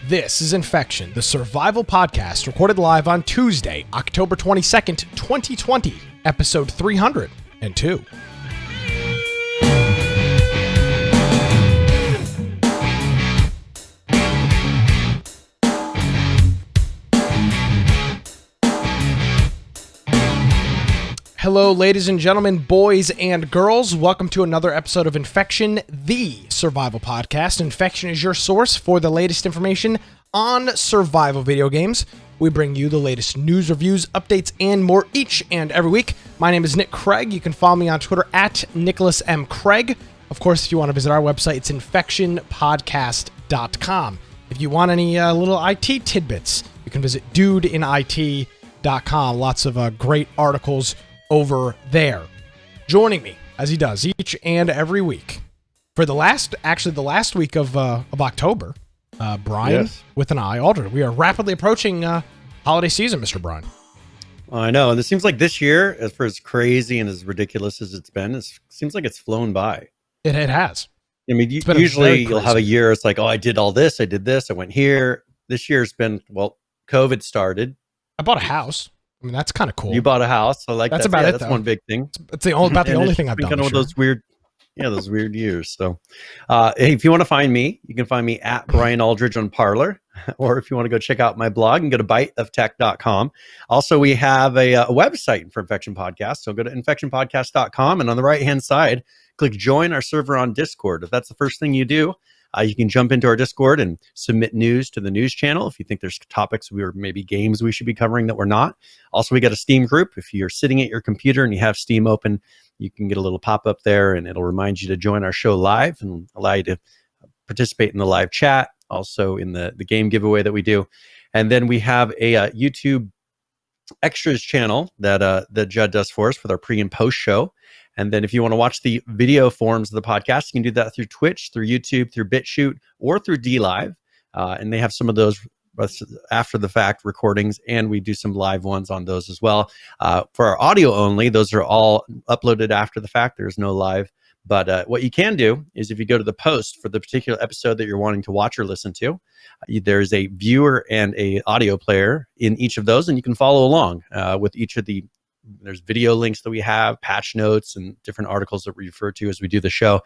This is Infection, the survival podcast recorded live on Tuesday, October 22nd, 2020, episode 302. Hello, ladies and gentlemen, boys and girls. Welcome to another episode of Infection, the survival podcast. Infection is your source for the latest information on survival video games. We bring you the latest news, reviews, updates, and more each and every week. My name is Nick Craig. You can follow me on Twitter at Nicholas M. Craig. Of course, if you want to visit our website, it's infectionpodcast.com. If you want any little IT tidbits, you can visit dudeinit.com. Lots of great articles over there. Joining me, as he does each and every week, for the last week of October, Brian, yes, with an eye, Aldrin. We are rapidly approaching holiday season, Mr. Brian. I know, and it seems like this year, as for as crazy and as ridiculous as it's been, it seems like it's flown by. It has. I mean, usually you'll have a year, it's like, oh, I did all this, I did this, I went here. This year's been, well, COVID started. I bought a house. I mean, that's kind of cool. You bought a house. So like that's about it. That's one big thing. It's the only thing I've done. Kind of those weird years. So, hey, if you want to find me, you can find me at Brian Aldridge on Parler, or if you want to go check out my blog, you can go to biteoftech.com. Also, we have a website for Infection Podcast. So go to infectionpodcast.com, and on the right-hand side, click join our server on Discord. If that's the first thing you do, you can jump into our Discord and submit news to the news channel if you think there's topics or maybe games we should be covering that we're not. Also, we got a Steam group. If you're sitting at your computer and you have Steam open, you can get a little pop-up there, and it'll remind you to join our show live and allow you to participate in the live chat, also in the game giveaway that we do. And then we have a YouTube extras channel that Judd does for us with our pre and post show. And then if you want to watch the video forms of the podcast, you can do that through Twitch, through YouTube, through BitChute, or through DLive. And they have some of those after the fact recordings, and we do some live ones on those as well. For our audio only, those are all uploaded after the fact. There's no live. But what you can do is if you go to the post for the particular episode that you're wanting to watch or listen to, there's a viewer and a audio player in each of those, and you can follow along with each of the. There's video links that we have, patch notes, and different articles that we refer to as we do the show.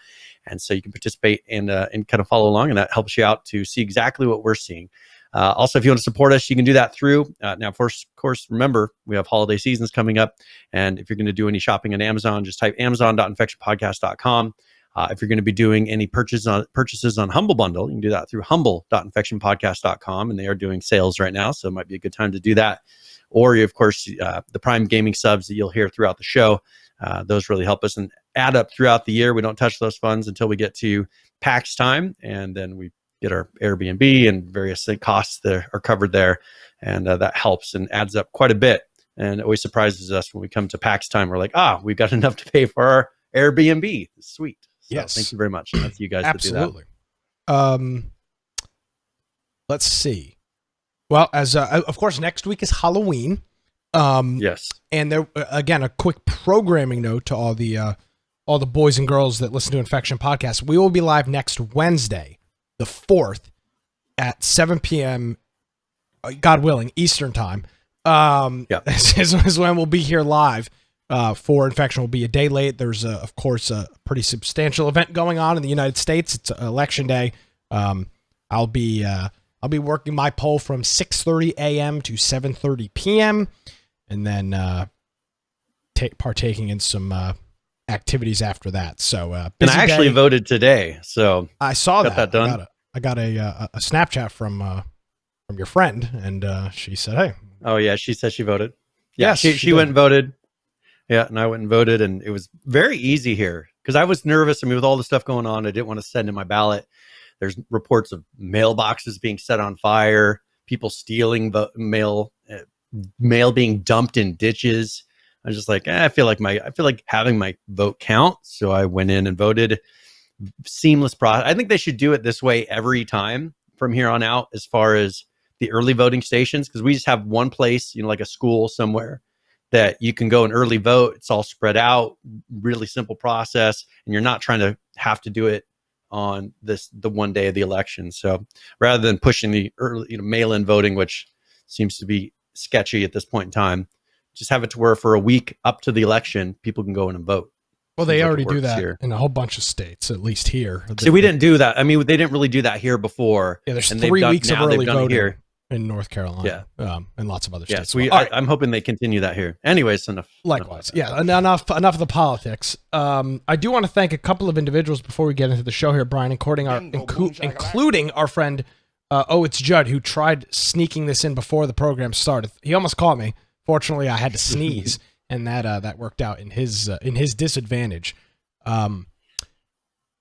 And so you can participate and kind of follow along, and that helps you out to see exactly what we're seeing. Also, if you want to support us, you can do that through. Now, first, of course, remember, we have holiday seasons coming up. And if you're going to do any shopping on Amazon, just type amazon.infectionpodcast.com. If you're going to be doing any purchases on Humble Bundle, you can do that through humble.infectionpodcast.com. And they are doing sales right now, so it might be a good time to do that. Or, of course, the Prime Gaming subs that you'll hear throughout the show. Those really help us and add up throughout the year. We don't touch those funds until we get to PAX time, and then we get our Airbnb and various costs that are covered there. And that helps and adds up quite a bit. And it always surprises us when we come to PAX time. We're like, we've got enough to pay for our Airbnb. Sweet. So yes. Thank you very much. And that's you guys Absolutely. That do that. Let's see. Well, as of course, next week is Halloween. Yes. And there again, a quick programming note to all the boys and girls that listen to Infection Podcast. We will be live next Wednesday, the 4th, at 7 p.m. God willing, Eastern time. Is when we'll be here live for Infection. We'll be a day late. There's of course a pretty substantial event going on in the United States. It's election day. I'll be working my poll from 6:30 a.m. to 7:30 p.m. and then partaking in some activities after that. So, and I actually voted today, so I saw that done. I got a Snapchat from your friend, and she said, "Hey." Oh yeah, she said she voted. Yeah, yes, she went and voted. Yeah, and I went and voted, and it was very easy here because I was nervous. I mean, with all the stuff going on, I didn't want to send in my ballot. There's reports of mailboxes being set on fire, people stealing the mail being dumped in ditches. I was just like, I feel like having my vote count. So I went in and voted. Seamless process. I think they should do it this way every time from here on out, as far as the early voting stations, because we just have one place, like a school somewhere that you can go and early vote. It's all spread out, really simple process, and you're not trying to have to do it on the one day of the election. So rather than pushing the early, mail-in voting, which seems to be sketchy at this point in time, just have it to where for a week up to the election, people can go in and vote. Well, they already do that here in a whole bunch of states, at least here. See, we didn't do that. I mean, they didn't really do that here before. Yeah, there's 3 weeks of early voting here in North Carolina, and lots of other states. I'm hoping they continue that here. Anyways, enough. Likewise, enough of the politics. I do want to thank a couple of individuals before we get into the show here, Brian, including our friend, it's Judd, who tried sneaking this in before the program started. He almost caught me. Fortunately, I had to sneeze, and that worked out in his disadvantage.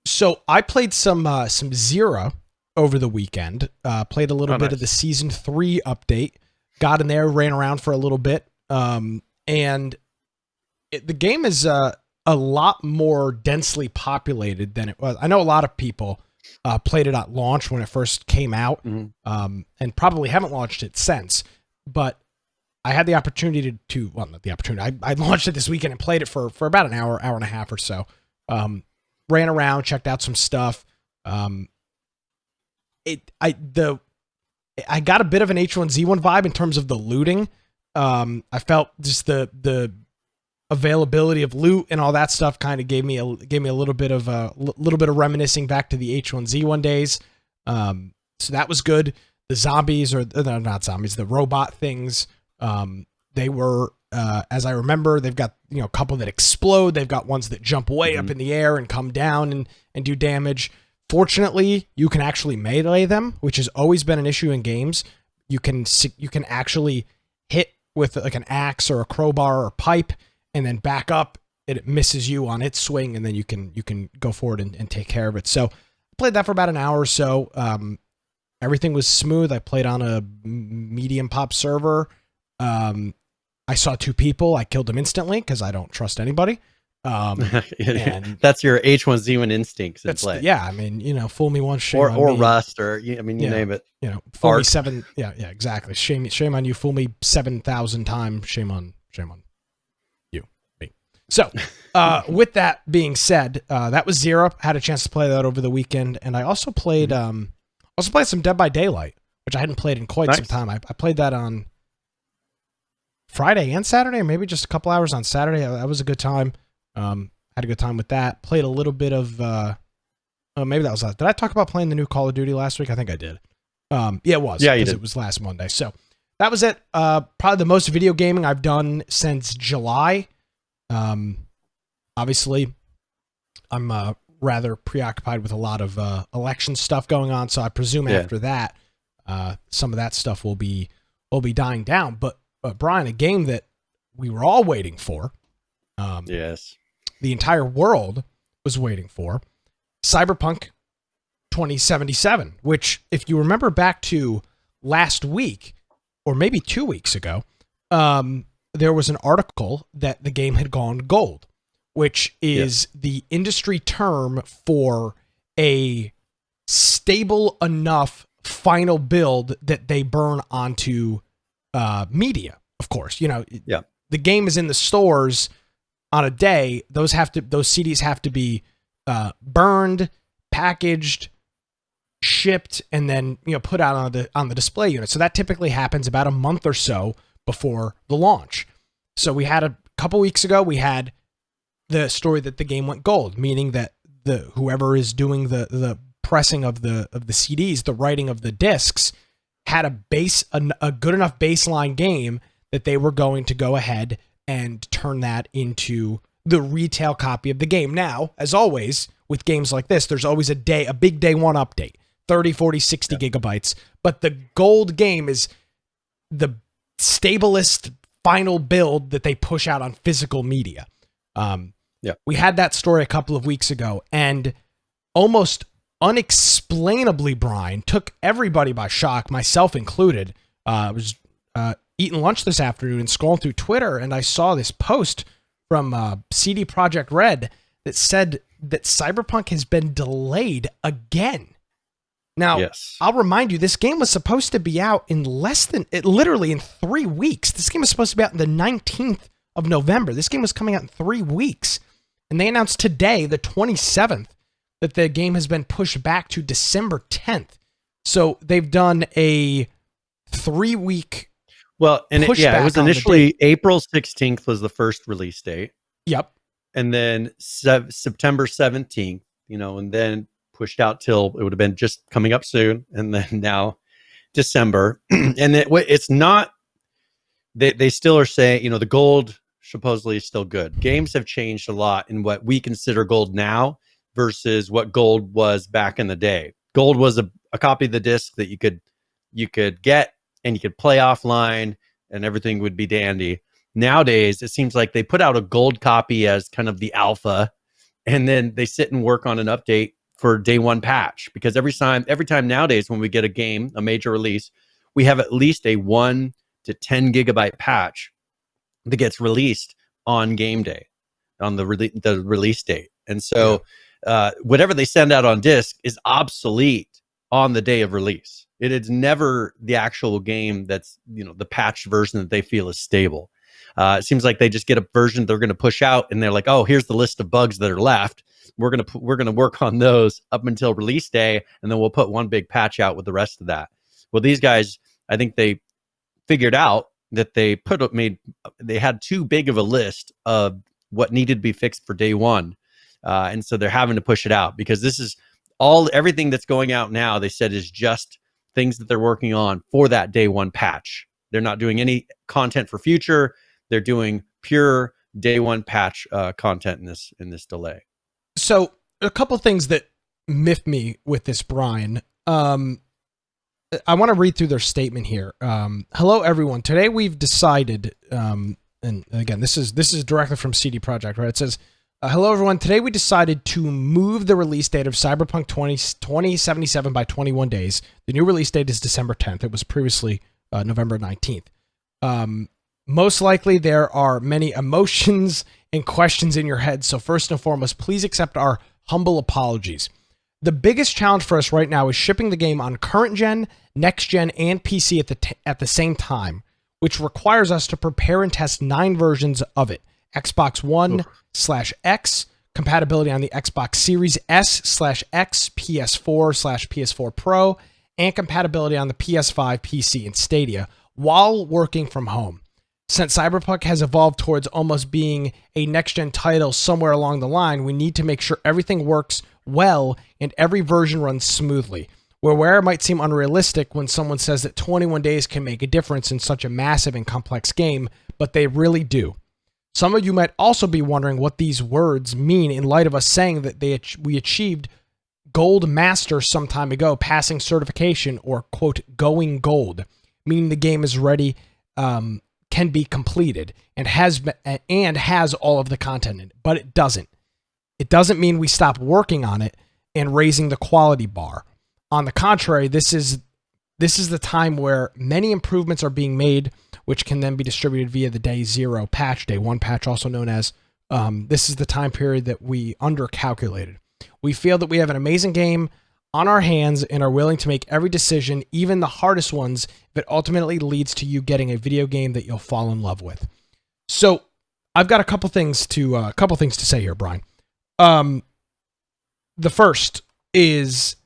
So I played some XERA over the weekend. Played a little bit of the season 3 update. Got in there, ran around for a little bit, and the game is a lot more densely populated than it was. I know a lot of people played it at launch when it first came out, and probably haven't launched it since. But I had the opportunity not the opportunity. I launched it this weekend and played it for about an hour and a half or so. Ran around, checked out some stuff. I got a bit of an H1Z1 vibe in terms of the looting. I felt just the availability of loot and all that stuff kind of gave me a little bit of reminiscing back to the H1Z1 days. So that was good. The zombies not zombies, the robot things. They were, as I remember, they've got, a couple that explode. They've got ones that jump way up in the air and come down and do damage. Fortunately, you can actually melee them, which has always been an issue in games. You can actually hit with like an axe or a crowbar or pipe and then back up. It misses you on its swing, and then you can go forward and take care of it. So I played that for about an hour or so. Everything was smooth. I played on a medium pop server. I saw 2 people. I killed them instantly because I don't trust anybody. And that's your H1Z1 instincts in play. Yeah, I mean, fool me once, shame on or me. Rust, or you name it. Fool me 7. Yeah, exactly. Shame on you. Fool me 7,000 times. Shame on you, me. So, with that being said, that was XERA. Had a chance to play that over the weekend, and I also played some Dead by Daylight, which I hadn't played in quite some time. I played that on Friday and Saturday, or maybe just a couple hours on Saturday. That was a good time. Had a good time with that. Played a little bit of maybe that was did I talk about playing the new Call of Duty last week? I think I did. Yeah, it was. Yeah, you did. It was last Monday. So that was it. Probably the most video gaming I've done since July. Obviously, I'm rather preoccupied with a lot of election stuff going on, so I presume after that, some of that stuff will be dying down. But Brian, a game that we were all waiting for. Yes. The entire world was waiting for, Cyberpunk 2077, which, if you remember back to last week, or maybe 2 weeks ago, there was an article that the game had gone gold, which is the industry term for a stable enough final build that they burn onto media, of course. The game is in the stores on a day. Those CDs have to be burned, packaged, shipped, and then put out on the display unit. So that typically happens about a month or so before the launch. So we had a couple weeks ago, we had the story that the game went gold, meaning that whoever is doing the pressing of the CDs, the writing of the discs, had a good enough baseline game that they were going to go ahead and turn that into the retail copy of the game. Now, as always, with games like this, there's always a big day one update, 30, 40, 60 gigabytes. But the gold game is the stablest final build that they push out on physical media. We had that story a couple of weeks ago, and almost unexplainably, Brian, took everybody by shock, myself included. I was eating lunch this afternoon and scrolling through Twitter, and I saw this post from CD Projekt Red that said that Cyberpunk has been delayed again. Now, I'll remind you, this game was supposed to be out in literally in 3 weeks. This game was supposed to be out on the 19th of November. This game was coming out in 3 weeks. And they announced today, the 27th, that the game has been pushed back to December 10th. So they've done a 3-week. Well, and it was pushback on the initially April 16th was the first release date. Yep. And then September 17th, and then pushed out till it would have been just coming up soon. And then now December. And it's not, they still are saying, the gold supposedly is still good. Games have changed a lot in what we consider gold now versus what gold was back in the day. Gold was a copy of the disc that you could get and you could play offline and everything would be dandy. Nowadays, it seems like they put out a gold copy as kind of the alpha, and then they sit and work on an update for day one patch. Because every time nowadays when we get a game, a major release, we have at least a 1 to 10 gigabyte patch that gets released on game day, on the release date. And so whatever they send out on disc is obsolete on the day of release. It is never the actual game that's, the patched version that they feel is stable. It seems like they just get a version they're going to push out, and they're like, "Oh, here's the list of bugs that are left. We're gonna work on those up until release day, and then we'll put one big patch out with the rest of that." Well, these guys, I think they figured out that they had too big of a list of what needed to be fixed for day one, and so they're having to push it out, because this is everything that's going out now. They said is just things that they're working on for that day one patch. They're not doing any content for future. They're doing pure day one patch content in this delay. So a couple things that miff me with this, Brian. I want to read through their statement here. Hello, everyone. Today we've decided, and again, this is directly from CD Projekt, right? It says, hello, everyone. Today we decided to move the release date of Cyberpunk 2077 by 21 days. The new release date is December 10th. It was previously November 19th. Most likely there are many emotions and questions in your head. So first and foremost, please accept our humble apologies. The biggest challenge for us right now is shipping the game on current gen, next gen, and PC at the same time, which requires us to prepare and test 9 versions of it. Xbox One/X, compatibility on the Xbox Series S/X, PS4/PS4 Pro, and compatibility on the PS5, PC, and Stadia while working from home. Since Cyberpunk has evolved towards almost being a next-gen title somewhere along the line, we need to make sure everything works well and every version runs smoothly. Where it might seem unrealistic when someone says that 21 days can make a difference in such a massive and complex game, but they really do. Some of you might also be wondering what these words mean in light of us saying that we achieved Gold Master some time ago, passing certification, or, quote, going gold, meaning the game is ready, can be completed, and has all of the content in it. But it doesn't. It doesn't mean we stop working on it and raising the quality bar. On the contrary, this is the time where many improvements are being made, which can then be distributed via the day 0 patch, day 1 patch, also known as. This is the time period that we undercalculated. We feel that we have an amazing game on our hands and are willing to make every decision, even the hardest ones, if it ultimately leads to you getting a video game that you'll fall in love with. So I've got a couple things to say here, Brian. The first is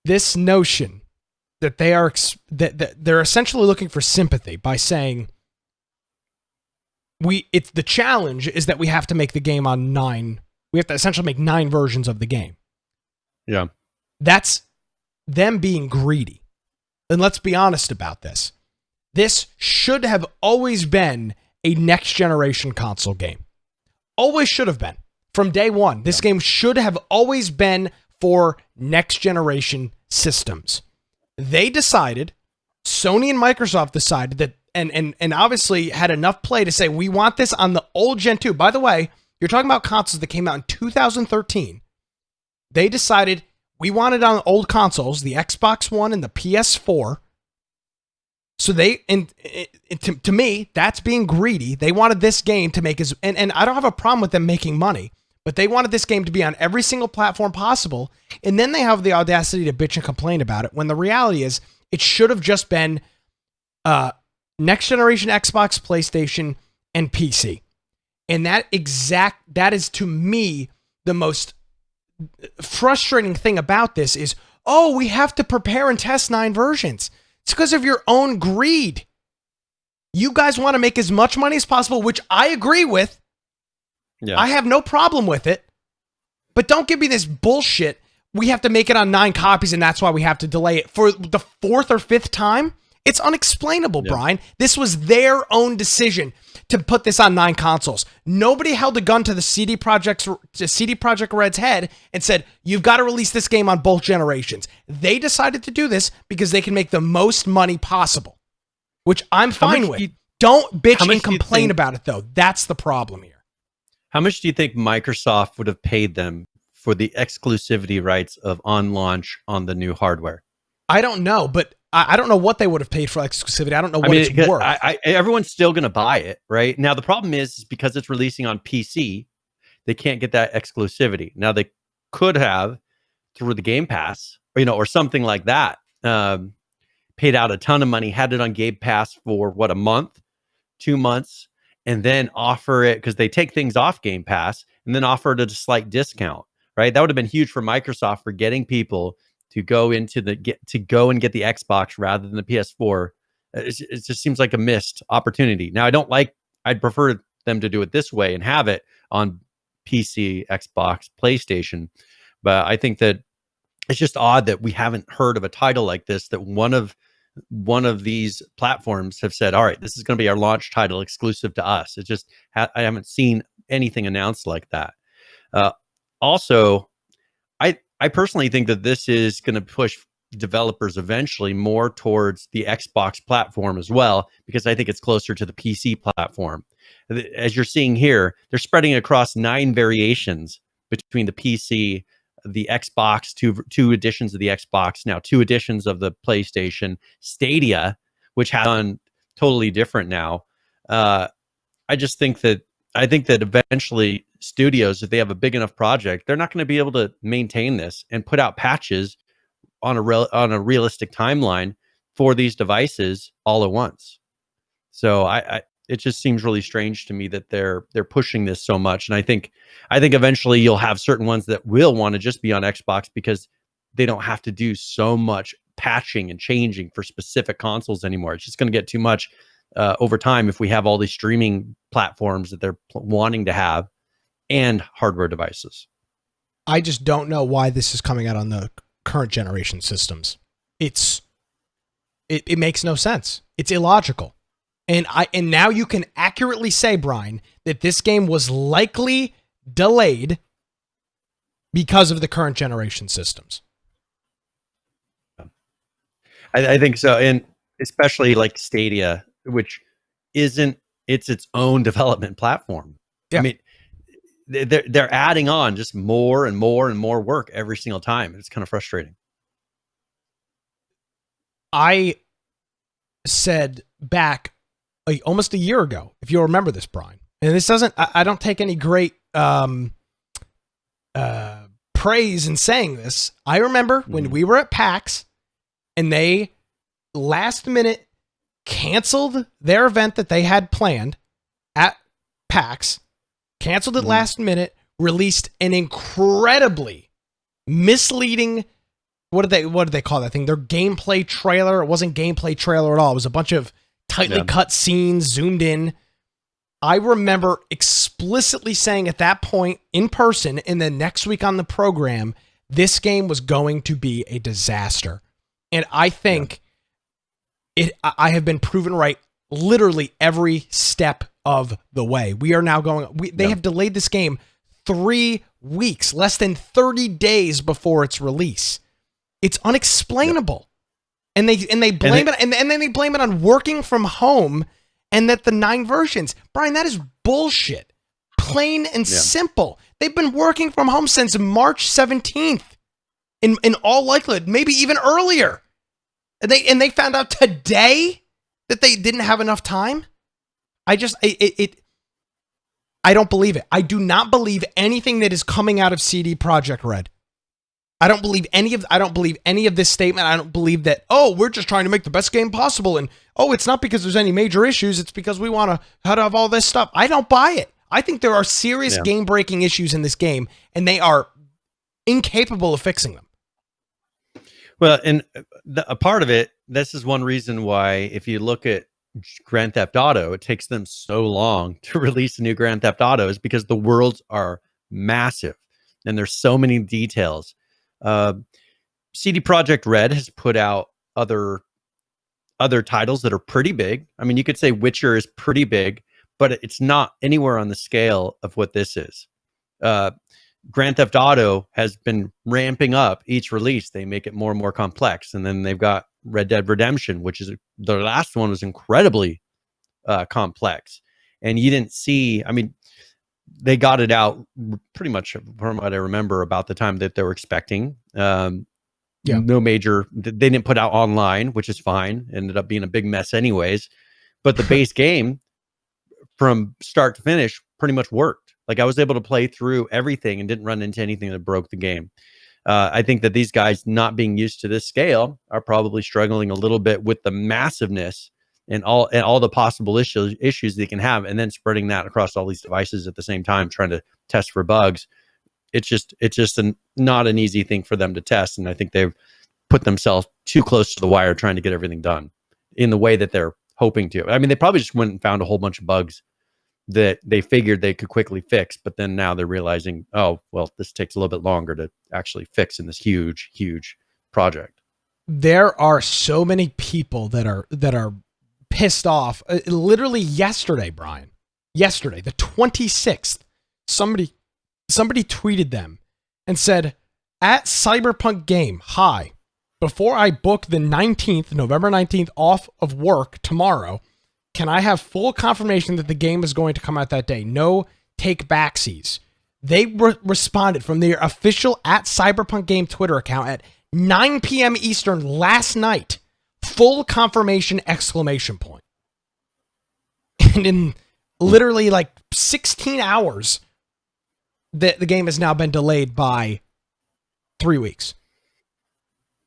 this notion that that they're essentially looking for sympathy by saying the challenge is that we have to make the game on 9. We have to essentially make 9 versions of the game. Yeah. That's them being greedy. And let's be honest about this. This should have always been a next generation console game. Always should have been. From day one, this game should have always been for next generation systems. They decided, Sony and Microsoft decided that, and obviously had enough play to say, we want this on the old Gen 2. By the way, you're talking about consoles that came out in 2013. They decided we want it on old consoles, the Xbox One and the PS4. So to me, that's being greedy. They wanted this game to make and I don't have a problem with them making money, but they wanted this game to be on every single platform possible. And then they have the audacity to bitch and complain about it, when the reality is it should have just been next generation Xbox, PlayStation, and PC. And that is to me the most frustrating thing about this is, oh, we have to prepare and test 9 versions. It's because of your own greed. You guys want to make as much money as possible, which I agree with. Yeah. I have no problem with it. But don't give me this bullshit. We have to make it on 9 copies, and that's why we have to delay it for the 4th or 5th time. It's unexplainable, Brian. This was their own decision to put this on 9 consoles. Nobody held a gun to the CD Projekt Red's head and said, you've got to release this game on both generations. They decided to do this because they can make the most money possible, which I'm fine with. Don't bitch and complain about it, though. That's the problem here. How much do you think Microsoft would have paid them for the exclusivity rights of on launch on the new hardware? I don't know, but I don't know what they would have paid for exclusivity. I don't know what it's worth. Everyone's still going to buy it, right? Now, the problem is because it's releasing on PC, they can't get that exclusivity. Now, they could have, through the Game Pass, or something like that, paid out a ton of money, had it on Game Pass for, a month, 2 months, and then offer it, because they take things off Game Pass, and then offer it at a slight discount, right? That would have been huge for Microsoft for getting people to go and get the Xbox rather than the PS4. It just seems like a missed opportunity. Now, I'd prefer them to do it this way and have it on PC, Xbox, PlayStation. But I think that it's just odd that we haven't heard of a title like this, that one of these platforms have said, all right, this is going to be our launch title exclusive to us. It just, I haven't seen anything announced like that. Also, I personally think that this is going to push developers eventually more towards the Xbox platform as well, because I think it's closer to the PC platform. As you're seeing here, they're spreading across 9 variations between the PC, the Xbox, two editions of the Xbox, now 2 editions of the PlayStation, Stadia, which has done totally different now. I think that eventually studios, if they have a big enough project, they're not going to be able to maintain this and put out patches on a realistic timeline for these devices all at once. So it just seems really strange to me that they're pushing this so much. And I think eventually you'll have certain ones that will want to just be on Xbox because they don't have to do so much patching and changing for specific consoles anymore. It's just going to get too much over time if we have all these streaming platforms that they're wanting to have and hardware devices. I just don't know why this is coming out on the current generation systems. It makes no sense. It's illogical. And now you can accurately say, Brian, that this game was likely delayed because of the current generation systems. I think so. And especially like Stadia, which it's its own development platform. Yeah. I mean, they're adding on just more and more and more work every single time. It's kind of frustrating. I said back almost a year ago, if you'll remember this, Brian, and this doesn't, I don't take any great praise in saying this. I remember when we were at PAX and they last minute canceled their event that they had planned at PAX, canceled it last minute, released an incredibly misleading, what did they call that thing? Their gameplay trailer. It wasn't gameplay trailer at all. It was a bunch of tightly cut scenes zoomed in. I remember explicitly saying at that point in person, and then next week on the program, this game was going to be a disaster. And I think I have been proven right literally every step of the way. We are now they have delayed this game 3 weeks, less than 30 days before its release. It's unexplainable. And they blame it, and then they blame it on working from home and that the 9 versions. Brian, that is bullshit. Plain and simple. They've been working from home since March 17th. In all likelihood, maybe even earlier. And they found out today that they didn't have enough time. I don't believe it. I do not believe anything that is coming out of CD Projekt Red. I don't believe any of this statement. I don't believe that, we're just trying to make the best game possible. And, it's not because there's any major issues. It's because we want to have all this stuff. I don't buy it. I think there are serious Yeah. game-breaking issues in this game, and they are incapable of fixing them. Well, and a part of it, this is one reason why, if you look at Grand Theft Auto, it takes them so long to release a new Grand Theft Auto, is because the worlds are massive and there's so many details. CD Projekt Red has put out other titles that are pretty big. I mean, you could say Witcher is pretty big, but it's not anywhere on the scale of what this is. Grand Theft Auto has been ramping up each release. They make it more and more complex. And then they've got Red Dead Redemption, which is the last one was incredibly complex. And you didn't see, I mean, they got it out pretty much from what I remember about the time that they were expecting. No major, they didn't put out online, which is fine. Ended up being a big mess anyways. But the base game from start to finish pretty much worked. Like, I was able to play through everything and didn't run into anything that broke the game. I think that these guys, not being used to this scale, are probably struggling a little bit with the massiveness and all the possible issues they can have, and then spreading that across all these devices at the same time, trying to test for bugs. It's just not an easy thing for them to test, and I think they've put themselves too close to the wire trying to get everything done in the way that they're hoping to. I mean, they probably just went and found a whole bunch of bugs that they figured they could quickly fix, but then now they're realizing, oh, well, this takes a little bit longer to actually fix in this huge project. There are so many people that are pissed off. Literally yesterday, Brian, the 26th, somebody tweeted them and said, at Cyberpunk game, hi, before I book the November 19th off of work tomorrow, can I have full confirmation that the game is going to come out that day? No take backsies. They responded from their official at Cyberpunk game Twitter account at 9 p.m. Eastern last night. Full confirmation, exclamation point. And in literally like 16 hours, the game has now been delayed by 3 weeks.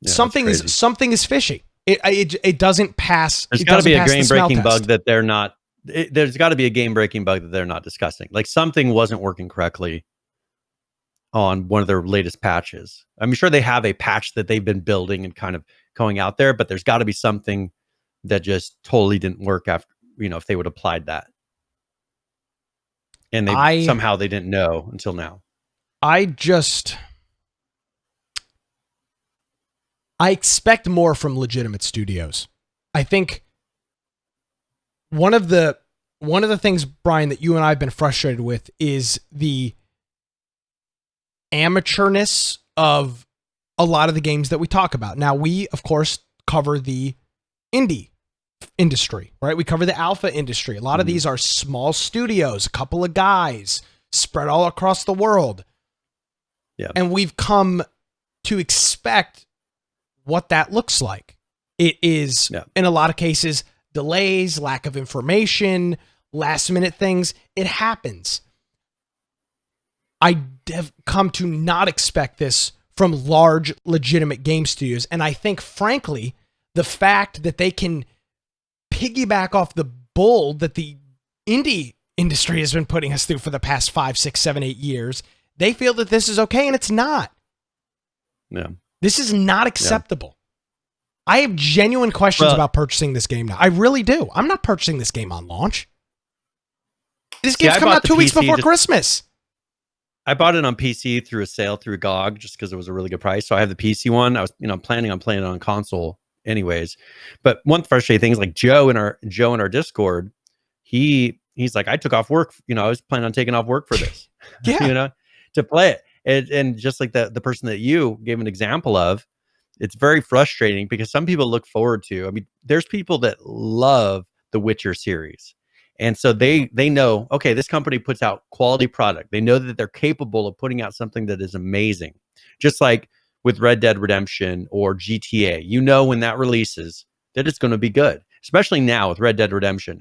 Yeah, something is fishy. It doesn't pass. There's got to be a game-breaking bug that they're not. There's got to be a game-breaking bug that they're not discussing. Like, something wasn't working correctly on one of their latest patches. I'm sure they have a patch that they've been building and kind of going out there, but there's got to be something that just totally didn't work after, if they would have applied that. And somehow they didn't know until now. I expect more from legitimate studios. I think one of the things, Brian, that you and I have been frustrated with is the amateurness of a lot of the games that we talk about. Now, we, of course, cover the indie industry, right? We cover the alpha industry. A lot of these are small studios, a couple of guys spread all across the world. Yeah. And we've come to expect what that looks like. It is, in a lot of cases, delays, lack of information, last minute things. It happens. I have come to not expect this from large, legitimate game studios. And I think, frankly, the fact that they can piggyback off the bull that the indie industry has been putting us through for the past 5, 6, 7, 8 years, they feel that this is okay, and it's not. Yeah. This is not acceptable. Yeah. I have genuine questions about purchasing this game now. I really do. I'm not purchasing this game on launch. This game's coming out 2 weeks before Christmas. I bought it on PC through a sale through GOG just because it was a really good price. So I have the PC one. I was, planning on playing it on console anyways. But one frustrating thing is, like, Joe in our Discord, he's like, I took off work. I was planning on taking off work for this. Yeah. To play it. And just like the person that you gave an example of, it's very frustrating because some people look forward to, there's people that love the Witcher series. And so they know, okay, this company puts out quality product. They know that they're capable of putting out something that is amazing. Just like with Red Dead Redemption or GTA, when that releases that it's going to be good, especially now with Red Dead Redemption.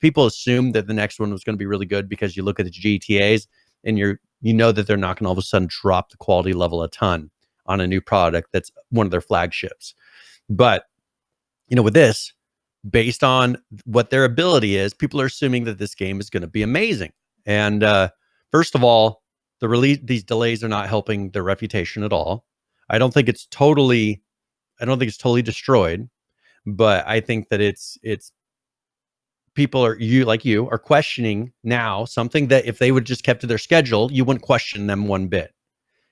People assume that the next one was going to be really good because you look at the GTAs and that they're not going to all of a sudden drop the quality level a ton on a new product that's one of their flagships. But, with this, based on what their ability is, people are assuming that this game is going to be amazing. And first of all, these delays are not helping their reputation at all. I don't think it's totally destroyed, but I think that it's people are questioning now something that if they would just kept to their schedule, you wouldn't question them one bit.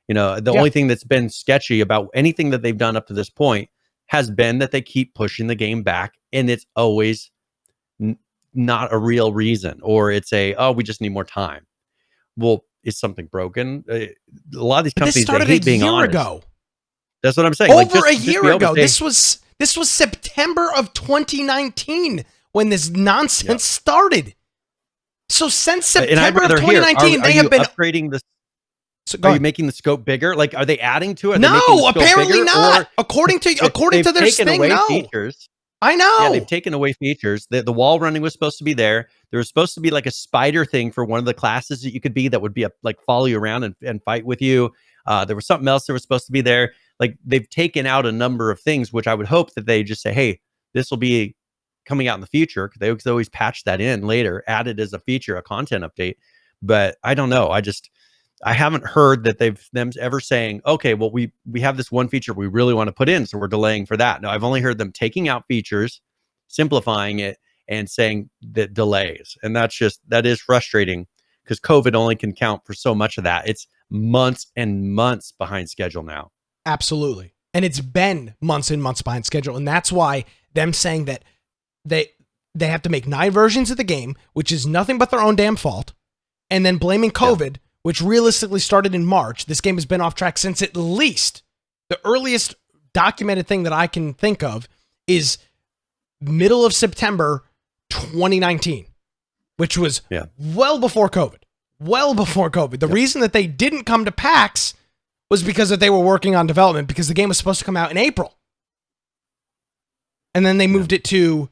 The Yeah. only thing that's been sketchy about anything that they've done up to this point has been that they keep pushing the game back, and it's always not a real reason, or it's we just need more time. Well, is something broken? A lot of these companies, This started they hate a being year honest. ago. That's what I'm saying. Over a year ago. Say, This was September of 2019 when this nonsense started. So since September of 2019, they have been upgrading this. So, are you making the scope bigger? Like, are they adding to it? No, apparently not. According to their thing, no. Features. I know. Yeah, they've taken away features. The wall running was supposed to be there. There was supposed to be like a spider thing for one of the classes that you could be that would be like follow you around and fight with you. There was something else that was supposed to be there. Like, they've taken out a number of things, which I would hope that they just say, hey, this will be coming out in the future. They always patch that in later, add it as a feature, a content update. But I don't know. I haven't heard that them ever saying, okay, well, we have this one feature we really want to put in, so we're delaying for that. No, I've only heard them taking out features, simplifying it, and saying that delays. And that is frustrating because COVID only can count for so much of that. It's months and months behind schedule now. Absolutely. And it's been months and months behind schedule. And that's why them saying that they have to make 9 versions of the game, which is nothing but their own damn fault, and then blaming COVID, which realistically started in March. This game has been off track since at least the earliest documented thing that I can think of is middle of September 2019, which was well before COVID. Well before COVID. The reason that they didn't come to PAX was because that they were working on development, because the game was supposed to come out in April. And then they moved it to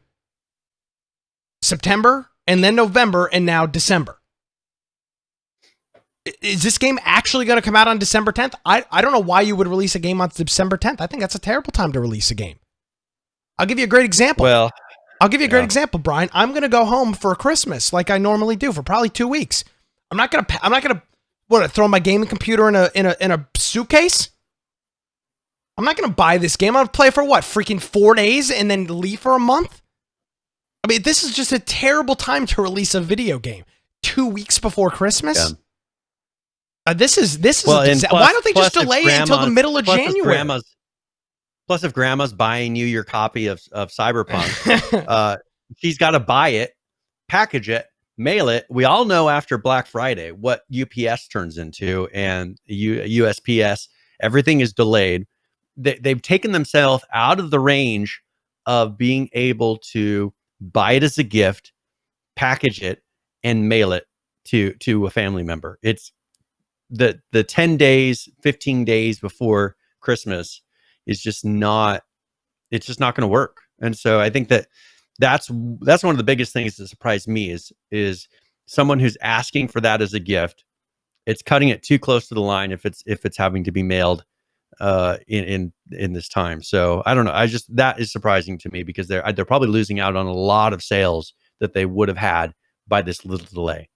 September, and then November, and now December. Is this game actually going to come out on December 10th? I don't know why you would release a game on December 10th. I think that's a terrible time to release a game. I'll give you a great example. I'll give you a great example, Brian. I'm going to go home for Christmas like I normally do for probably 2 weeks. I'm not going to throw my gaming computer in a suitcase? I'm not going to buy this game. I'm going to play for what? Freaking 4 days and then leave for a month? I mean, this is just a terrible time to release a video game. 2 weeks before Christmas? Yeah. This is why don't they just delay it until the middle of January? Plus, if grandma's buying you your copy of Cyberpunk, she's got to buy it, package it, mail it. We all know after Black Friday what UPS turns into, and USPS. Everything is delayed. They've taken themselves out of the range of being able to buy it as a gift, package it, and mail it to a family member. It's the 10 days, 15 days before Christmas is just not, it's just not going to work. And so I think that's one of the biggest things that surprised me is someone who's asking for that as a gift. It's cutting it too close to the line if it's having to be mailed in this time. So I don't know. That is surprising to me because they're probably losing out on a lot of sales that they would have had by this little delay.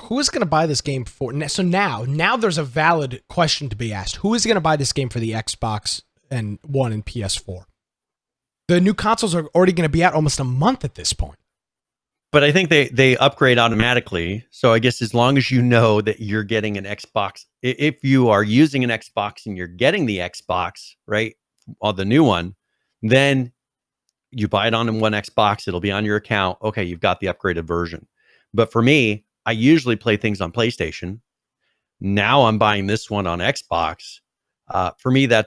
Who is going to buy this game for? So now there's a valid question to be asked. Who is going to buy this game for the Xbox One and PS4? The new consoles are already going to be out almost a month at this point. But I think they upgrade automatically. So I guess as long as you know that you're getting an Xbox, if you are using an Xbox and you're getting the Xbox, right, on the new one, then you buy it on one Xbox, it'll be on your account. Okay, you've got the upgraded version. But for me, I usually play things on PlayStation. Now I'm buying this one on Xbox. For me, I'm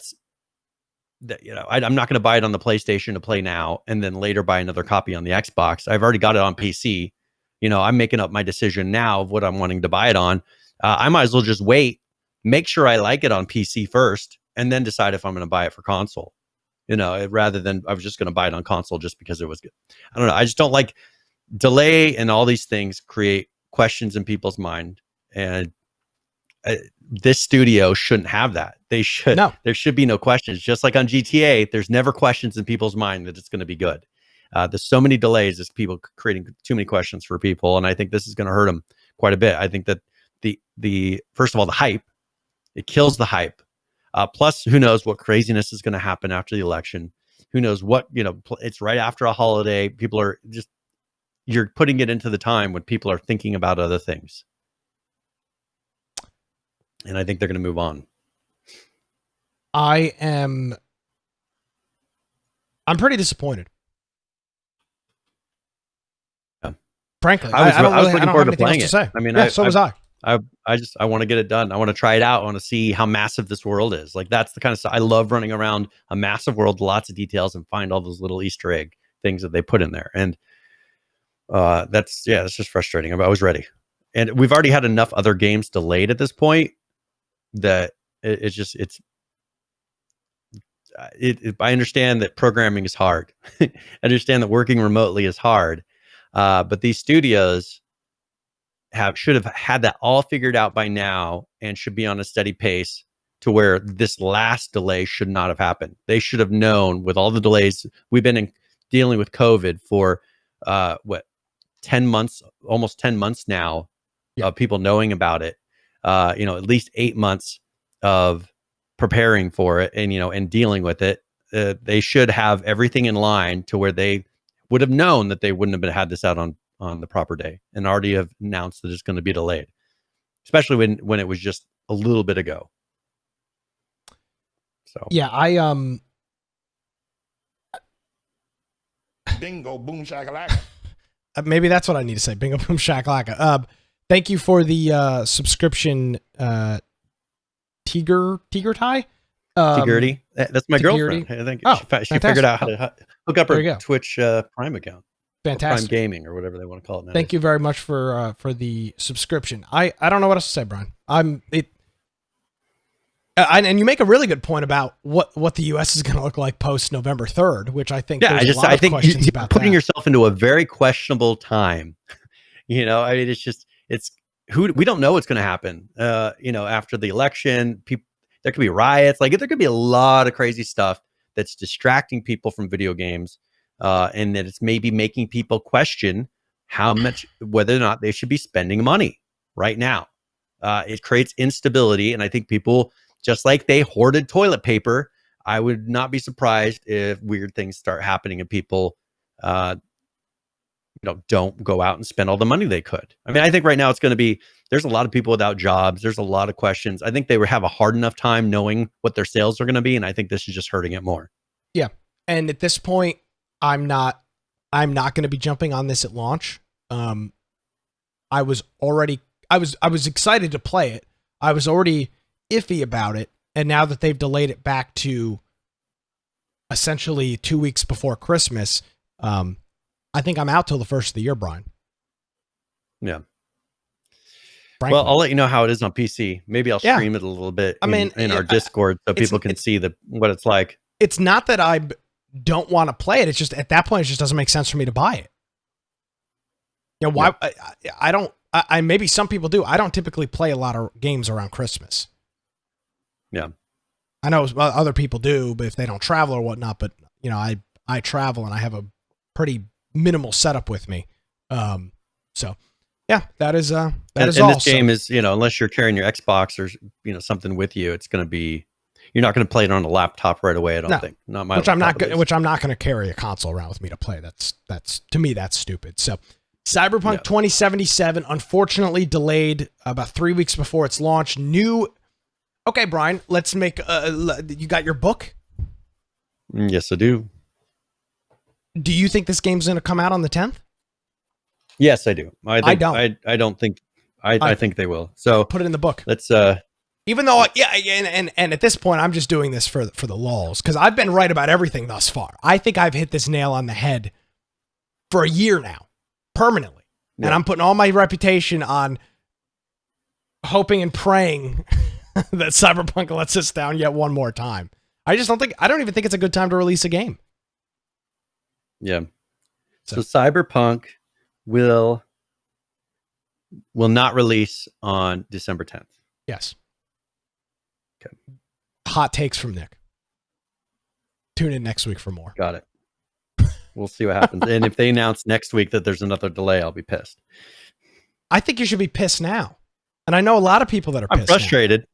not going to buy it on the PlayStation to play now and then later buy another copy on the Xbox. I've already got it on PC. I'm making up my decision now of what I'm wanting to buy it on. I might as well just wait, make sure I like it on PC first, and then decide if I'm going to buy it for console. Rather than I was just going to buy it on console just because it was good. I don't know. I just don't like delay, and all these things create questions in people's mind. And this studio shouldn't have that. There should be no questions. Just like on GTA, there's never questions in people's mind that it's going to be good. There's so many delays, as people creating too many questions for people, and I think this is going to hurt them quite a bit. I think that the first of all, the hype, it kills the hype. Plus, who knows what craziness is going to happen after the election? Who knows what, it's right after a holiday. People are just, you're putting it into the time when people are thinking about other things. And I think they're going to move on. I'm pretty disappointed. Yeah. Frankly, I was looking forward to playing it. I mean, so was I. I want to get it done. I want to try it out. I want to see how massive this world is. Like, that's the kind of stuff I love, running around a massive world, lots of details, and find all those little Easter egg things that they put in there. And that's just frustrating. I was ready, and we've already had enough other games delayed at this point that I understand that programming is hard. I understand that working remotely is hard, but these studios should have had that all figured out by now and should be on a steady pace to where this last delay should not have happened. They should have known, with all the delays we've been dealing with COVID for 10 months, almost 10 months now, of people knowing about it, at least 8 months of preparing for it and dealing with it. They should have everything in line to where they would have known that they wouldn't have had this out on the proper day, and already have announced that it's going to be delayed, especially when it was just a little bit ago. So bingo boom shakalaka. Maybe that's what I need to say. Bingo boom shakalaka. Thank you for the subscription, Tiger Tie. Tigurity. That's my girlfriend. I think she figured out how to hook up her Twitch Prime account. Fantastic. Prime Gaming, or whatever they want to call it now. Thank you very much for the subscription. I don't know what else to say, Brian. And you make a really good point about what the U.S. is going to look like post November 3rd, which I think I think questions about putting yourself into a very questionable time. I mean, we don't know what's going to happen. After the election, there could be riots. Like, there could be a lot of crazy stuff that's distracting people from video games. And that it's maybe making people question whether or not they should be spending money right now. It creates instability, and I think people, just like they hoarded toilet paper, I would not be surprised if weird things start happening and people, don't go out and spend all the money they could. I mean, I think right now there's a lot of people without jobs. There's a lot of questions. I think they would have a hard enough time knowing what their sales are going to be, and I think this is just hurting it more. Yeah, and at this point, I'm not going to be jumping on this at launch. I was excited to play it. I was already iffy about it. And now that they've delayed it back to essentially 2 weeks before Christmas, I think I'm out till the first of the year, Brian. Yeah. Frankly. Well, I'll let you know how it is on PC. Maybe I'll stream it a little bit in our Discord so people can see what it's like. It's not that I don't want to play it. It's just, at that point, it just doesn't make sense for me to buy it. Why? Yeah. I don't. Maybe some people do. I don't typically play a lot of games around Christmas. Yeah, I know other people do, but if they don't travel or whatnot. But I travel and I have a pretty minimal setup with me. So yeah, that is all. And this game is, unless you're carrying your Xbox or something with you, it's going to be. You're not going to play it on a laptop right away. I don't think. Not my. Which I'm not going to carry a console around with me to play. That's to me that's stupid. So, Cyberpunk 2077 unfortunately delayed about 3 weeks before its launch. Okay, Brian, let's make. You got your book? Yes, I do. Do you think this game's going to come out on the 10th? Yes, I do. I don't. I don't think. I think they will. So put it in the book. Let's. Even though, and at this point, I'm just doing this for the lulz, because I've been right about everything thus far. I think I've hit this nail on the head for a year now, permanently. Yeah. And I'm putting all my reputation on hoping and praying that Cyberpunk lets us down yet one more time. I don't even think it's a good time to release a game. Yeah. So Cyberpunk will not release on December 10th. Yes. Okay. Hot takes from Nick. Tune in next week for more. Got it. we'll see what happens. And if they announce next week that there's another delay, I'll be pissed. I think you should be pissed now. And I know a lot of people that are pissed. I'm frustrated.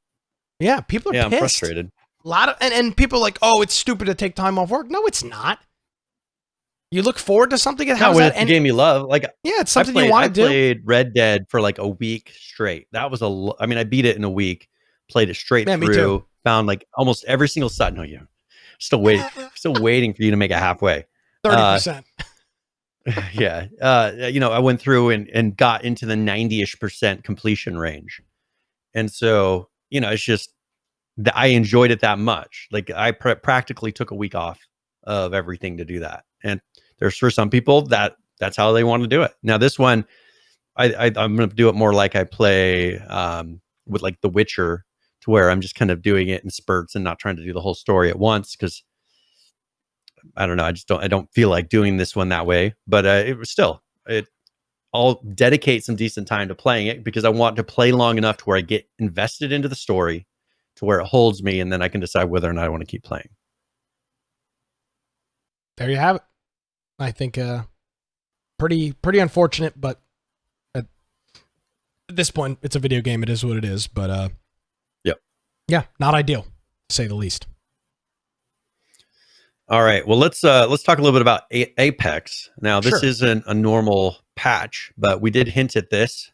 Now. Yeah, people are pissed. I'm frustrated. A lot of and people are like, oh, it's stupid to take time off work. No, it's not. You look forward to something. And when it's a game you love, like yeah, it's something you want to do. I played Red Dead for like a week straight. That was I mean, I beat it in a week. Played it straight through. Me too. Found like almost every single side. No, you still waiting for you to make it halfway. 30%. Yeah. I went through and got into the 90-ish% completion range. And so, it's just that I enjoyed it that much. Like I practically took a week off of everything to do that. And there's for some people that's how they want to do it. Now this one, I'm going to do it more like I play with like The Witcher, to where I'm just kind of doing it in spurts and not trying to do the whole story at once. Cause I don't know. I don't feel like doing this one that way, but I'll dedicate some decent time to playing it because I want to play long enough to where I get invested into the story to where it holds me. And then I can decide whether or not I want to keep playing. There you have it. I think, pretty unfortunate, but at this point it's a video game. It is what it is, but, yeah, not ideal to say the least. All right. Well, let's talk a little bit about Apex. Now, this Sure. isn't a normal patch, but we did hint at this.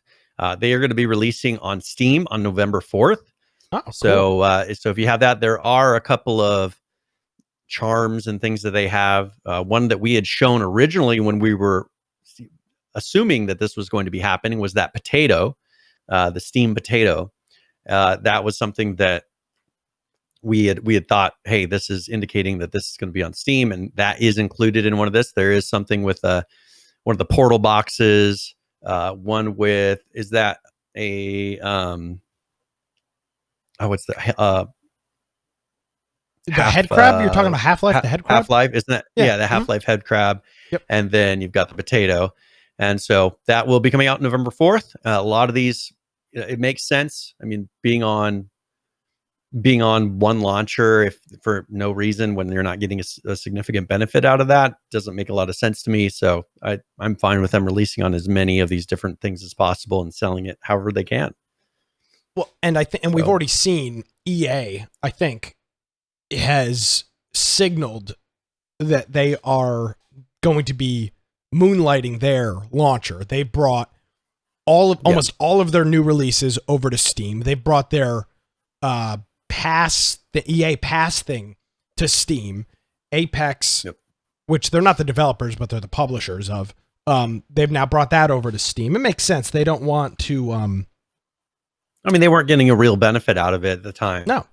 They are going to be releasing on Steam on November 4th. Oh, cool. So if you have that, there are a couple of charms and things that they have. One that we had shown originally when we were assuming that this was going to be happening was that potato, the Steam potato. That was something that we had thought, hey, this is indicating that this is going to be on Steam, and that is included in one of this. There is something with one of the portal boxes. One with what's the head crab? You're talking about Half-Life, the head crab? Half-Life, isn't that? Yeah, the Half-Life head crab. Yep. And then you've got the potato. And so that will be coming out November 4th. A lot of these, it makes sense. I mean, being on one launcher if for no reason when you're not getting a significant benefit out of that doesn't make a lot of sense to me. So I'm fine with them releasing on as many of these different things as possible and selling it however they can. Well, and we've already seen EA, I think, has signaled that they are going to be moonlighting their launcher. They brought almost all of their new releases over to Steam. They brought their the EA Pass thing to Steam. Apex, which they're not the developers, but they're the publishers of. They've now brought that over to Steam. It makes sense. They don't want to. I mean, they weren't getting a real benefit out of it at the time. No.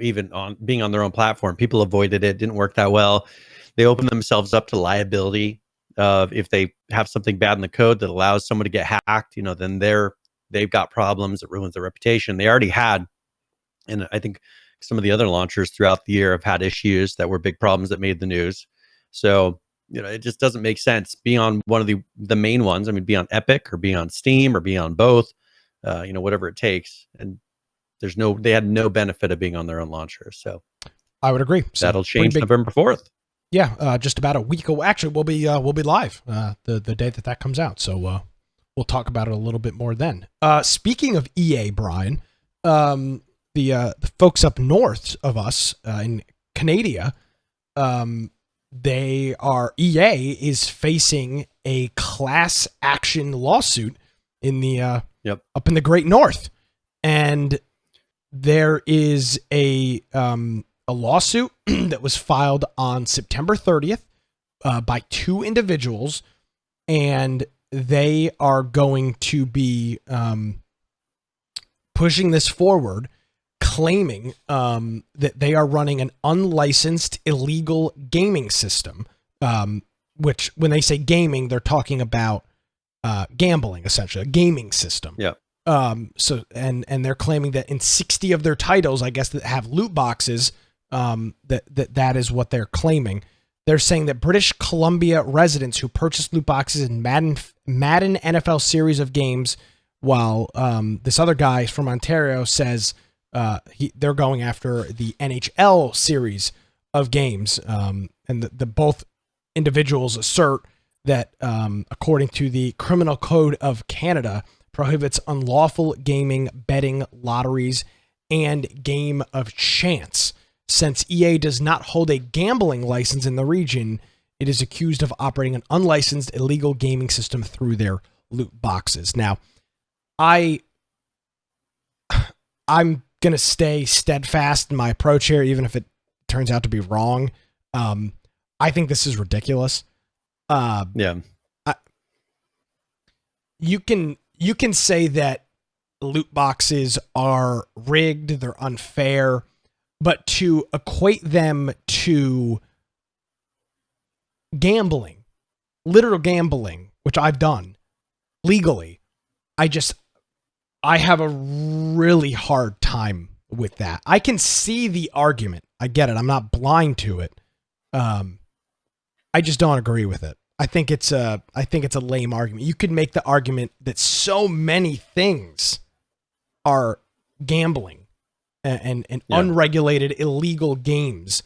Even on being on their own platform, people avoided it. Didn't work that well. They opened themselves up to liability if they have something bad in the code that allows someone to get hacked. Then they've got problems. It ruins their reputation. They already had, and I think some of the other launchers throughout the year have had issues that were big problems that made the news. So it just doesn't make sense. Be on one of the main ones. I mean, be on Epic or be on Steam or be on both. Whatever it takes. And they had no benefit of being on their own launcher. So I would agree. So that'll change November 4th. Yeah, just about a week away. Actually, we'll be live the day that comes out. So we'll talk about it a little bit more then. Speaking of EA, Brian, the folks up north of us in Canada, EA is facing a class action lawsuit in the up in the Great North, and there is a lawsuit that was filed on September 30th by two individuals, and they are going to be pushing this forward, claiming that they are running an unlicensed illegal gaming system, which when they say gaming, they're talking about gambling, essentially, a gaming system. Yeah. So they're claiming that in 60 of their titles, I guess, that have loot boxes, that is what they're claiming. They're saying that British Columbia residents who purchased loot boxes in Madden NFL series of games, while this other guy from Ontario says they're going after the NHL series of games, and the both individuals assert that, according to the Criminal Code of Canada, prohibits unlawful gaming, betting, lotteries, and game of chance. Since EA does not hold a gambling license in the region, it is accused of operating an unlicensed illegal gaming system through their loot boxes. Now, I'm going to stay steadfast in my approach here, even if it turns out to be wrong. I think this is ridiculous. You can say that loot boxes are rigged, they're unfair, but to equate them to gambling, literal gambling, which I've done legally, I have a really hard time with that. I can see the argument. I get it. I'm not blind to it. I just don't agree with it. I think it's a lame argument. You could make the argument that so many things are gambling and unregulated illegal games.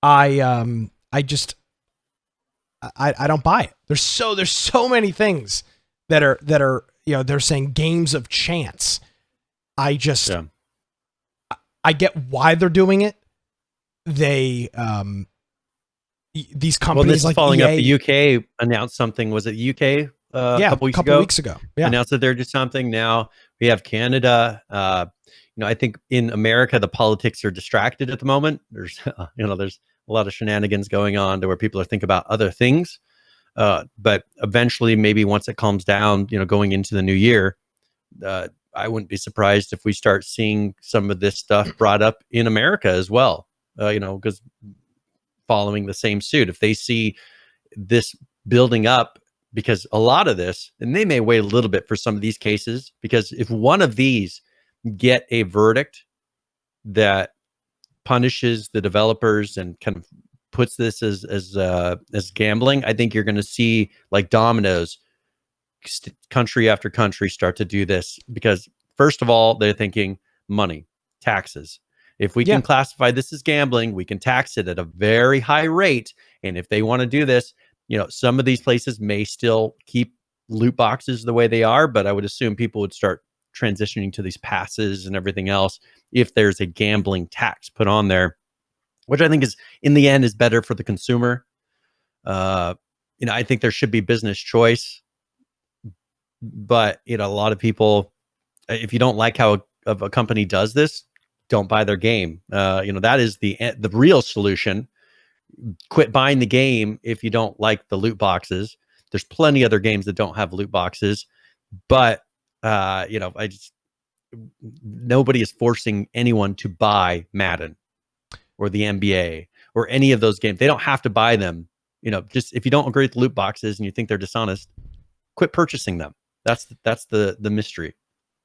I don't buy it. There's so many things that are they're saying games of chance. I get why they're doing it. They these companies like following EA, up, the UK announced something. Was it UK a couple weeks ago? Yeah. Announced that they're doing something. Now we have Canada. I think in America the politics are distracted at the moment. There's there's a lot of shenanigans going on to where people are thinking about other things. But eventually, maybe once it calms down, going into the new year, I wouldn't be surprised if we start seeing some of this stuff brought up in America as well. Because following the same suit, if they see this building up, because a lot of this, and they may wait a little bit for some of these cases, because if one of these get a verdict that punishes the developers and kind of puts this as gambling, I think you're going to see, like dominoes, country after country start to do this, because first of all, they're thinking money, taxes. If we can classify this as gambling, we can tax it at a very high rate. And if they want to do this, some of these places may still keep loot boxes the way they are, but I would assume people would start transitioning to these passes and everything else if there's a gambling tax put on there, which I think is, in the end, is better for the consumer. I think there should be business choice, but a lot of people, if you don't like how a company does this, don't buy their game. That is the real solution. Quit buying the game if you don't like the loot boxes. There's plenty other games that don't have loot boxes, but nobody is forcing anyone to buy Madden or the NBA or any of those games. They don't have to buy them. Just if you don't agree with the loot boxes and you think they're dishonest, quit purchasing them. That's the mystery.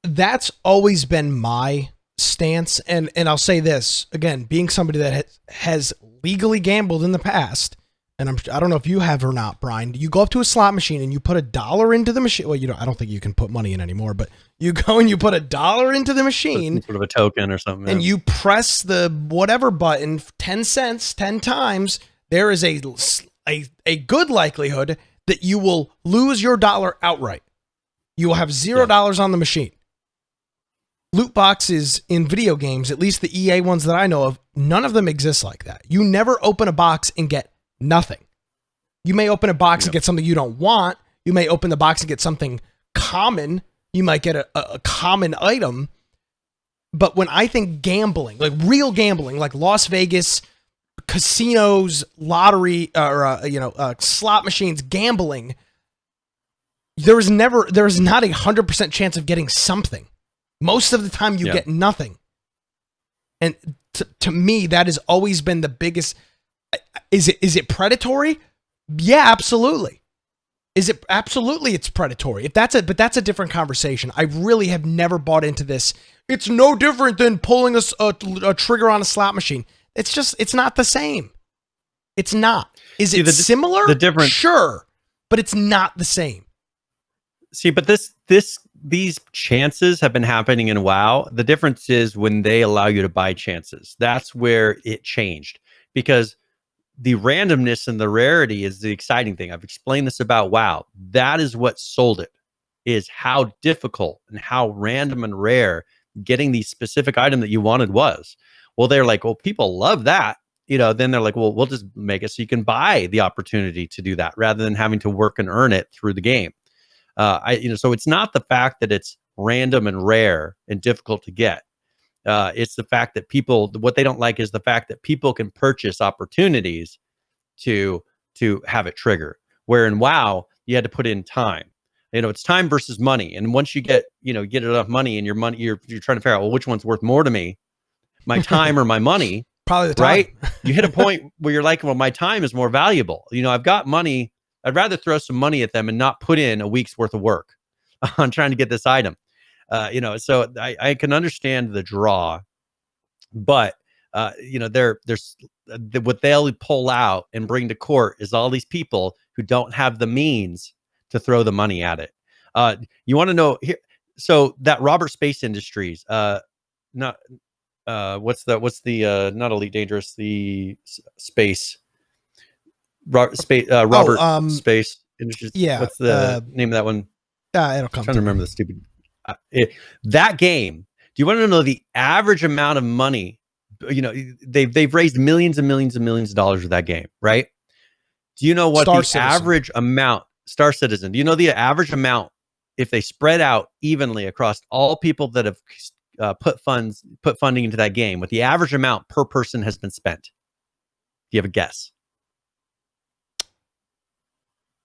That's always been my stance, and I'll say this again, being somebody that has legally gambled in the past, and I don't know if you have or not, Brian. You go up to a slot machine and you put $1 into the machine. Well, I don't think you can put money in anymore, but you go and you put $1 into the machine, sort of a token or something, and you press the whatever button 10 cents 10 times. There is a good likelihood that you will lose your dollar outright. You will have $0 on the machine. Loot boxes in video games, at least the EA ones that I know of, none of them exist like that. You never open a box and get nothing. You may open a box and get something you don't want. You may open the box and get something common. You might get a common item. But when I think gambling, like real gambling, like Las Vegas, casinos, lottery, or slot machines, gambling, there's not 100% chance of getting something. Most of the time, you get nothing. And to me, that has always been the biggest. Is it predatory? Yeah, absolutely. Is it absolutely? It's predatory. But that's a different conversation. I really have never bought into this. It's no different than pulling a trigger on a slot machine. It's not the same. It's not. Is it similar? The difference, sure, but it's not the same. See, but these chances have been happening in WoW. The difference is when they allow you to buy chances. That's where it changed, because the randomness and the rarity is the exciting thing. I've explained this about WoW. That is what sold it, is how difficult and how random and rare getting the specific item that you wanted was. Well, they're like, well, people love that. Then they're like, well, we'll just make it so you can buy the opportunity to do that rather than having to work and earn it through the game. So it's not the fact that it's random and rare and difficult to get. It's the fact that what they don't like is the fact that people can purchase opportunities to have it trigger. Where in WoW, you had to put in time. It's time versus money. And once you get enough money, and your money, you're trying to figure out, well, which one's worth more to me, my time or my money? Probably the time. Right? You hit a point where you're like, well, my time is more valuable. I've got money. I'd rather throw some money at them and not put in a week's worth of work on trying to get this item. So I can understand the draw, but there's what they'll pull out and bring to court is all these people who don't have the means to throw the money at it. You want to know here? So that Robert Space Industries, not Elite Dangerous, the space. Robert Space Industries. Yeah. What's the name of that one? It'll come. I'm trying to remember the stupid. That game. Do you want to know the average amount of money? They've raised millions and millions and millions of dollars with that game, right? Do you know what average amount? Star Citizen. Do you know the average amount if they spread out evenly across all people that have put funding into that game? What the average amount per person has been spent? Do you have a guess?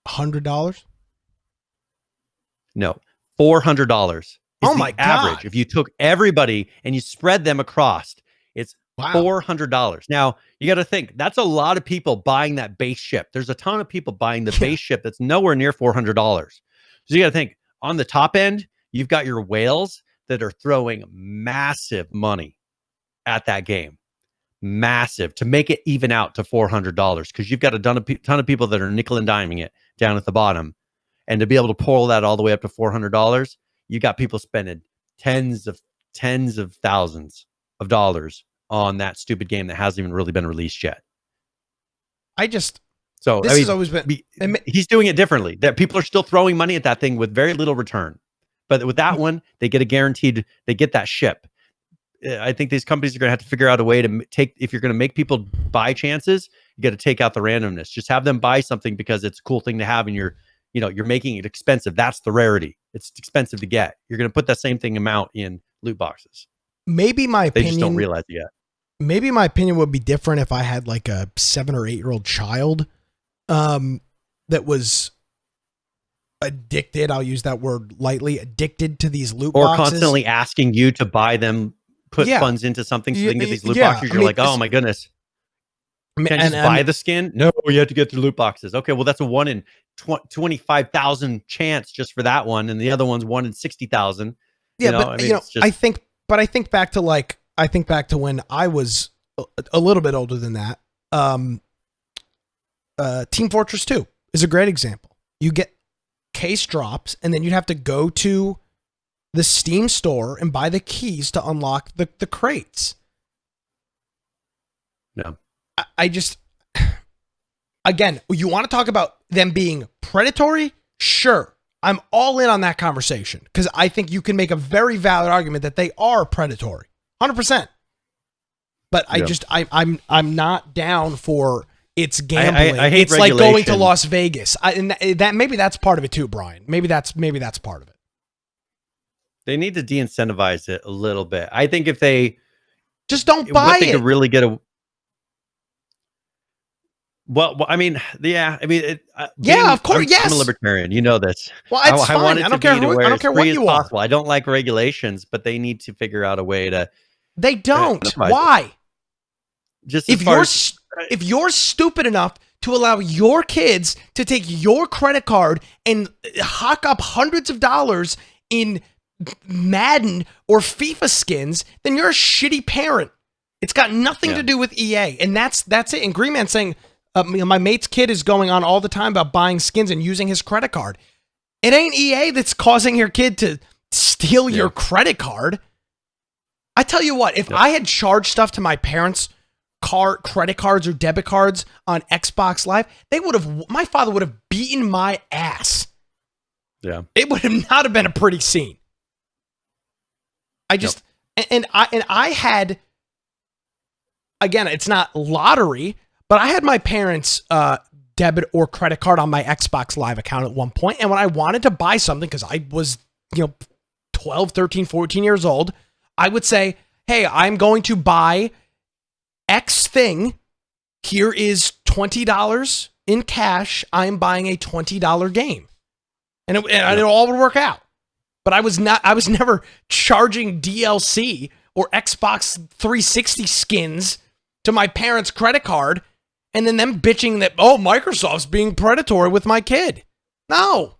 $100? No, $400. Oh my average. God. If you took everybody and you spread them across, it's $400. Now you got to think that's a lot of people buying that base ship. There's a ton of people buying the base ship that's nowhere near $400. So you got to think on the top end, you've got your whales that are throwing massive money at that game. Massive to make it even out to $400 because you've got a ton of people that are nickel and diming it down at the bottom, and to be able to pull that all the way up to $400, you got people spending tens of thousands of dollars on that stupid game that hasn't even really been released yet. Has always been. He's doing it differently. That people are still throwing money at that thing with very little return, but with that one, they get they get that ship. I think these companies are going to have to figure out a way to if you're going to make people buy chances, you got to take out the randomness. Just have them buy something because it's a cool thing to have, and you're making it expensive. That's the rarity. It's expensive to get. You're going to put that same thing amount in loot boxes. Maybe my opinion. They just don't realize it yet. Maybe my opinion would be different if I had like a 7 or 8 year old child, that was addicted. I'll use that word lightly. Addicted to these loot boxes, or constantly asking you to buy them. Put funds into something so they can get these loot boxes. You're like, oh my goodness. Can't you just buy the skin? No, you have to get the loot boxes. Okay, well, that's a 1 in 25,000 chance just for that one. And the other one's 1 in 60,000. Yeah, I think back to when I was a little bit older than that. Team Fortress 2 is a great example. You get case drops, and then you'd have to go to the Steam store and buy the keys to unlock the crates. No. I just, again, you want to talk about them being predatory? Sure. I'm all in on that conversation because I think you can make a very valid argument that they are predatory. 100%. But I'm not down for it's gambling. I hate it's like going to Las Vegas. That maybe that's part of it too, Brian. Maybe that's part of it. They need to de-incentivize it a little bit. I think if they just don't buy they it, could really get a. Well, I mean, yeah, I mean, of course, yes. I'm a libertarian, you know this. Well, it's fine. I don't care what you are. I don't like regulations, but they need to figure out a way to. They don't. Why? Just if you're stupid enough to allow your kids to take your credit card and hock up hundreds of dollars in Madden or FIFA skins, then you're a shitty parent. It's got nothing to do with EA, and that's it. And Green Man saying, my mate's kid is going on all the time about buying skins and using his credit card. It ain't EA that's causing your kid to steal your credit card. I tell you what, if I had charged stuff to my parents' credit cards or debit cards on Xbox Live, my father would have beaten my ass. Yeah. It would have not have been a pretty scene. And I had, again, it's not lottery, but I had my parents' debit or credit card on my Xbox Live account at one point. And when I wanted to buy something, because I was, 12, 13, 14 years old, I would say, hey, I'm going to buy X thing. Here is $20 in cash. I'm buying a $20 game. And it all would work out. But I was never charging DLC or Xbox 360 skins to my parents' credit card and then them bitching that, Microsoft's being predatory with my kid. No.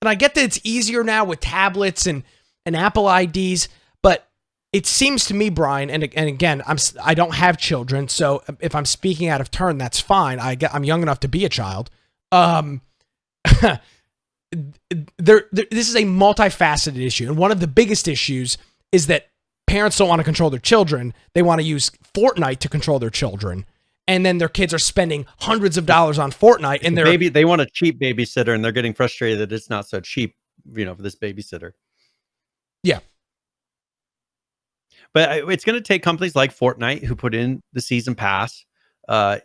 And I get that it's easier now with tablets and Apple IDs, but it seems to me, Brian, and again, I don't have children, so if I'm speaking out of turn, that's fine. I'm young enough to be a child. This is a multifaceted issue, and one of the biggest issues is that parents don't want to control their children. They want to use Fortnite to control their children, and then their kids are spending hundreds of dollars on Fortnite, and they want a cheap babysitter, and they're getting frustrated that it's not so cheap, for this babysitter. Yeah. But it's going to take companies like Fortnite who put in the season pass.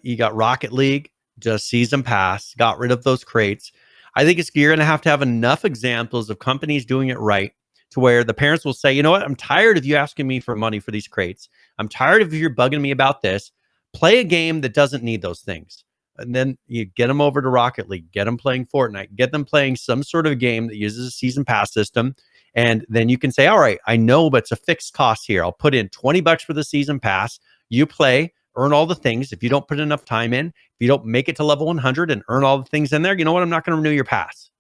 You got Rocket League, just season pass, got rid of those crates. I think you're going to have enough examples of companies doing it right to where the parents will say, you know what, I'm tired of you asking me for money for these crates. I'm tired of you bugging me about this. Play a game that doesn't need those things. And then you get them over to Rocket League, get them playing Fortnite, get them playing some sort of game that uses a season pass system. And then you can say, all right, I know, but it's a fixed cost here. I'll put in $20 for the season pass. You play, earn all the things. If you don't put enough time in, if you don't make it to level 100 and earn all the things in there, you know what? I'm not going to renew your pass.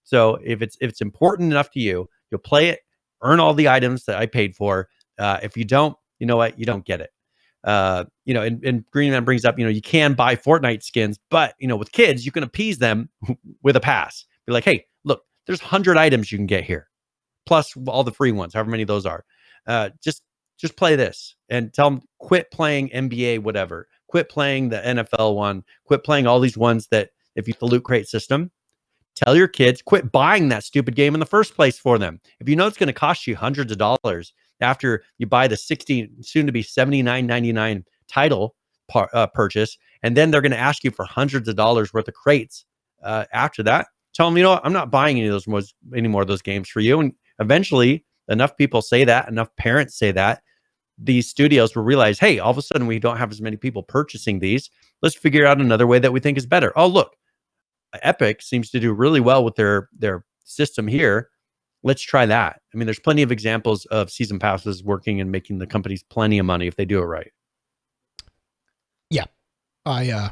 So if it's important enough to you, you'll play it, earn all the items that I paid for. If you don't, you know what? You don't get it. And Green Man brings up, you can buy Fortnite skins, but, with kids, you can appease them with a pass. Be like, hey, look, there's 100 items you can get here, plus all the free ones, however many of those are. Just play this and tell them, quit playing NBA, whatever. Quit playing the NFL one. Quit playing all these ones that if you the loot crate system. Tell your kids, quit buying that stupid game in the first place for them. If you know it's going to cost you hundreds of dollars after you buy the soon to be $79.99 title purchase, and then they're going to ask you for hundreds of dollars worth of crates after that, tell them, I'm not buying any more of those games for you. And eventually, enough people say that, enough parents say that, these studios will realize, hey, all of a sudden we don't have as many people purchasing these. Let's figure out another way that we think is better. Oh, look, Epic seems to do really well with their system here. Let's try that. I mean, there's plenty of examples of season passes working and making the companies plenty of money if they do it right. Yeah, I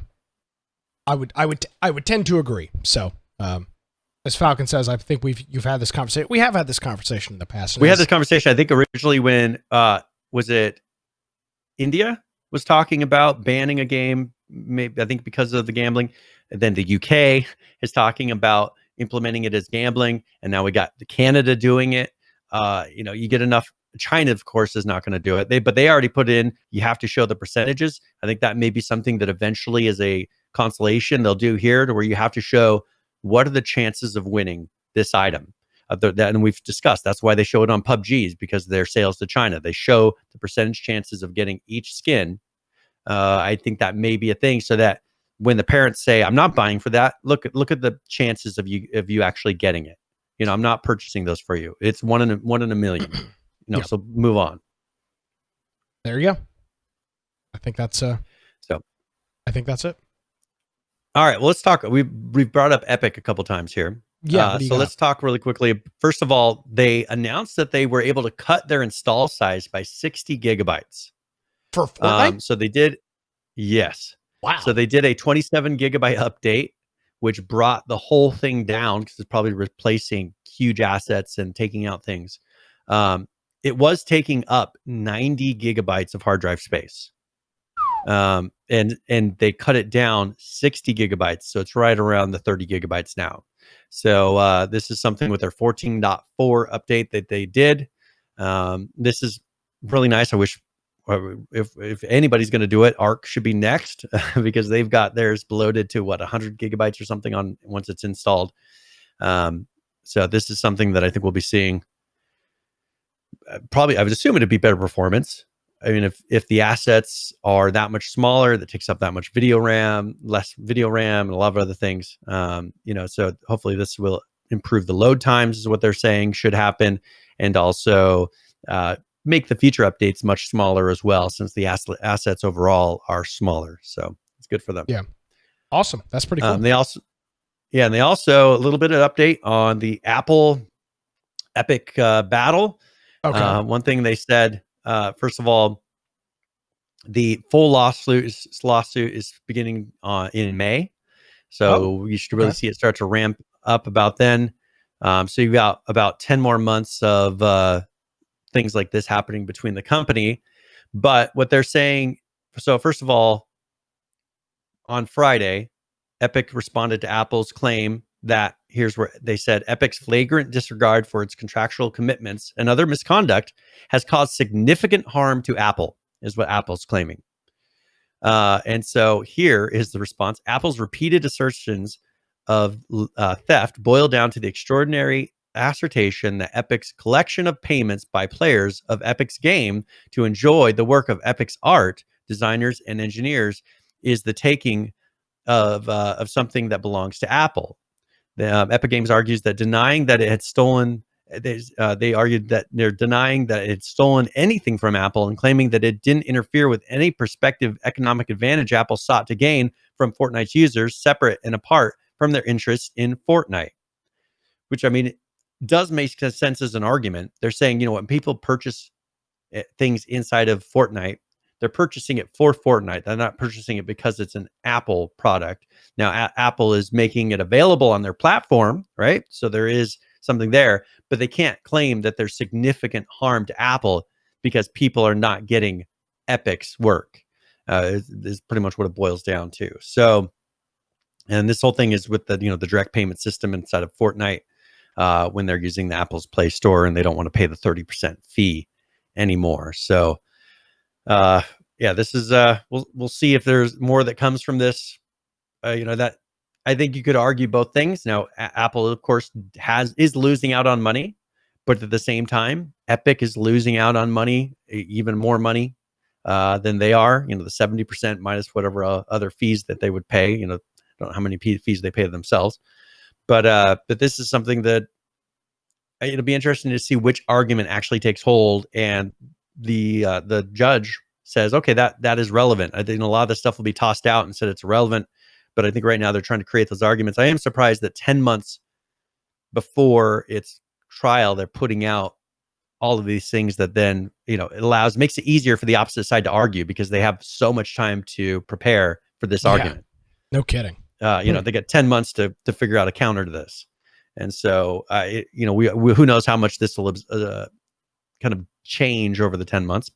would tend to agree. So, as Falcon says, I think you've had this conversation. We have had this conversation in the past. We had this conversation, I think, originally when was it India was talking about banning a game, maybe I think because of the gambling. And then the UK is talking about implementing it as gambling, and now we got Canada doing it. You get enough. China, of course, is not going to do it. But they already put in, you have to show the percentages. I think that may be something that eventually is a consolation they'll do here, to where you have to show what are the chances of winning this item. And we've discussed that's why they show it on PUBGs, because of their sales to China. They show the percentage chances of getting each skin. I think that may be a thing, so that when the parents say, I'm not buying for that, look at the chances of you actually getting it. I'm not purchasing those for you. It's one in a million. Yep. So move on. There you go. I think that's I think that's it. All right. Well, let's talk. We've brought up Epic a couple times here. Yeah. So let's talk really quickly. First of all, they announced that they were able to cut their install size by 60 gigabytes. For Fortnite? So they did. Yes. Wow. So they did a 27 gigabyte update, which brought the whole thing down, because it's probably replacing huge assets and taking out things. It was taking up 90 gigabytes of hard drive space. And they cut it down 60 gigabytes. So it's right around the 30 gigabytes now. So this is something with their 14.4 update that they did. This is really nice. I wish if anybody's going to do it, Arc should be next because they've got theirs bloated to 100 gigabytes or something on once it's installed. So this is something that I think we'll be seeing. Probably, I would assume it'd be better performance. I mean, if the assets are that much smaller, that takes up that much video RAM, less video RAM, and a lot of other things, so hopefully this will improve the load times, is what they're saying should happen, and also make the feature updates much smaller as well, since the assets overall are smaller. So it's good for them. Yeah, awesome. That's pretty cool. They also a little bit of update on the Apple Epic battle. Okay. One thing they said. First of all, the full lawsuit is beginning in May, so you should really see it start to ramp up about then. So you've got about 10 more months of things like this happening between the company. But what they're saying, so first of all, on Friday, Epic responded to Apple's claim that here's where they said Epic's flagrant disregard for its contractual commitments and other misconduct has caused significant harm to Apple, is what Apple's claiming. And so here is the response. Apple's repeated assertions of theft boil down to the extraordinary assertion that Epic's collection of payments by players of Epic's game to enjoy the work of Epic's art, designers, and engineers is the taking of something that belongs to Apple. Epic Games argues that denying that it had stolen, they argued that they're denying that it had stolen anything from Apple and claiming that it didn't interfere with any prospective economic advantage Apple sought to gain from Fortnite's users, separate and apart from their interest in Fortnite. Which, I mean, does make sense as an argument. They're saying, when people purchase things inside of Fortnite, they're purchasing it for Fortnite. They're not purchasing it because it's an Apple product. Now, Apple is making it available on their platform, right? So there is something there, but they can't claim that there's significant harm to Apple because people are not getting Epic's work. Is pretty much what it boils down to. So, and this whole thing is with the the direct payment system inside of Fortnite when they're using the Apple's Play Store and they don't want to pay the 30% fee anymore. So. This is we'll see if there's more that comes from this. That I think you could argue both things. Now, Apple, of course, is losing out on money, but at the same time, Epic is losing out on money, even more money than they are. The 70% minus whatever other fees that they would pay. I don't know how many fees they pay themselves, but this is something that it'll be interesting to see which argument actually takes hold and. The judge says, okay, that is relevant. I think a lot of this stuff will be tossed out and said it's irrelevant. But I think right now they're trying to create those arguments. I am surprised that 10 months before its trial, they're putting out all of these things that then, it makes it easier for the opposite side to argue because they have so much time to prepare for this argument. No kidding. They get 10 months to figure out a counter to this. And so, we who knows how much this will kind of change over the 10 months,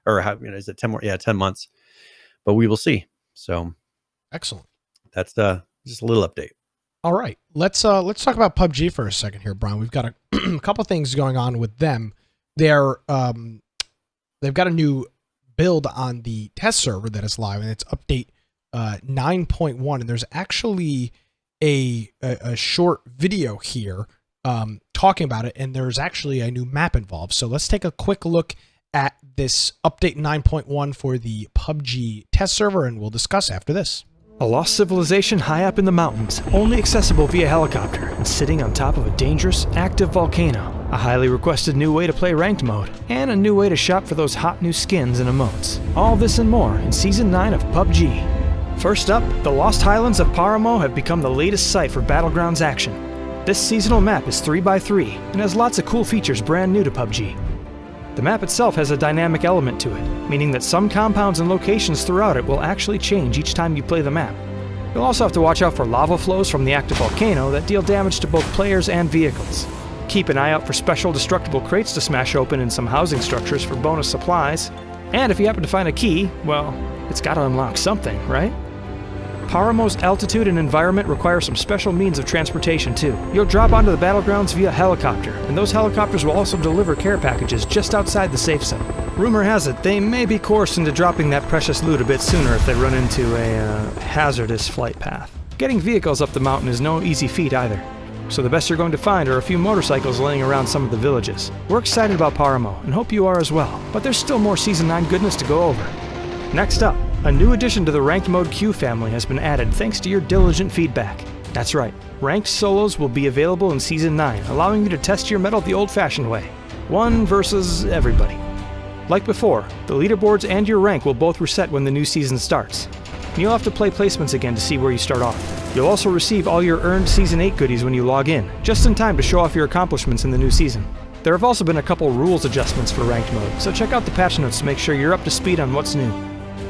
is it 10 more? Yeah, 10 months, but we will see. So excellent. That's just a little update. All right. Let's talk about PUBG for a second here, Brian. We've got a couple things going on with them. They've got a new build on the test server that is live, and it's update 9.1. And there's actually a short video here talking about it, and there's actually a new map involved. So let's take a quick look at this update 9.1 for the PUBG test server, and we'll discuss after this. A lost civilization high up in the mountains, only accessible via helicopter, and sitting on top of a dangerous, active volcano. A highly requested new way to play ranked mode, and a new way to shop for those hot new skins and emotes. All this and more in Season 9 of PUBG. First up, the Lost Highlands of Paramo have become the latest site for Battlegrounds action. This seasonal map is 3x3, and has lots of cool features brand new to PUBG. The map itself has a dynamic element to it, meaning that some compounds and locations throughout it will actually change each time you play the map. You'll also have to watch out for lava flows from the active volcano that deal damage to both players and vehicles. Keep an eye out for special destructible crates to smash open in some housing structures for bonus supplies. And if you happen to find a key, well, it's gotta unlock something, right? Paramo's altitude and environment require some special means of transportation too. You'll drop onto the battlegrounds via helicopter, and those helicopters will also deliver care packages just outside the safe zone. Rumor has it they may be coerced into dropping that precious loot a bit sooner if they run into a hazardous flight path. Getting vehicles up the mountain is no easy feat either, so the best you're going to find are a few motorcycles laying around some of the villages. We're excited about Paramo, and hope you are as well, but there's still more Season 9 goodness to go over. Next up, a new addition to the Ranked Mode queue family has been added thanks to your diligent feedback. That's right, Ranked Solos will be available in Season 9, allowing you to test your mettle the old-fashioned way. One versus everybody. Like before, the leaderboards and your rank will both reset when the new season starts. And you'll have to play placements again to see where you start off. You'll also receive all your earned Season 8 goodies when you log in, just in time to show off your accomplishments in the new season. There have also been a couple rules adjustments for Ranked Mode, so check out the patch notes to make sure you're up to speed on what's new.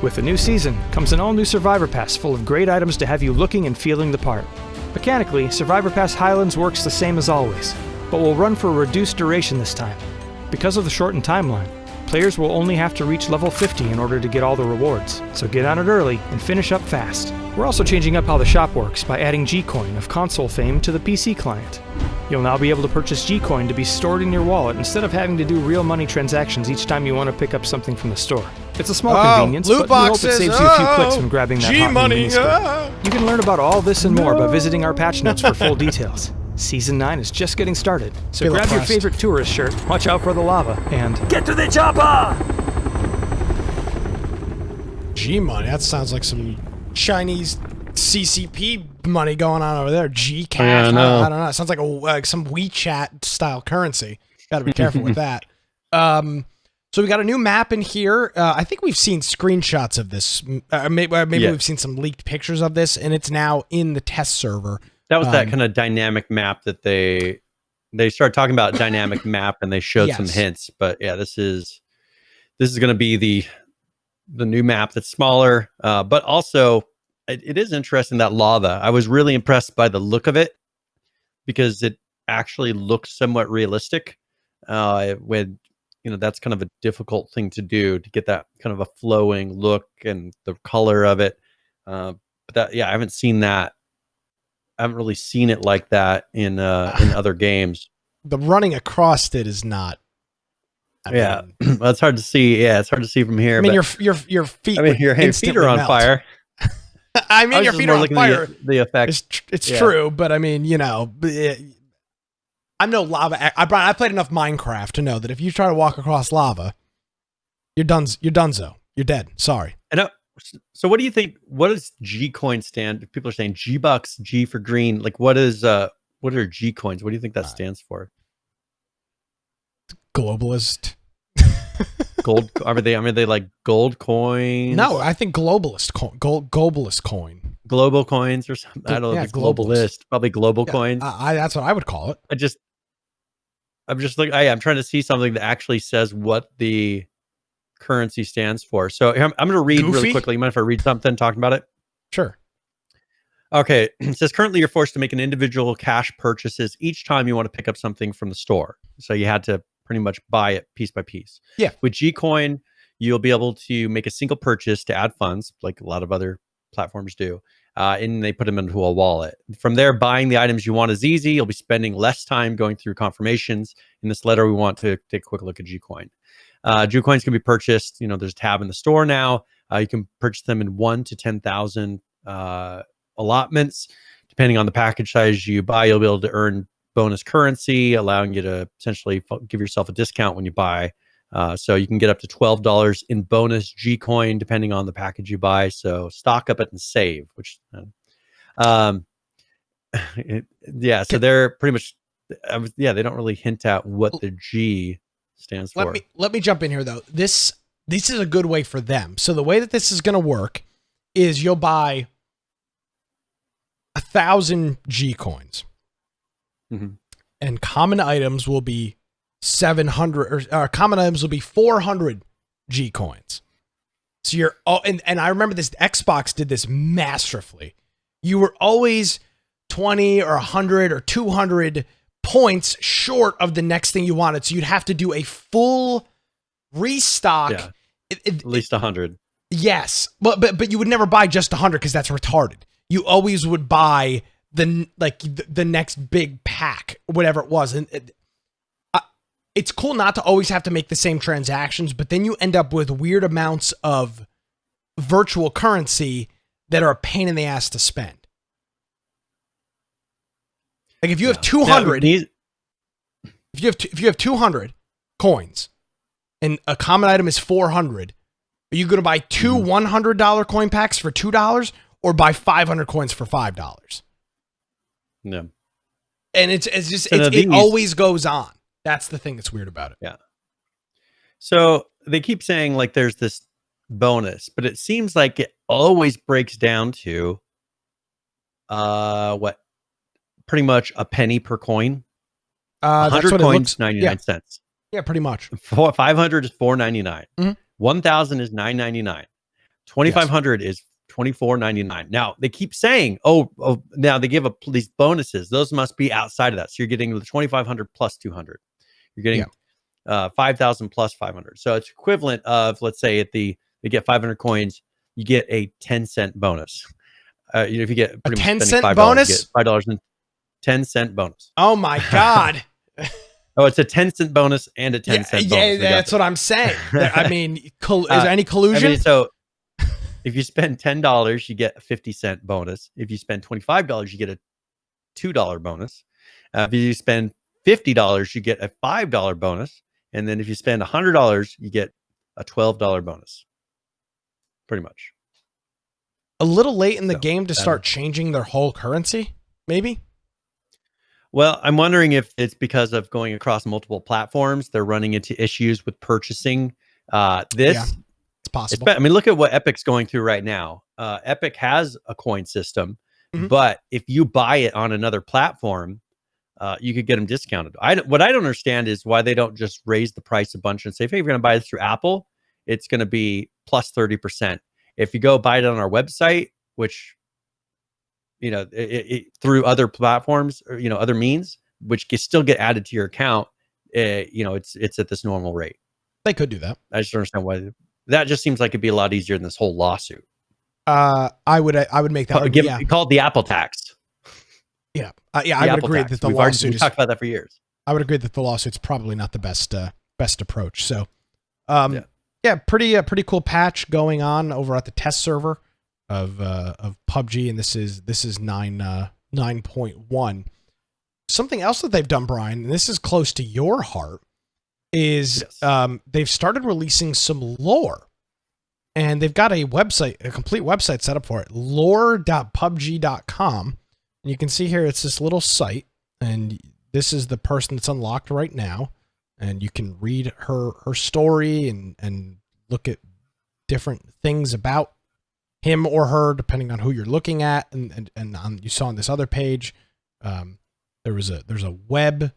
With the new season comes an all-new Survivor Pass full of great items to have you looking and feeling the part. Mechanically, Survivor Pass Highlands works the same as always, but will run for a reduced duration this time. Because of the shortened timeline, players will only have to reach level 50 in order to get all the rewards, so get on it early and finish up fast. We're also changing up how the shop works by adding G-Coin of console fame to the PC client. You'll now be able to purchase G-Coin to be stored in your wallet instead of having to do real money transactions each time you want to pick up something from the store. It's a small convenience, but we hope it saves you a few clicks from grabbing that hot new mini-skirt. You can learn about all this and more by visiting our patch notes for full details. Season 9 is just getting started, so grab your favorite tourist shirt, watch out for the lava, and get to the chopper! G-Money, that sounds like some Chinese CCP money going on over there. G-Cash, I don't know. It sounds like some WeChat style currency. Gotta be careful with that. So we got a new map in here. I think we've seen screenshots of this. Maybe we've seen some leaked pictures of this, and it's now in the test server. That was that kind of dynamic map that they started talking about dynamic map, and they showed some hints. But yeah, this is going to be the new map that's smaller, but also it is interesting, that lava. I was really impressed by the look of it because it actually looks somewhat realistic. When that's kind of a difficult thing to do, to get that kind of a flowing look and the color of it. But that, I haven't seen that. I haven't really seen it like that in other games. The running across it is not. I mean, well, it's hard to see. Yeah, it's hard to see from here. I mean, your feet. I mean, your feet are on fire. I mean, your feet are on fire. The effect. It's true, but I mean, I'm no lava. I played enough Minecraft to know that if you try to walk across lava, you're done. You're donezo. You're dead. Sorry. So what do you think? What does G coin stand? People are saying G bucks, G for green. Like what are G coins? What do you think that stands for? Globalist. Gold? Are they like gold coins? No, I think globalist coin. Globalist coin. Global coins or something. I don't know. Globalist. Probably global coins. That's what I would call it. I'm just like I'm trying to see something that actually says what the currency stands for. So I'm going to read really quickly. You mind if I read something talking about it? Sure. Okay. It says currently you're forced to make an individual cash purchases each time you want to pick up something from the store. So you had to pretty much buy it piece by piece. Yeah. With Gcoin, you'll be able to make a single purchase to add funds, like a lot of other platforms do. And they put them into a wallet. From there, buying the items you want is easy. You'll be spending less time going through confirmations. In this letter, we want to take a quick look at Gcoin. Gcoins can be purchased. There's a tab in the store now. You can purchase them in 1 to 10,000 allotments. Depending on the package size you buy, you'll be able to earn bonus currency, allowing you to essentially give yourself a discount when you buy. So you can get up to $12 in bonus Gcoin depending on the package you buy. So stock up it and save. So they're pretty much. They don't really hint at what the G stands for. Let me jump in here though. This is a good way for them. So the way that this is going to work is you'll buy 1,000 G coins, and common items will be 700, or common items will be 400 G coins. So you're and I remember this. Xbox did this masterfully. You were always 20 or 100 or 200 points short of the next thing you wanted, so you'd have to do a full restock. At least 100. Yes, but you would never buy just 100 because that's retarded. You always would buy the next big pack, whatever it was, and it's cool not to always have to make the same transactions, but then you end up with weird amounts of virtual currency that are a pain in the ass to spend. Like if you have 200, if you have 200 coins and a common item is 400, are you going to buy two $100 coin packs for $2 or buy 500 coins for $5? No. And it always goes on. That's the thing that's weird about it. Yeah. So they keep saying like there's this bonus, but it seems like it always breaks down to what? Pretty much a penny per coin. 100 coins, 99 cents. Yeah, pretty much. 500 is $4.99. 1,000 is $9.99. 2,500 is $24.99. Now they keep saying, now they give these bonuses. Those must be outside of that. So you're getting the 2,500 plus 200. You're getting 5,000 plus 500. So it's equivalent of, let's say, they get 500 coins, you get a 10-cent bonus. If you get a 10-cent bonus, $5 and 10-cent bonus. Oh my God. Oh, it's a 10-cent bonus and a 10-cent bonus. Yeah, that's what I'm saying. I mean, is there any collusion? I mean, so if you spend $10, you get a 50-cent bonus. If you spend $25, you get a $2 bonus. If you spend $50, you get a $5 bonus. And then if you spend $100, you get a $12 bonus. Pretty much. A little late in the game to start changing their whole currency, maybe? Well, I'm wondering if it's because of going across multiple platforms. They're running into issues with purchasing this. Yeah, it's possible. I mean, look at what Epic's going through right now. Epic has a coin system, but if you buy it on another platform, you could get them discounted. What I don't understand is why they don't just raise the price a bunch and say, hey, if you're going to buy this through Apple, it's going to be plus 30%. If you go buy it on our website, which through other platforms or other means, which can still get added to your account, it's at this normal rate. They could do that. I just don't understand why. That just seems like it'd be a lot easier than this whole lawsuit. I would make that called the Apple tax. Yeah, I would agree that the lawsuit. We've talked about that for years. I would agree that the lawsuit's probably not the best approach. So, pretty cool patch going on over at the test server of PUBG, and this is 9.1. Something else that they've done, Brian, and this is close to your heart, is they've started releasing some lore, and they've got a complete website set up for it, lore.pubg.com. And you can see here, it's this little site, and this is the person that's unlocked right now, and you can read her story and look at different things about him or her, depending on who you're looking at. And you saw on this other page, there's a web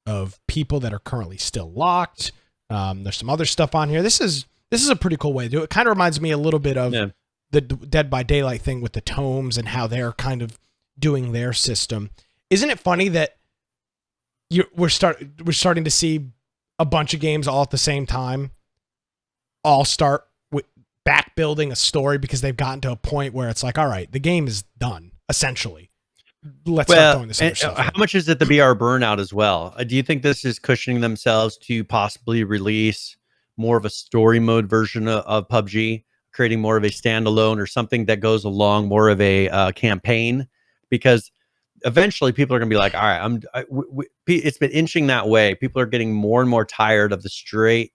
of people that are currently still locked. There's some other stuff on here. This is a pretty cool way to do it. It kind of reminds me a little bit of the Dead by Daylight thing with the tomes and how they're kind of doing their system. Isn't it funny that we're starting to see a bunch of games all at the same time all start with back building a story because they've gotten to a point where it's like, all right, the game is done essentially. Let's start throwing this other stuff. How much is it the BR burnout as well? Do you think this is cushioning themselves to possibly release more of a story mode version of PUBG, creating more of a standalone or something that goes along more of a campaign? Because eventually people are going to be like, all right, it's been inching that way. People are getting more and more tired of the straight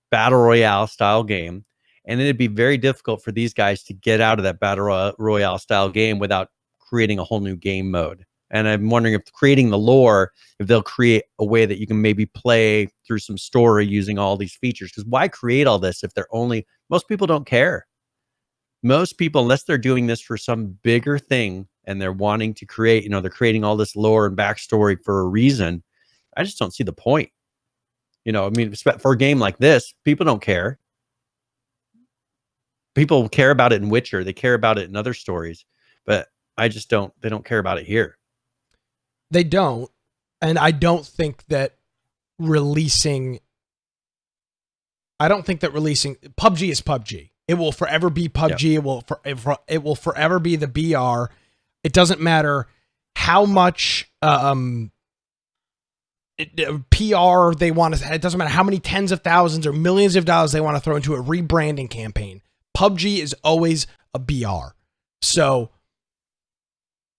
battle royale style game. And it'd be very difficult for these guys to get out of that battle royale style game without creating a whole new game mode. And I'm wondering if creating the lore, if they'll create a way that you can maybe play through some story using all these features. Because why create all this if most people don't care. Most people, unless they're doing this for some bigger thing and they're wanting to create, they're creating all this lore and backstory for a reason. I just don't see the point. For a game like this, people don't care. People care about it in Witcher. They care about it in other stories, but they don't care about it here. They don't. And I don't think that releasing PUBG is PUBG. It will forever be PUBG. Yep. It will forever be the BR. It doesn't matter how much PR they want to, it doesn't matter how many tens of thousands or millions of dollars they want to throw into a rebranding campaign. PUBG is always a BR. So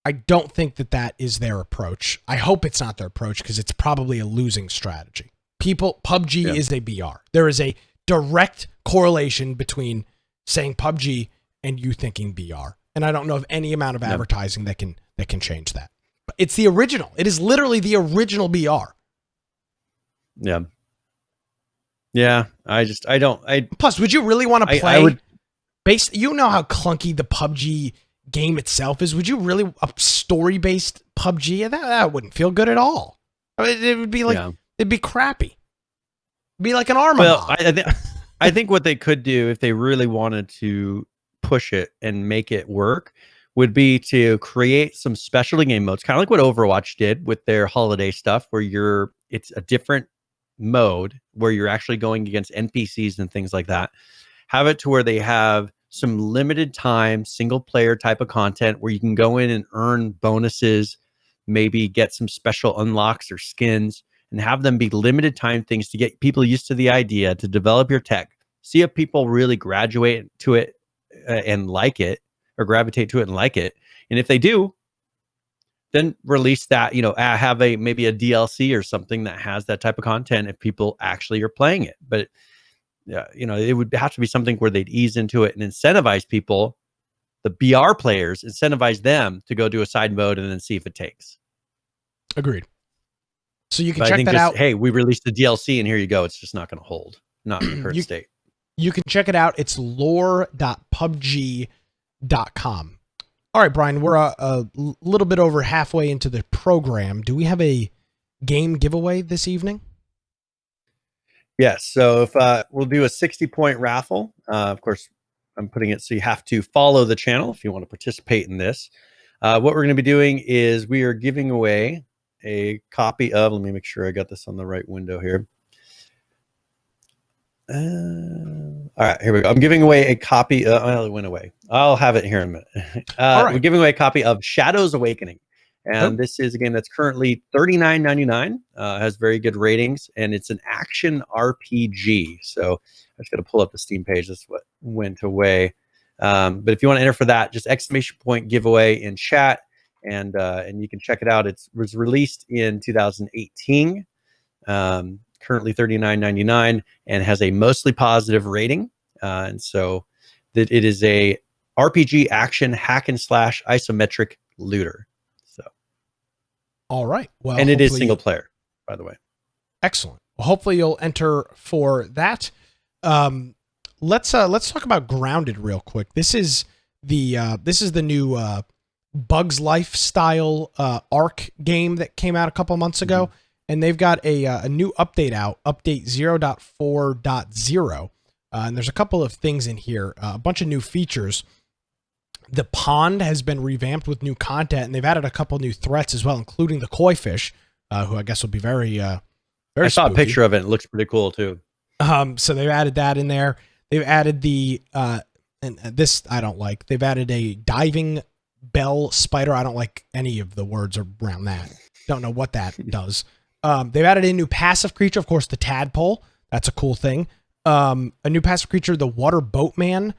I don't think that is their approach. I hope it's not their approach because it's probably a losing strategy. PUBG is a BR. There is a direct correlation between saying PUBG and you thinking BR. And I don't know of any amount of advertising that can change that. But it's the original. It is literally the original BR. Yeah. Yeah. Plus, would you really want to play you know how clunky the PUBG game itself is? Would you really a story-based PUBG? That wouldn't feel good at all. I mean, it would be like it'd be crappy. It'd be like an armor. Well, I think what they could do if they really wanted to push it and make it work would be to create some specialty game modes, kind of like what Overwatch did with their holiday stuff, where it's a different mode where you're actually going against NPCs and things like that. Have it to where they have some limited time single player type of content where you can go in and earn bonuses, maybe get some special unlocks or skins, and have them be limited time things to get people used to the idea, to develop your tech, see if people really graduate to it and like it, or gravitate to it and like it. And if they do, then release that, have maybe a DLC or something that has that type of content if people actually are playing it. But it would have to be something where they'd ease into it and incentivize people, the BR players, incentivize them to go do a side mode and then see if it takes. Agreed. So you can check that out. Hey, we released the DLC and here you go. It's just not going to hold. Not in the current state. You can check it out. It's lore.pubg.com. All right, Brian, we're a little bit over halfway into the program. Do we have a game giveaway this evening? Yes. So if we'll do a 60-point raffle. Of course, I'm putting it so you have to follow the channel if you want to participate in this. What we're going to be doing is we are giving away a copy of, let me make sure I got this on the right window here. All right, here we go. I'm giving away a copy. It went away. I'll have it here in a minute. All right. We're giving away a copy of Shadows Awakening. And this is a game that's currently $39.99, has very good ratings, and it's an action RPG. So I just got to pull up the Steam page. That's what went away. But if you want to enter for that, just ! giveaway in chat, and you can check it out. It was released in 2018, currently $39.99, and has a mostly positive rating. And so that it is a RPG action hack and slash isometric looter. All right. Well, and it is single player, by the way. Excellent. Well, hopefully you'll enter for that. Let's talk about Grounded real quick. This is the new Bugs Life style Ark game that came out a couple months ago, and they've got a new update out, update 0.4.0, and there's a couple of things in here, a bunch of new features. The pond has been revamped with new content, and they've added a couple new threats as well, including the koi fish, who I guess will be very I saw spooky. a picture of it. It looks pretty cool too. So they've added that in there. They've added the and this I don't like. They've added a diving bell spider. I don't like any of the words around that. Don't know what that does. They've added a new passive creature, of course, the tadpole. That's a cool thing. A new passive creature, the water boatman.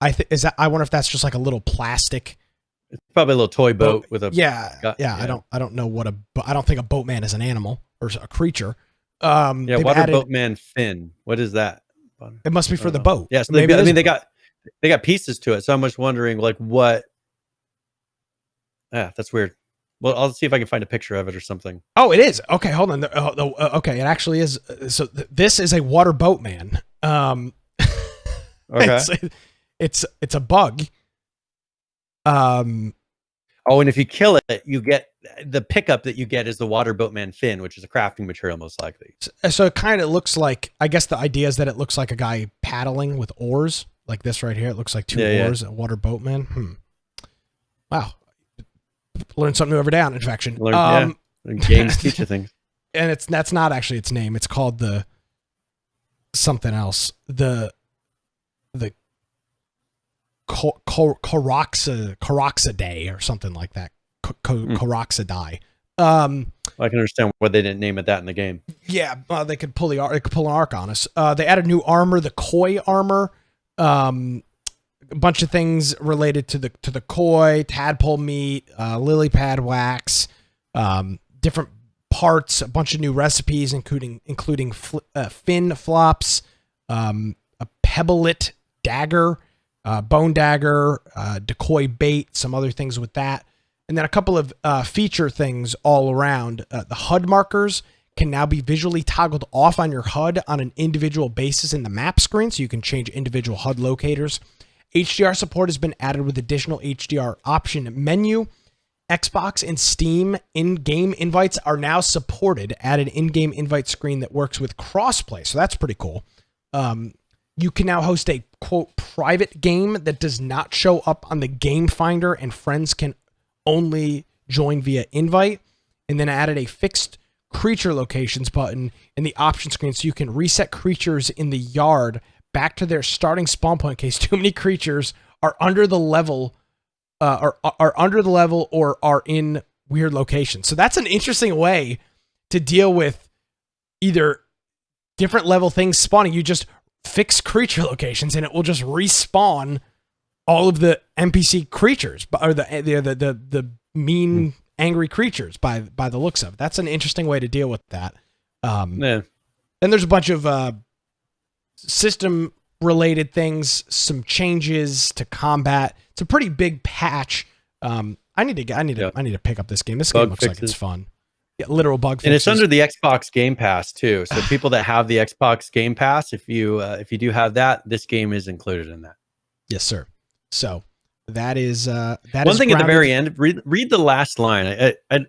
I wonder if that's just like a little plastic. It's probably a little toy boat with a yeah. I don't know what I don't think a boatman is an animal or a creature. Water boatman fin. What is that? It must be for the boat. Yes, yeah, so they got pieces to it. So I'm just wondering like what. Yeah, that's weird. Well, I'll see if I can find a picture of it or something. Oh, it is. Okay, hold on. Okay, it actually is. So this is a water boatman. Okay. It's a bug. And if you kill it, you get the pickup that you get is the water boatman fin, which is a crafting material most likely. So it kind of looks like, I guess the idea is that it looks like a guy paddling with oars, like this right here. It looks like two oars, a water boatman. Wow. Learn something new every day on Infection. Games teach you things. And that's not actually its name. It's called the something else. The Coroxidae or something like that. Coroxidae. I can understand why they didn't name it that in the game. Yeah, they could pull they could pull an arc on us. They added new armor, the koi armor, a bunch of things related to the koi, tadpole meat, lily pad wax, different parts, a bunch of new recipes, including fin flops, a pebblet dagger, bone dagger, decoy bait, some other things with that. And then a couple of feature things all around. The HUD markers can now be visually toggled off on your HUD on an individual basis in the map screen, so you can change individual HUD locators. HDR support has been added with additional HDR option menu. Xbox and Steam in-game invites are now supported. Added in-game invite screen that works with crossplay, so that's pretty cool. You can now host a, quote, private game that does not show up on the game finder, and friends can only join via invite. And then added a fixed creature locations button in the option screen, so you can reset creatures in the yard back to their starting spawn point in case too many creatures are under the level or are in weird locations. So that's an interesting way to deal with either different level things spawning. You just fix creature locations and it will just respawn all of the NPC creatures, or the mean angry creatures by the looks of it. That's an interesting way to deal with that. Yeah. And there's a bunch of system related things, some changes to combat. It's a pretty big patch. I need to pick up this game. This game looks like it's fun. Yeah, literal bug fixes. And it's under the Xbox Game Pass too. So people that have the Xbox Game Pass, if you do have that, this game is included in that. Yes, sir. So that is one thing at the very end. Read the last line. I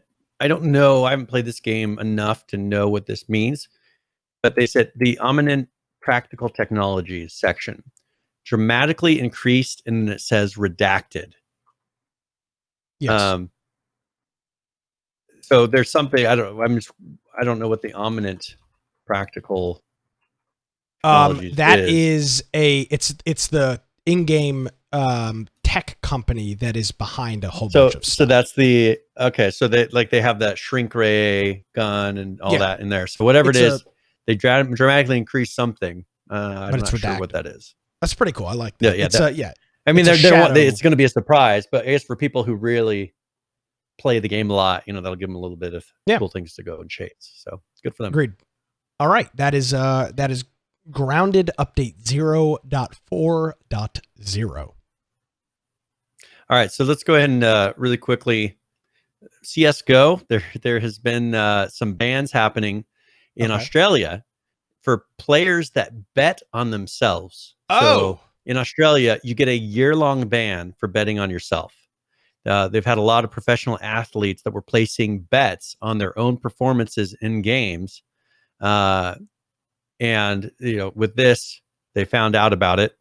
don't know. I haven't played this game enough to know what this means, but they said the eminent practical technologies section dramatically increased, and it says redacted. Yes. So there's something I don't know what the eminent practical that is it's the in-game tech company that is behind a whole bunch of stuff. So that's they have that shrink ray gun and all that in there. So whatever it is, they dramatically increase something. I'm not sure what that is. That's pretty cool. I like that. Yeah. I mean, it's going to be a surprise, but I guess for people who really play the game a lot, that'll give them a little bit of cool things to go and chase. So it's good for them. Agreed. All right. That is Grounded update 0.4.0. All right. So let's go ahead and really quickly CSGO. There has been some bans happening in Australia for players that bet on themselves. So in Australia, you get a year-long ban for betting on yourself. They've had a lot of professional athletes that were placing bets on their own performances in games. And, with this, they found out about it.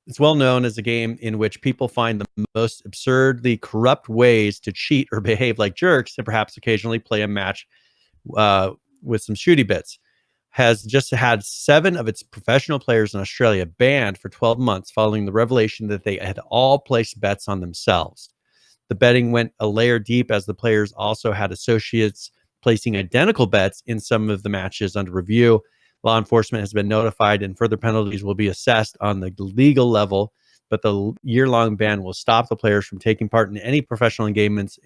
It's well known as a game in which people find the most absurdly corrupt ways to cheat or behave like jerks, and perhaps occasionally play a match with some shooty bits. Has just had 7 of its professional players in Australia banned for 12 months following the revelation that they had all placed bets on themselves. The betting went a layer deep, as the players also had associates placing identical bets in some of the matches under review. Law enforcement has been notified, and further penalties will be assessed on the legal level, but the year-long ban will stop the players from taking part in any professional engagements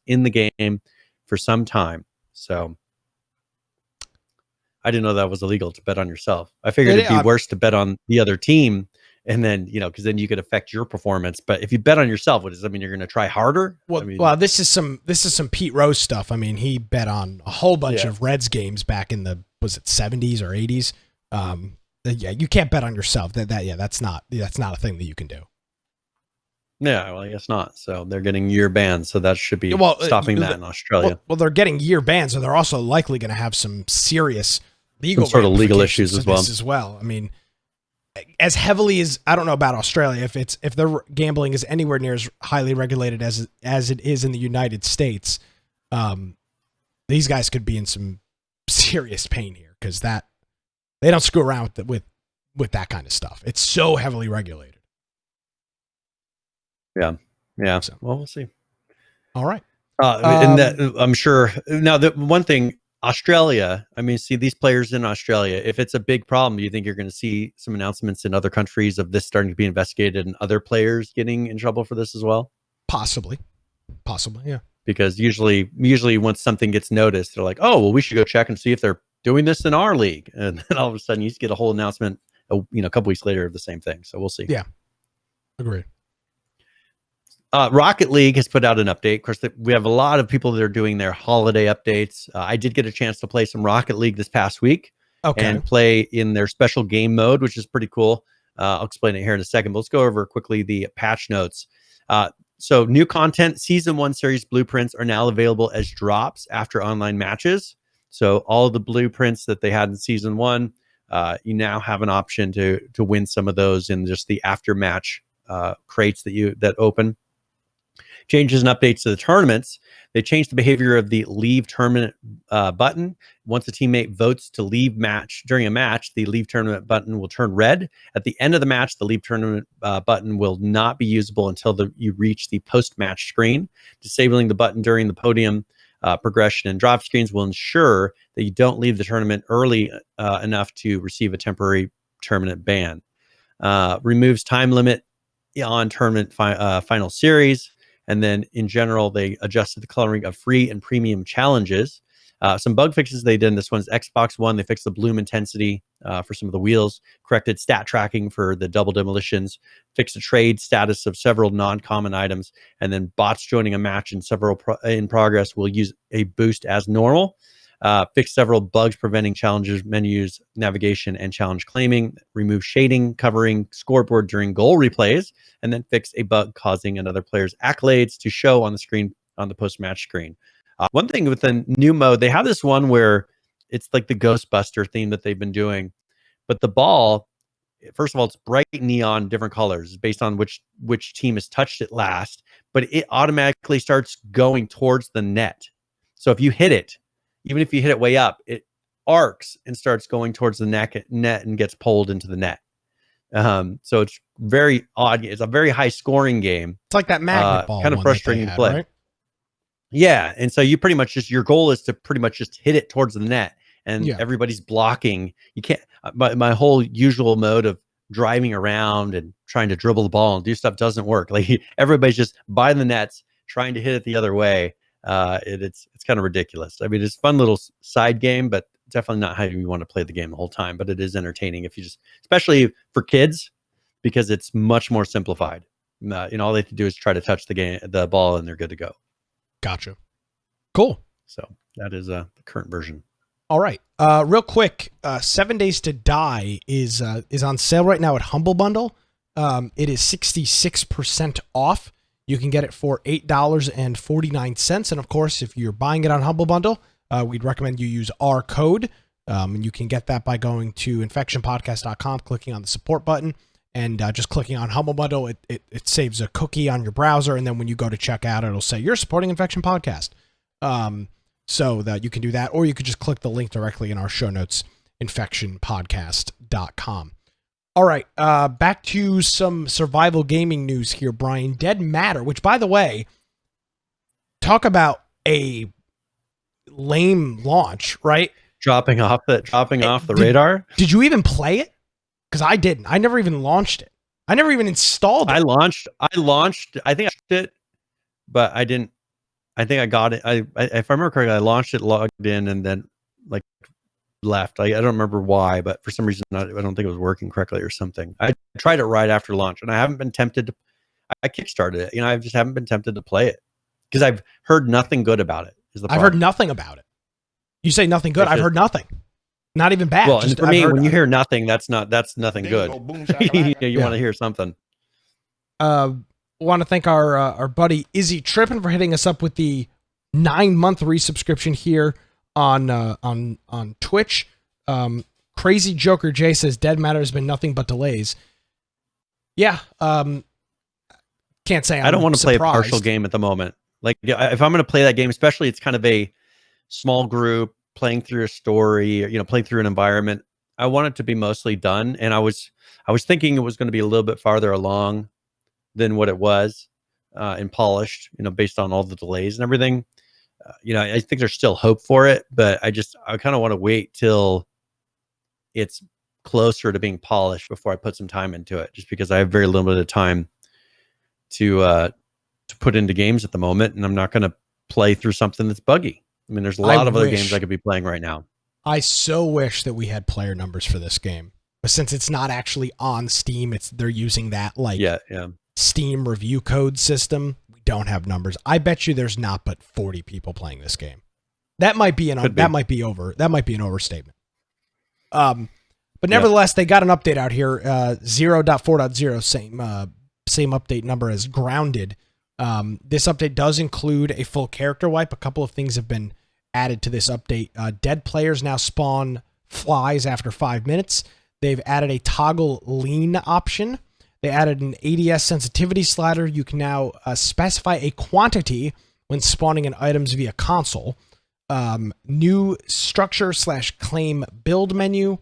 in the game for some time. So I didn't know that was illegal to bet on yourself. I figured it'd be worse to bet on the other team, and then, because then you could affect your performance. But if you bet on yourself, what does that mean? You're going to try harder? Well, this is some Pete Rose stuff. I mean, he bet on a whole bunch of Reds games back in the, was it 70s or 80s? You can't bet on yourself. That's not a thing that you can do. Yeah, well, I guess not. So they're getting year bans. So that should be stopping that in Australia. Well, they're getting year bans, so they're also likely going to have some serious legal issues as well. I mean, as heavily as, I don't know about Australia, if their gambling is anywhere near as highly regulated as it is in the United States, these guys could be in some serious pain here, because they don't screw around with that kind of stuff. It's so heavily regulated. Yeah. Yeah. So. Well, we'll see. All right. And that, I'm sure now the one thing, Australia, I mean, see these players in Australia, if it's a big problem, do you think you're going to see some announcements in other countries of this starting to be investigated and other players getting in trouble for this as well? Possibly. Yeah. Because usually once something gets noticed, they're like, oh, well, we should go check and see if they're doing this in our league. And then all of a sudden you just get a whole announcement, a couple weeks later of the same thing. So we'll see. Yeah. Agreed. Rocket League has put out an update. Of course, we have a lot of people that are doing their holiday updates. I did get a chance to play some Rocket League this past week and play in their special game mode, which is pretty cool. I'll explain it here in a second, but let's go over quickly the patch notes. So new content, Season 1 series blueprints are now available as drops after online matches. So all of the blueprints that they had in Season 1, you now have an option to win some of those in just the after match crates that open. Changes and updates to the tournaments. They changed the behavior of the leave tournament button. Once a teammate votes to leave during a match, the leave tournament button will turn red. At the end of the match, the leave tournament button will not be usable until you reach the post-match screen. Disabling the button during the podium progression and drop screens will ensure that you don't leave the tournament early enough to receive a temporary tournament ban. Removes time limit on tournament final series. And then in general, they adjusted the coloring of free and premium challenges. Some bug fixes they did in this one's Xbox One. They fixed the bloom intensity for some of the wheels, corrected stat tracking for the double demolitions, fixed the trade status of several non-common items, and then bots joining a match in in progress will use a boost as normal. Fixed several bugs preventing challenges, menus, navigation, and challenge claiming. Remove shading covering scoreboard during goal replays, and then fixed a bug causing another player's accolades to show on the screen on the post-match screen. One thing with the new mode, they have this one where it's like the Ghostbuster theme that they've been doing, but the ball, first of all, it's bright neon, different colors based on which team has touched it last, but it automatically starts going towards the net. So if you hit it, even if you hit it way up, it arcs and starts going towards the net and gets pulled into the net. So it's very odd. It's a very high scoring game. It's like that magnet ball. Kind of frustrating to play. Right? Yeah. And so you pretty much your goal is to pretty much just hit it towards the net, and everybody's blocking. You can't, my whole usual mode of driving around and trying to dribble the ball and do stuff doesn't work. Like everybody's just by the nets trying to hit it the other way. It's kind of ridiculous. I mean, it's a fun little side game, but definitely not how you want to play the game the whole time. But it is entertaining if you especially for kids, because it's much more simplified. All they have to do is try to touch the ball, and they're good to go. Gotcha. Cool. So that is the current version. All right. Real quick, 7 Days to Die is on sale right now at Humble Bundle. It is 66% off. You can get it for $8.49. And of course, if you're buying it on Humble Bundle, we'd recommend you use our code. And you can get that by going to infectionpodcast.com, clicking on the support button, and just clicking on Humble Bundle. It saves a cookie on your browser. And then when you go to checkout, it'll say you're supporting Infection Podcast. So that you can do that, or you could just click the link directly in our show notes, infectionpodcast.com. All right, back to some survival gaming news here, Brian. Dead Matter, which, by the way, talk about a lame launch, right? Dropping off the radar. Did you even play it? Because I didn't. I never even launched it. I never even installed it. I launched. I think I launched it, but I didn't. I think I got it. If I remember correctly, I launched it, logged in, and then left. I don't remember why, but for some reason I don't think it was working correctly or something. I tried it right after launch, and I haven't been tempted to. I kickstarted it. I just haven't been tempted to play it because I've heard nothing good about it. I've heard nothing about it. You say nothing good. I've heard nothing. Not even bad. Well, and for me, when you hear nothing, that's nothing good. You want to hear something. Want to thank our buddy Izzy Trippin for hitting us up with the 9-month resubscription here on Twitch. Crazy Joker J says Dead Matter has been nothing but delays. Yeah, can't say I don't want to play a partial game at the moment. Like if I'm going to play that game, especially it's kind of a small group playing through a story, playing through an environment. I want it to be mostly done, and I was thinking it was going to be a little bit farther along than what it was. and polished, based on all the delays and everything. I think there's still hope for it, but I kind of want to wait till it's closer to being polished before I put some time into it, just because I have very limited time to put into games at the moment, and I'm not going to play through something that's buggy. I mean, there's a lot of other games I could be playing right now. I so wish that we had player numbers for this game, but since it's not actually on Steam, they're using that Steam review code system. We don't have numbers. I bet you there's not but 40 people playing this game. That might be an overstatement. But nevertheless, they got an update out here. 0.4.0, same update number as Grounded. This update does include a full character wipe. A couple of things have been added to this update. Dead players now spawn flies after 5 minutes. They've added a toggle lean option. They added an ADS sensitivity slider. You can now specify a quantity when spawning in items via console. New structure/claim build menu.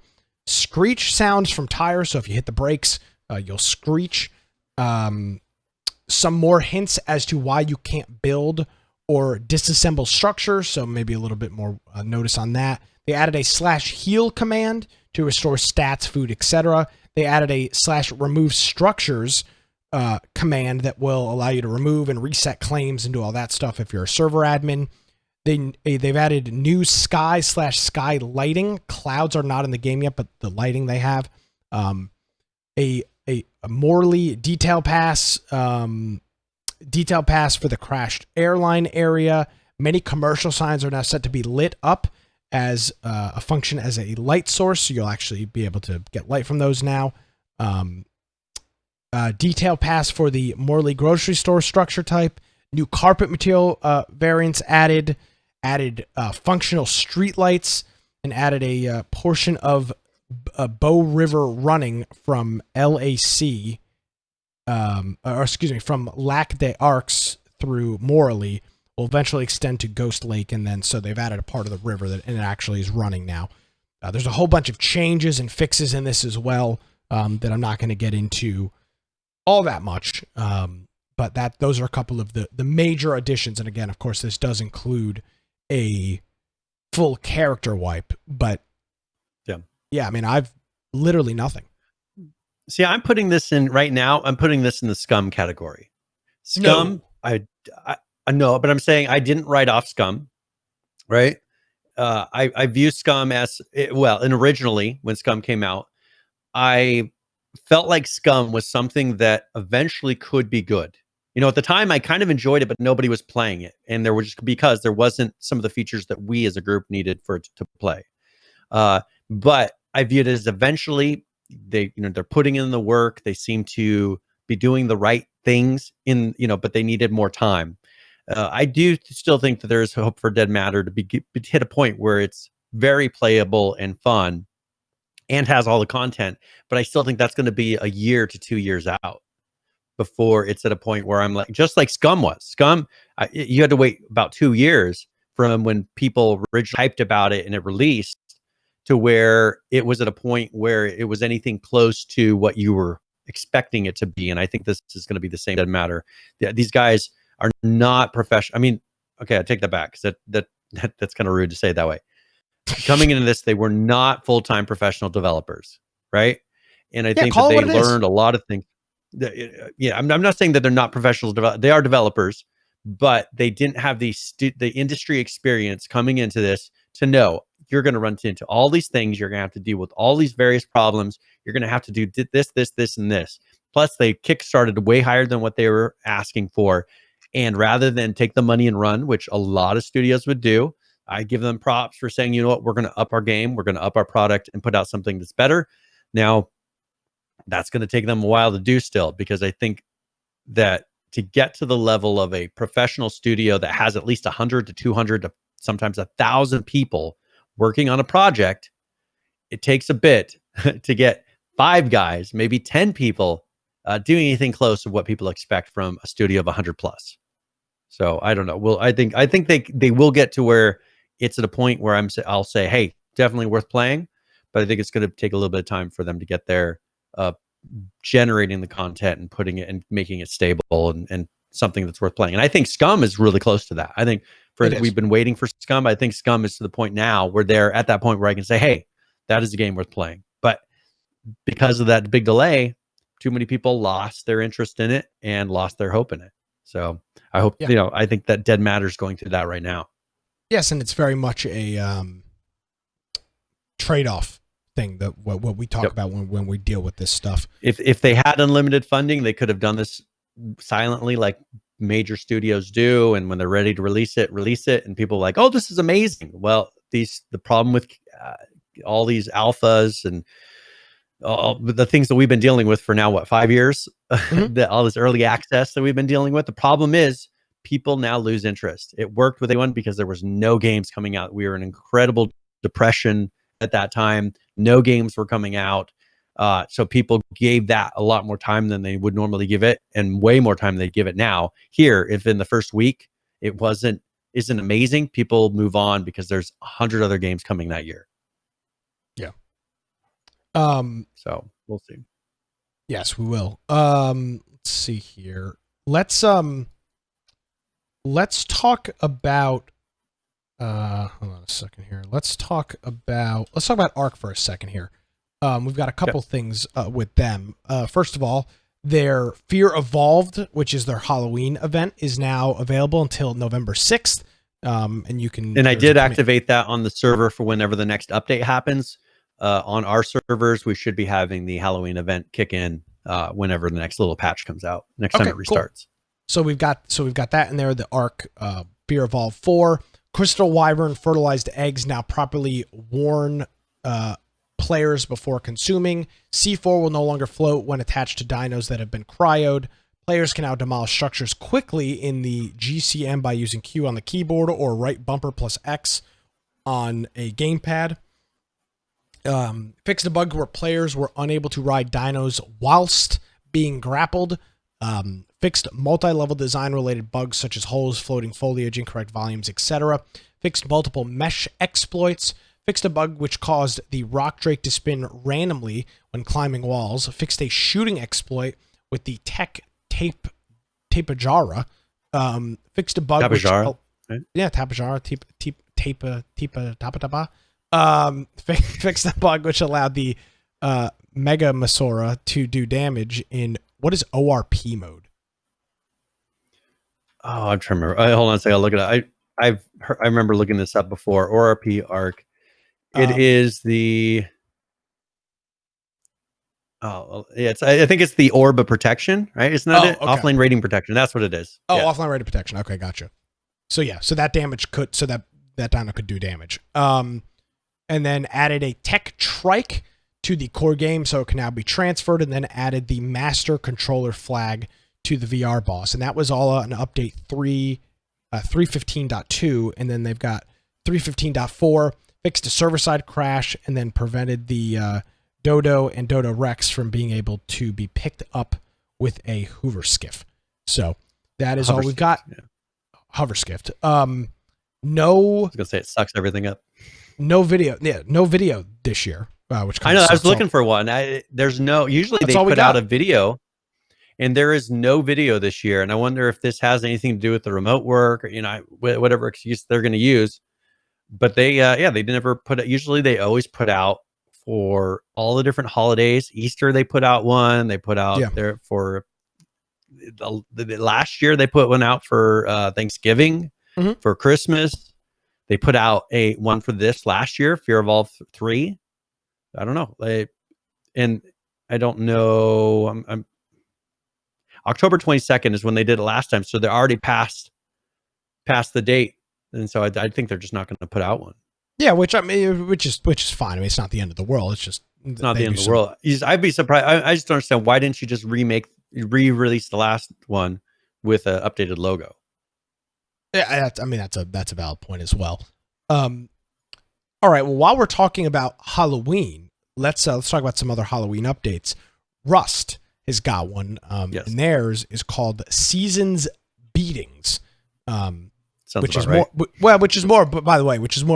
Screech sounds from tires, so if you hit the brakes, you'll screech. Some more hints as to why you can't build or disassemble structures, so maybe a little bit more notice on that. They added a /heal command to restore stats, food, etc. They added a /remove structures command that will allow you to remove and reset claims and do all that stuff if you're a server admin. They've added new sky lighting. Clouds are not in the game yet, but the lighting they have. A Morley detail pass for the crashed airline area. Many commercial signs are now set to be lit up as a function as a light source, so you'll actually be able to get light from those now. Detail pass for the Morley grocery store structure type. New carpet material variants added functional street lights, and added a portion of Bow River running from LAC, from Lac des Arcs through Morley will eventually extend to Ghost Lake, and then so they've added a part of the river that it actually is running now. There's a whole bunch of changes and fixes in this as well that I'm not going to get into all that much, but those are a couple of the major additions. And again, of course, this does include a full character wipe, but yeah, I mean, I've literally nothing. See, I'm putting this in right now. I'm putting this in the Scum category. Scum, no. I know, but I'm saying I didn't write off Scum, right? I view Scum as, and originally when Scum came out, I felt like Scum was something that eventually could be good. At the time I kind of enjoyed it, but nobody was playing it. And there was just because there wasn't some of the features that we as a group needed for it to play. But I viewed it as eventually they're putting in the work. They seem to be doing the right things but they needed more time. I do still think that there is hope for Dead Matter to hit a point where it's very playable and fun and has all the content, but I still think that's going to be a year to 2 years out before it's at a point where I'm like, just like Scum was. Scum, you had to wait about 2 years from when people originally hyped about it and it released to where it was at a point where it was anything close to what you were expecting it to be. And I think this is going to be the same. Doesn't matter. These guys are not professional. I mean, okay, I take that back because that's kind of rude to say it that way. Coming into this, they were not full-time professional developers, right? And I think that they learned a lot of things. I'm not saying that they're not professionals. They are developers, but they didn't have the industry experience coming into this to know you're going to run into all these things. You're going to have to deal with all these various problems. You're going to have to do this, and this. Plus, they kickstarted way higher than what they were asking for. And rather than take the money and run, which a lot of studios would do, I give them props for saying, you know what, we're going to up our game. We're going to up our product and put out something that's better. Now, that's going to take them a while to do still, because I think that to get to the level of a professional studio that has at least 100 to 200 to sometimes 1,000 people working on a project, it takes a bit to get 5 guys, maybe 10 people doing anything close to what people expect from a studio of 100 plus. So I don't know. Well, I think they will get to where it's at a point where I'll say, hey, definitely worth playing, but I think it's going to take a little bit of time for them to get there, generating the content and putting it and making it stable and something that's worth playing. And I think Scum is really close to that. I think we've been waiting for Scum. I think Scum is to the point now where they're at that point where I can say, hey, that is a game worth playing. But because of that big delay, too many people lost their interest in it and lost their hope in it. So I hope, I think that Dead Matter's going through that right now. Yes, and it's very much a trade-off thing that what we talk about when we deal with this stuff. If they had unlimited funding, they could have done this silently like major studios do, and when they're ready to release it, and people are like, oh, this is amazing. Well, the problem with all these alphas and all the things that we've been dealing with for now, 5 years, all this early access that we've been dealing with, the problem is people now lose interest. It worked with anyone because there was no games coming out. We were in incredible depression at that time. No games were coming out. So people gave that a lot more time than they would normally give it, and way more time than they give it now. Here, if in the first week it isn't amazing, people move on because there's 100 other games coming that year. Yeah. So we'll see. Yes, we will. Let's see here. Let's talk about hold on a second here. Let's talk about Arc for a second here. We've got a couple things with them. First of all, their Fear Evolved, which is their Halloween event, is now available until November 6th. And you can. And I did activate that on the server for whenever the next update happens. On our servers, we should be having the Halloween event kick in whenever the next little patch comes out. Next time it restarts. Cool. So we've got that in there. The Arc Fear Evolved 4, Crystal Wyvern fertilized eggs now properly warn players before consuming. C4 will no longer float when attached to dinos that have been cryoed. Players can now demolish structures quickly in the GCM by using Q on the keyboard or right bumper plus X on a gamepad. Fixed a bug where players were unable to ride dinos whilst being grappled. Fixed multi-level design-related bugs such as holes, floating foliage, incorrect volumes, etc. Fixed multiple mesh exploits. Fixed a bug which caused the rock drake to spin randomly when climbing walls. Fixed a shooting exploit with the tech Tapajara. Fixed a bug Tapajara. Tapajara. Fixed a bug which allowed the Mega Masora to do damage in what is ORP mode? Oh, I'm trying to remember. Hold on a second. I'll look at it. I remember looking this up before. ORP Arc. It is the. Oh, yeah. I think it's the Orb of Protection, right? Isn't that it? Okay. Offlane rating protection. That's what it is. Oh, yeah. Offlane rating protection. Okay, gotcha. So yeah, so that damage could, so that dino could do damage. And then added a tech trike to the core game, so it can now be transferred, and then added the master controller flag to the VR boss, and that was all on update 3.15.2, and then they've got 3.15.4, fixed a server-side crash, and then prevented the Dodo and Dodo Rex from being able to be picked up with a hover skiff. So that is all we've got. Yeah. Hover skiff. No. I was gonna say it sucks everything up. No video. Yeah, no video this year. Which I know. I was looking for one. There's no. Usually they put out a video, and there is no video this year. And I wonder if this has anything to do with the remote work, or whatever excuse they're going to use. But they never put it. Usually they always put out for all the different holidays. Easter they put out one. They put out there for the last year. They put one out for Thanksgiving, for Christmas. They put out one for this last year, Fear Evolved 3. I don't know. And I don't know. I'm October 22nd is when they did it last time, so they're already past the date, and so I think they're just not going to put out one. Yeah, which is fine. I mean, it's not the end of the world. It's just not the end of the world. I'd be surprised. I just don't understand, why didn't you just re-release the last one with an updated logo? Yeah, that's a valid point as well. All right. Well, while we're talking about Halloween, let's talk about some other Halloween updates. Rust has got one, and theirs is called Seasons Beatings, which is more of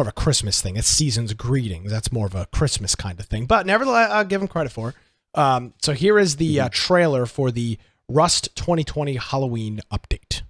a Christmas thing. It's Seasons Greetings. That's more of a Christmas kind of thing, but nevertheless, I'll give them credit for. So here is the trailer for the Rust 2020 Halloween update.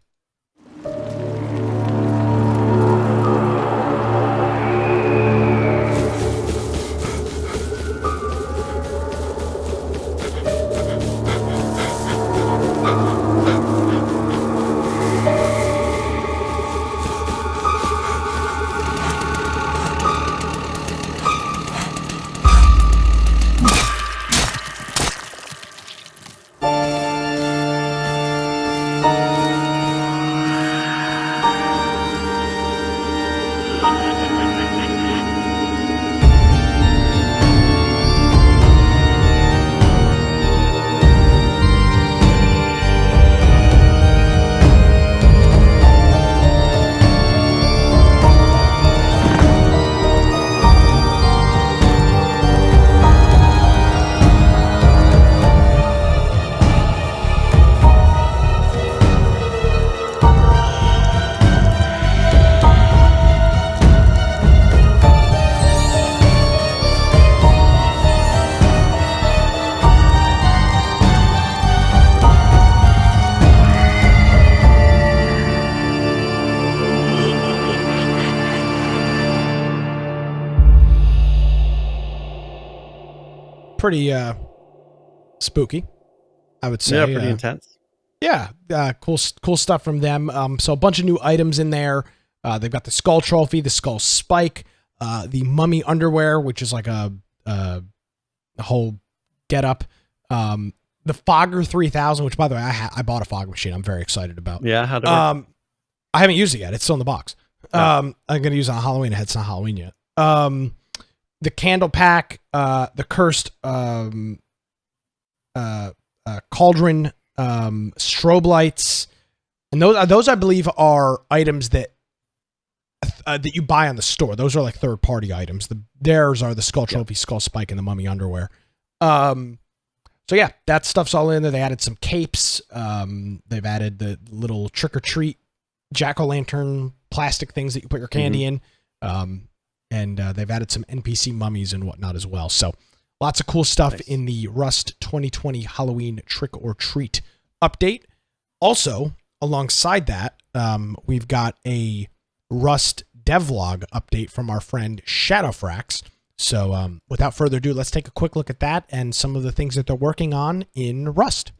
Pretty spooky, I would say. Yeah, pretty intense. Yeah, cool stuff from them. So a bunch of new items in there. They've got the skull trophy, the skull spike, the mummy underwear, which is like a whole get up. The Fogger 3000, which by the way, I bought a fog machine. I'm very excited about. Yeah, how do I haven't used it yet. It's still in the box. Oh. I'm gonna use it on Halloween. It's not Halloween yet. The candle pack, the cursed cauldron, strobe lights, and those I believe are items that you buy on the store. Those are like third party items. Theirs are the skull trophy, skull spike, and the mummy underwear. So yeah, that stuff's all in there. They added some capes. They've added the little trick or treat jack-o'-lantern plastic things that you put your candy in. And they've added some NPC mummies and whatnot as well. So lots of cool stuff in the Rust 2020 Halloween Trick or Treat update. Also, alongside that, we've got a Rust devlog update from our friend Shadowfrax. So without further ado, let's take a quick look at that and some of the things that they're working on in Rust.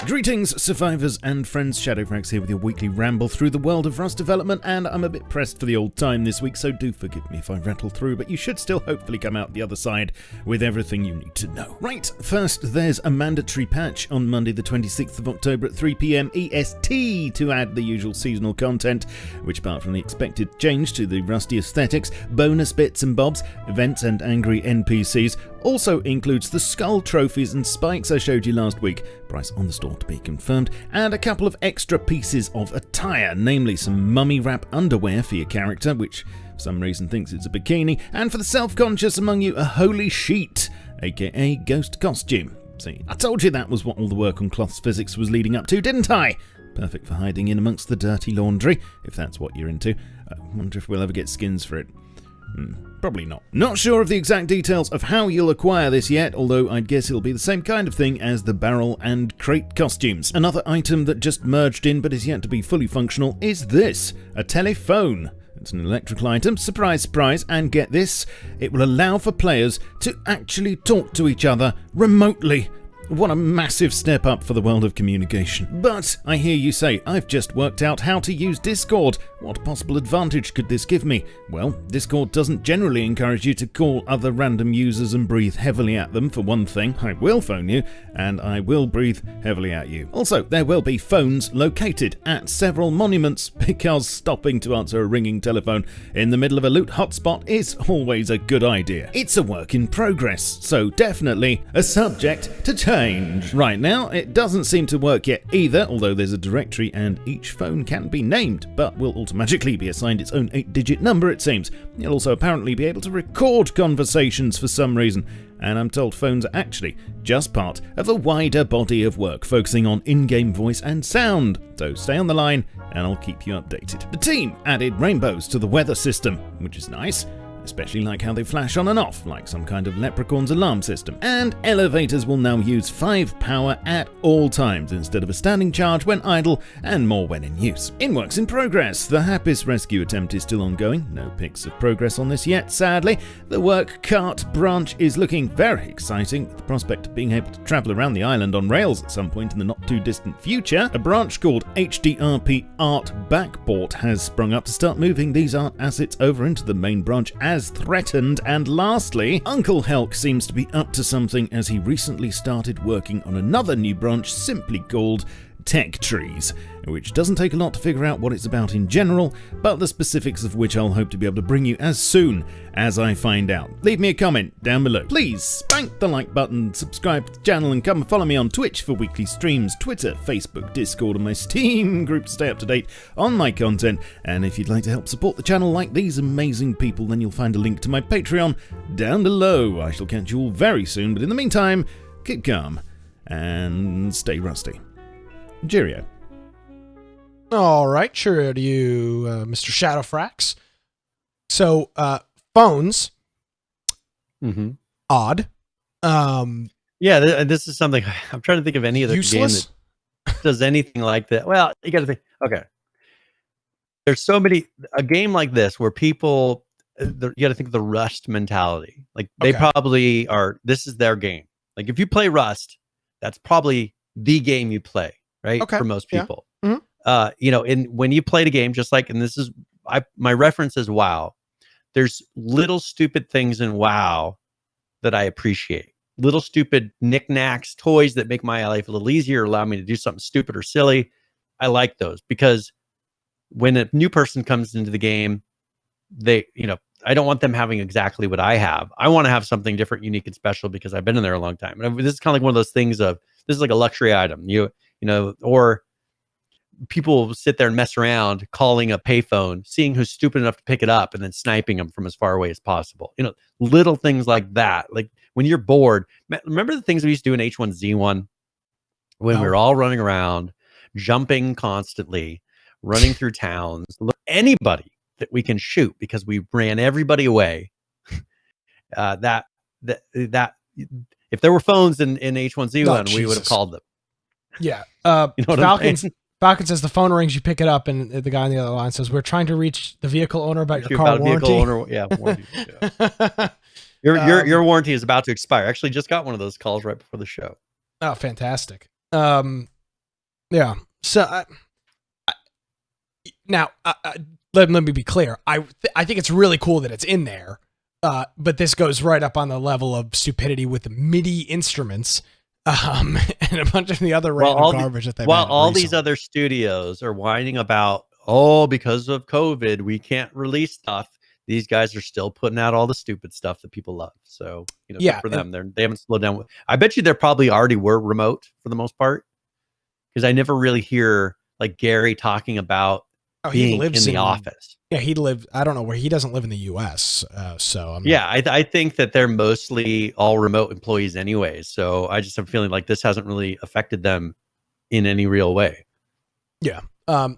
Greetings, survivors and friends. Shadowfrax here with your weekly ramble through the world of Rust development, and I'm a bit pressed for the old time this week, so do forgive me if I rattle through, but you should still hopefully come out the other side with everything you need to know. Right, first, there's a mandatory patch on Monday the 26th of October at 3 PM EST to add the usual seasonal content, which apart from the expected change to the Rusty aesthetics, bonus bits and bobs, events and angry NPCs, also includes the skull trophies and spikes I showed you last week, price on the store to be confirmed, and a couple of extra pieces of attire, namely some mummy wrap underwear for your character, which for some reason thinks it's a bikini, and for the self-conscious among you, a holy sheet, aka ghost costume. See, I told you that was what all the work on cloths physics was leading up to, didn't I? Perfect for hiding in amongst the dirty laundry, if that's what you're into. I wonder if we'll ever get skins for it. Probably not. Not sure of the exact details of how you'll acquire this yet, although I'd guess it'll be the same kind of thing as the barrel and crate costumes. Another item that just merged in but is yet to be fully functional is this, a telephone. It's an electrical item, surprise, surprise, and get this, it will allow for players to actually talk to each other remotely. What a massive step up for the world of communication. But I hear you say, I've just worked out how to use Discord. What possible advantage could this give me? Well, Discord doesn't generally encourage you to call other random users and breathe heavily at them, for one thing. I will phone you, and I will breathe heavily at you. Also, there will be phones located at several monuments, because stopping to answer a ringing telephone in the middle of a loot hotspot is always a good idea. It's a work in progress, so definitely a subject to change. Right now, it doesn't seem to work yet either, although there's a directory and each phone can be named, but will automatically be assigned its own 8-digit number, it seems. You'll also apparently be able to record conversations for some reason, and I'm told phones are actually just part of a wider body of work focusing on in-game voice and sound. So stay on the line and I'll keep you updated. The team added rainbows to the weather system, which is nice. especially like how they flash on and off, like some kind of leprechaun's alarm system. And elevators will now use 5 power at all times instead of a standing charge when idle, and more when in use. In works in progress, the Happis rescue attempt is still ongoing. No pics of progress on this yet, sadly. The work cart branch is looking very exciting, with the prospect of being able to travel around the island on rails at some point in the not too distant future. A branch called HDRP Art Backport has sprung up to start moving these art assets over into the main branch as threatened. And lastly, Uncle Helk seems to be up to something, as he recently started working on another new branch simply called Tech Trees, which doesn't take a lot to figure out what it's about in general, but the specifics of which I'll hope to be able to bring you as soon as I find out. Leave me a comment down below. Please spank the like button, subscribe to the channel, and come and follow me on Twitch for weekly streams, Twitter, Facebook, Discord, and my Steam group to stay up to date on my content. And if you'd like to help support the channel like these amazing people, then you'll find a link to my Patreon down below. I shall catch you all very soon, but in the meantime, keep calm and stay rusty. Cheerio. All right, sure to you, Mr. Shadowfrax. So, phones, odd. Yeah, this is something I'm trying to think of any other Useless? game that does anything like that. Well, you got to think. Okay, there's so many. A game like this where people, you got to think of the Rust mentality. Like they probably are. This is their game. Like if you play Rust, that's probably the game you play, right? Okay. For most people. Yeah. Mm-hmm. When you played a game, just like, and this is, my reference is WoW. There's little stupid things in WoW that I appreciate. Little stupid knickknacks, toys that make my life a little easier, allow me to do something stupid or silly. I like those because when a new person comes into the game, I don't want them having exactly what I have. I want to have something different, unique, and special because I've been in there a long time. And this is kind of like one of those things of, this is like a luxury item, or people sit there and mess around calling a payphone, seeing who's stupid enough to pick it up and then sniping them from as far away as possible. Little things like that. Like when you're bored, remember the things we used to do in H1Z1 when we were all running around, jumping constantly, running through towns, anybody that we can shoot because we ran everybody away. That if there were phones in H1Z1, we would have called them. Yeah. Falcon says the phone rings, you pick it up, and the guy on the other line says, "We're trying to reach the vehicle owner about your car warranty." Warranty. Yeah. Your warranty is about to expire. Actually, just got one of those calls right before the show. Oh, fantastic. Yeah. So now, let me be clear. I think it's really cool that it's in there, but this goes right up on the level of stupidity with the MIDI instruments. And a bunch of the other random garbage that they've While all these other studios are whining about, because of COVID, we can't release stuff. These guys are still putting out all the stupid stuff that people love. So, good for them. They haven't slowed down. I bet you they probably already were remote for the most part, because I never really hear like Gary talking about being in the office. Yeah, I don't know where he doesn't live in the U.S. So I think that they're mostly all remote employees anyways. So I just have a feeling like this hasn't really affected them in any real way. Yeah, and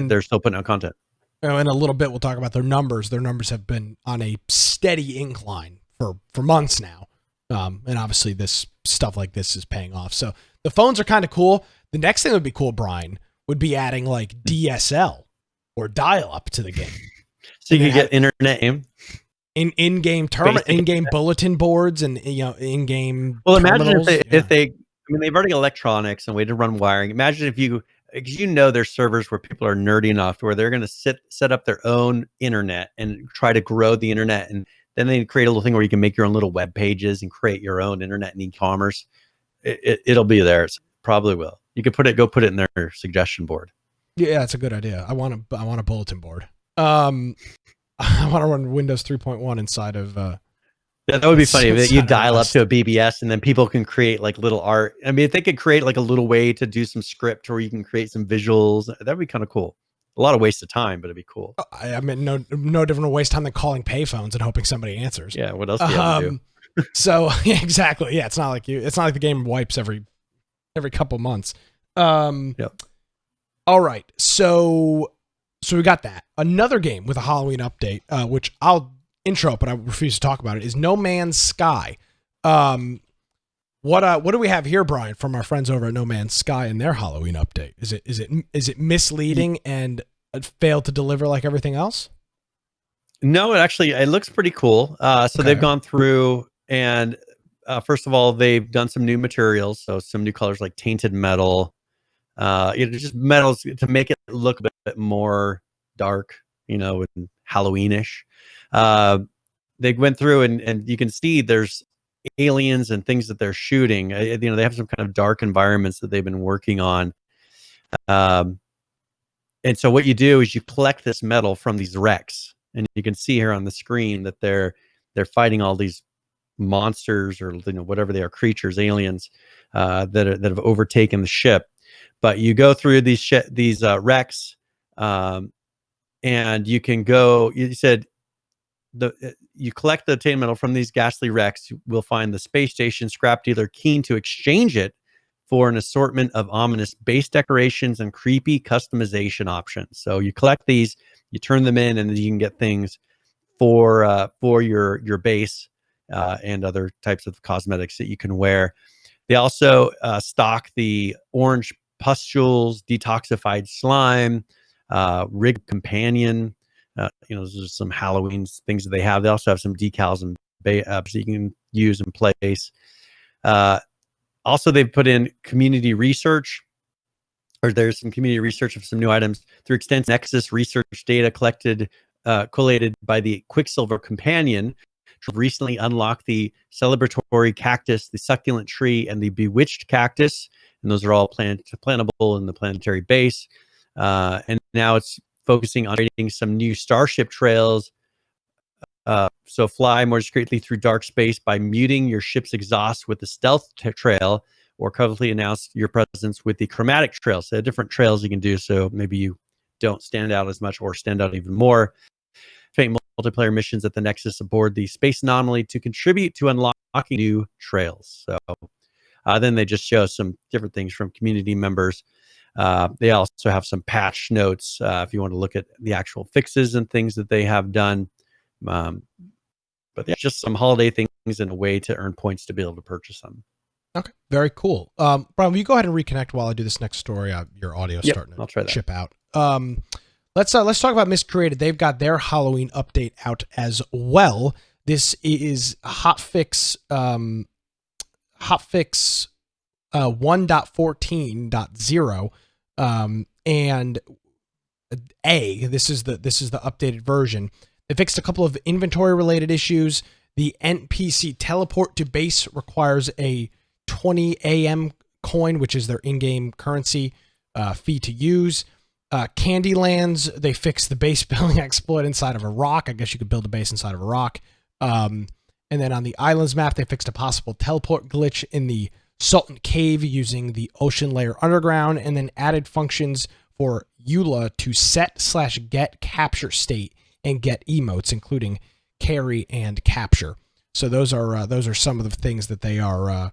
they're still putting out content. In a little bit, we'll talk about their numbers. Their numbers have been on a steady incline for months now, and obviously this stuff like this is paying off. So the phones are kind of cool. The next thing that would be cool, Brian, would be adding like DSL or dial-up to the game. So you can get internet in-game terminal, in-game bulletin boards, and in-game. Well, imagine if they've already got electronics and way to run wiring. Imagine if there's servers where people are nerdy enough to where they're going to set up their own internet and try to grow the internet, and then they create a little thing where you can make your own little web pages and create your own internet and e-commerce. It'll be there. It probably will. You could go put it in their suggestion board. Yeah, that's a good idea. I want a bulletin board. I want to run Windows 3.1 inside of. Yeah, that would be funny. If you dial up to a BBS and then people can create like little art. I mean, if they could create like a little way to do some script where you can create some visuals, that'd be kind of cool. A lot of waste of time, but it'd be cool. I mean, no different waste time than calling payphones and hoping somebody answers. Yeah, what else do you have to do? So yeah, exactly. Yeah, it's not like the game wipes every couple months. Yep. All right, so we got that. Another game with a Halloween update, which I'll intro, but I refuse to talk about it, is No Man's Sky. What do we have here, Brian, from our friends over at No Man's Sky and their Halloween update? Is it misleading and failed to deliver like everything else? No, it looks pretty cool. So they've gone through and first of all, they've done some new materials, so some new colors like tainted metal. Just metals to make it look a bit more dark, and Halloweenish. They went through and you can see there's aliens and things that they're shooting. They have some kind of dark environments that they've been working on. And so what you do is you collect this metal from these wrecks, and you can see here on the screen that they're fighting all these monsters or whatever they are, creatures, aliens that have overtaken the ship. But you go through these wrecks, and you can go. You said you collect the obtained metal from these ghastly wrecks. You will find the space station scrap dealer keen to exchange it for an assortment of ominous base decorations and creepy customization options. So you collect these, you turn them in, and then you can get things for your base and other types of cosmetics that you can wear. They also stock the orange pustules, detoxified slime, rig companion. Those are some Halloween things that they have. They also have some decals and so you can use in place. Also, they've put in community research, or there's some community research of some new items through extensive Nexus research data collated by the Quicksilver Companion. Recently unlocked the celebratory cactus, the succulent tree, and the bewitched cactus, and those are all plantable in the planetary base. And now it's focusing on creating some new starship trails. So fly more discreetly through dark space by muting your ship's exhaust with the stealth trail, or covertly announce your presence with the chromatic trail. So different trails you can do, so maybe you don't stand out as much or stand out even more. Multiplayer missions at the Nexus aboard the space anomaly to contribute to unlocking new trails. So then they just show some different things from community members. They also have some patch notes if you want to look at the actual fixes and things that they have done. But yeah, just some holiday things and a way to earn points to be able to purchase them. Okay, very cool. Brian, will you go ahead and reconnect while I do this next story? Your audio's starting to chip out. Let's talk about Miscreated. They've got their Halloween update out as well. This is hotfix 1.14.0 and this is the updated version. They fixed a couple of inventory related issues. The NPC teleport to base requires a 20 AM coin, which is their in-game currency fee to use. Candylands, they fixed the base building exploit inside of a rock. I guess you could build a base inside of a rock. And then on the islands map, they fixed a possible teleport glitch in the Sultan Cave using the ocean layer underground, and then added functions for EULA to set/get capture state and get emotes, including carry and capture. So those are some of the things that they are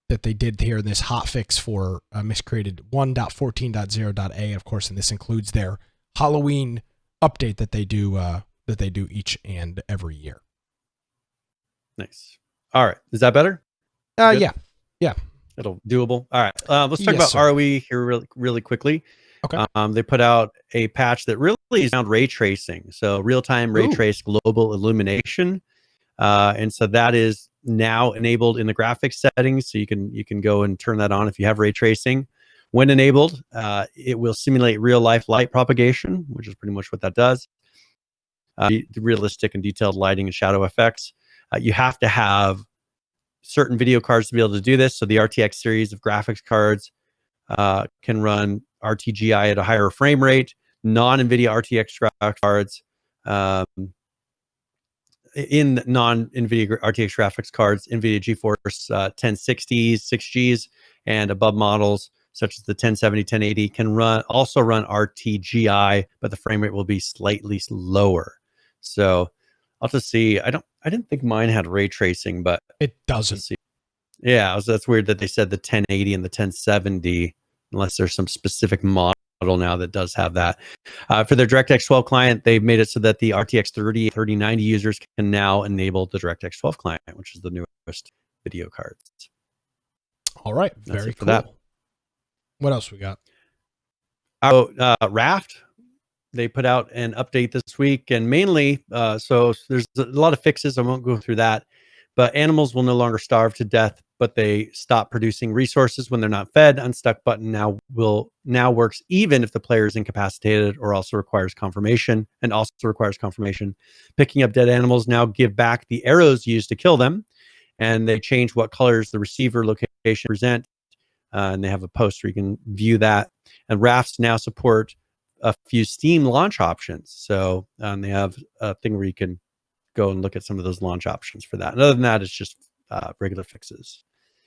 that they did here in this hotfix for Miscreated 1.14.0.a, of course, and this includes their Halloween update that they do each and every year. Nice. All right, is that better? Yeah. It'll doable. All right, let's talk about ROE here really quickly. Okay. They put out a patch that really is around ray tracing, so real-time ray trace global illumination, and so that is now enabled in the graphics settings. So you can go and turn that on if you have ray tracing. When enabled, it will simulate real-life light propagation, which is pretty much what that does. The realistic and detailed lighting and shadow effects. You have to have certain video cards to be able to do this. So the RTX series of graphics cards can run RTGI at a higher frame rate. Non-NVIDIA RTX graphics cards, in non-NVIDIA RTX graphics cards, NVIDIA GeForce 1060s, 6Gs, and above models such as the 1070, 1080 can also run RTGI, but the frame rate will be slightly lower. So I'll just see. I didn't think mine had ray tracing, but it doesn't. Yeah, so that's weird that they said the 1080 and the 1070, unless there's some specific model now that does have that. For their DirectX 12 client, they've made it so that the RTX 3090 users can now enable the DirectX 12 client, which is the newest video cards. All right. That's Very it for cool. that. What else we got? Raft, they put out an update this week, and mainly, so there's a lot of fixes. I won't go through that, but animals will no longer starve to death, but they stop producing resources when they're not fed. Unstuck button now works even if the player is incapacitated, or also requires confirmation. Picking up dead animals now give back the arrows used to kill them, and they change what colors the receiver location present. And they have a post where you can view that. And rafts now support a few Steam launch options. So they have a thing where you can go and look at some of those launch options for that. And other than that, it's just regular fixes.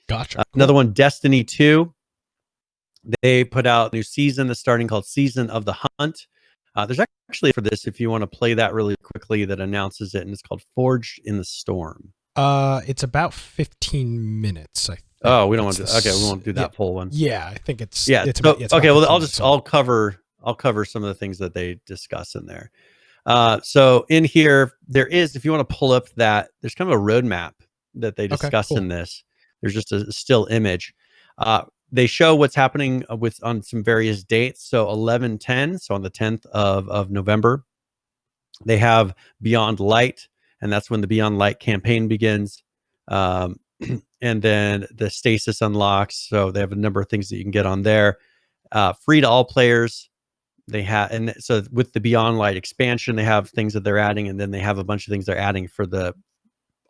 Gotcha. Cool. Another one, Destiny 2. They put out a new season that's starting called Season of the Hunt. There's actually for this, if you want to play that really quickly, that announces it, and it's called Forged in the Storm. It's about 15 minutes, I think. Oh, we don't want to. Okay, we won't do that full one. Yeah, I think it's. Yeah. It's So, about, it's okay. about Well, 15 minutes. I'll cover some of the things that they discuss in there. So in here, there is, if you want to pull up that, there's kind of a roadmap that they discuss cool. in this. There's just a still image. They show what's happening on some various dates. So 11/10, so on the 10th of November, they have Beyond Light, and that's when the Beyond Light campaign begins. And then the stasis unlocks. So they have a number of things that you can get on there. Free to all players. They have, and so with the Beyond Light expansion, they have things that they're adding, and then they have a bunch of things they're adding for the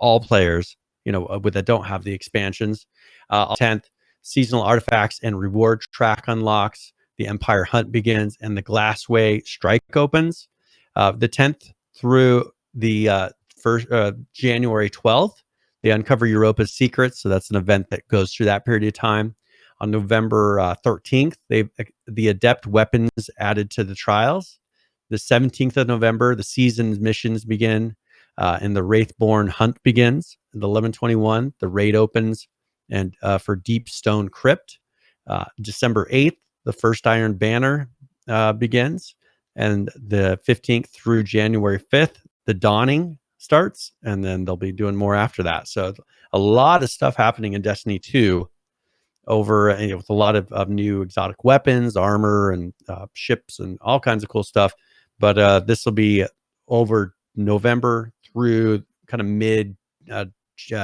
all players, that don't have the expansions. 10th, seasonal artifacts and reward track unlocks. The Empire Hunt begins, and the Glassway Strike opens. The 10th through the January 12th. They uncover Europa's secrets, so that's an event that goes through that period of time. On November 13th, the Adept weapons added to the trials. The 17th of November, the season's missions begin, and the Wraithborn Hunt begins. The 11/21, the raid opens, and for Deep Stone Crypt. December 8th, the first Iron Banner begins, and the 15th through January 5th, the Dawning starts, and then they'll be doing more after that. So a lot of stuff happening in Destiny 2 over with a lot of new exotic weapons, armor, and ships, and all kinds of cool stuff. But this will be over November through kind of mid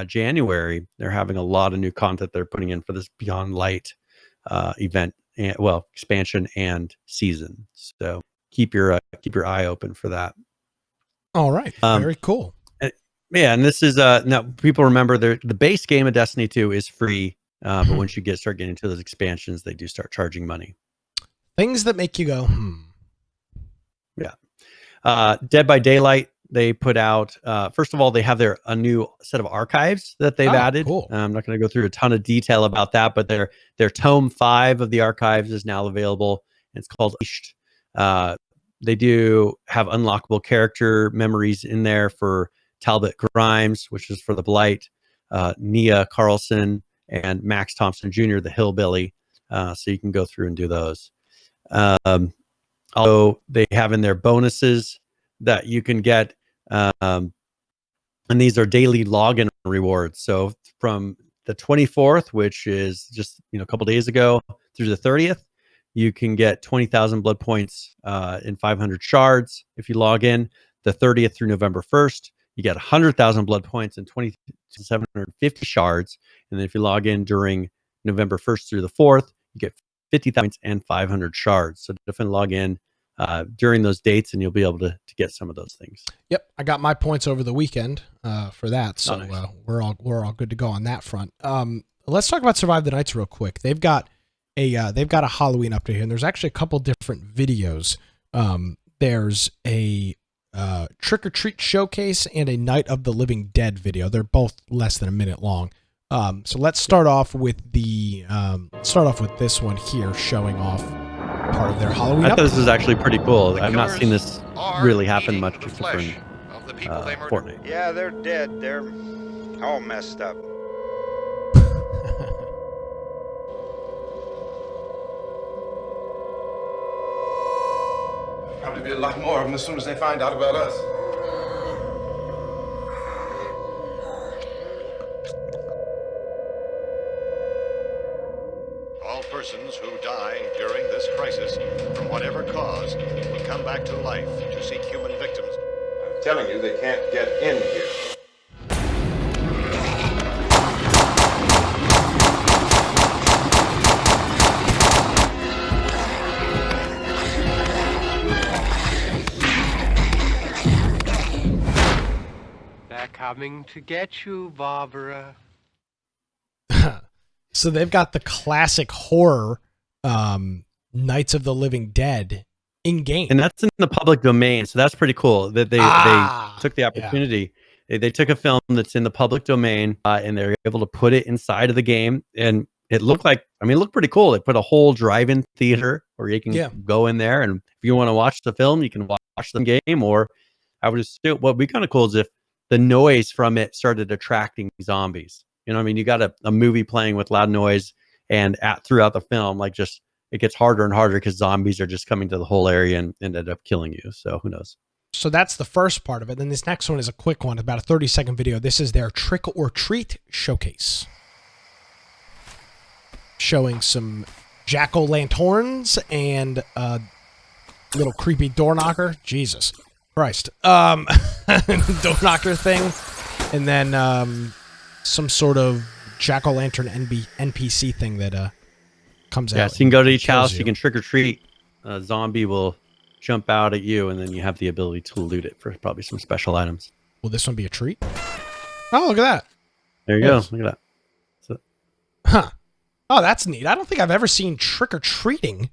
January. They're having a lot of new content they're putting in for this Beyond Light event, expansion and season. So keep your eye open for that. All right. Very cool. Yeah, and this is now people remember the base game of Destiny 2 is free, but once you start getting into those expansions, they do start charging money. Things that make you go, Yeah. Dead by Daylight, they put out first of all, they have a new set of archives that they've added. Cool. I'm not going to go through a ton of detail about that, but their tome 5 of the archives is now available. It's called they do have unlockable character memories in there for Talbot Grimes, which is for the Blight, Nia Carlson, and Max Thompson Jr., the Hillbilly. So you can go through and do those. Although they have in their bonuses that you can get, and these are daily login rewards. So from the 24th, which is just a couple days ago, through the 30th, you can get 20,000 blood points in 500 shards if you log in. The 30th through November 1st, you get 100,000 blood points and 2,750 shards. And then if you log in during November 1st through the 4th, you get 50,000 points and 500 shards. So definitely log in during those dates, and you'll be able to get some of those things. Yep, I got my points over the weekend for that, so nice. we're all good to go on that front. Let's talk about Survive the Nights real quick. They've got a Halloween update here, and there's actually a couple different videos. There's a trick or treat showcase and a Night of the Living Dead video. They're both less than a minute long. So let's start off with this one here, showing off part of their Halloween. I thought this was actually pretty cool. I've not seen this really happen much except for in Fortnite. Yeah, they're dead. They're all messed up. a lot more of them as soon as they find out about us. All persons who die during this crisis, from whatever cause, will come back to life to seek human victims. I'm telling you, they can't get in here. They're coming to get you, Barbara. So they've got the classic horror Nights of the Living Dead in game. And that's in the public domain, so that's pretty cool that they took the opportunity. Yeah. They took a film that's in the public domain and they're able to put it inside of the game. And it looked pretty cool. They put a whole drive-in theater where you can go in there, and if you want to watch the film, you can watch the game. Or I would assume what would be kind of cool is if the noise from it started attracting zombies. You know what I mean? You got a movie playing with loud noise, and throughout the film, like just it gets harder and harder because zombies are just coming to the whole area and ended up killing you. So who knows? So that's the first part of it. Then this next one is a quick one, about a 30-second video. This is their Trick or Treat showcase, showing some jack-o'-lanterns and a little creepy door knocker. Jesus Christ. Door knocker thing. And then some sort of jack-o'-lantern NPC thing that comes out. Yeah, so you can go to each house, you can trick or treat. A zombie will jump out at you, and then you have the ability to loot it for probably some special items. Will this one be a treat? Oh, look at that. There you go. Look at that. Huh. Oh, that's neat. I don't think I've ever seen trick or treating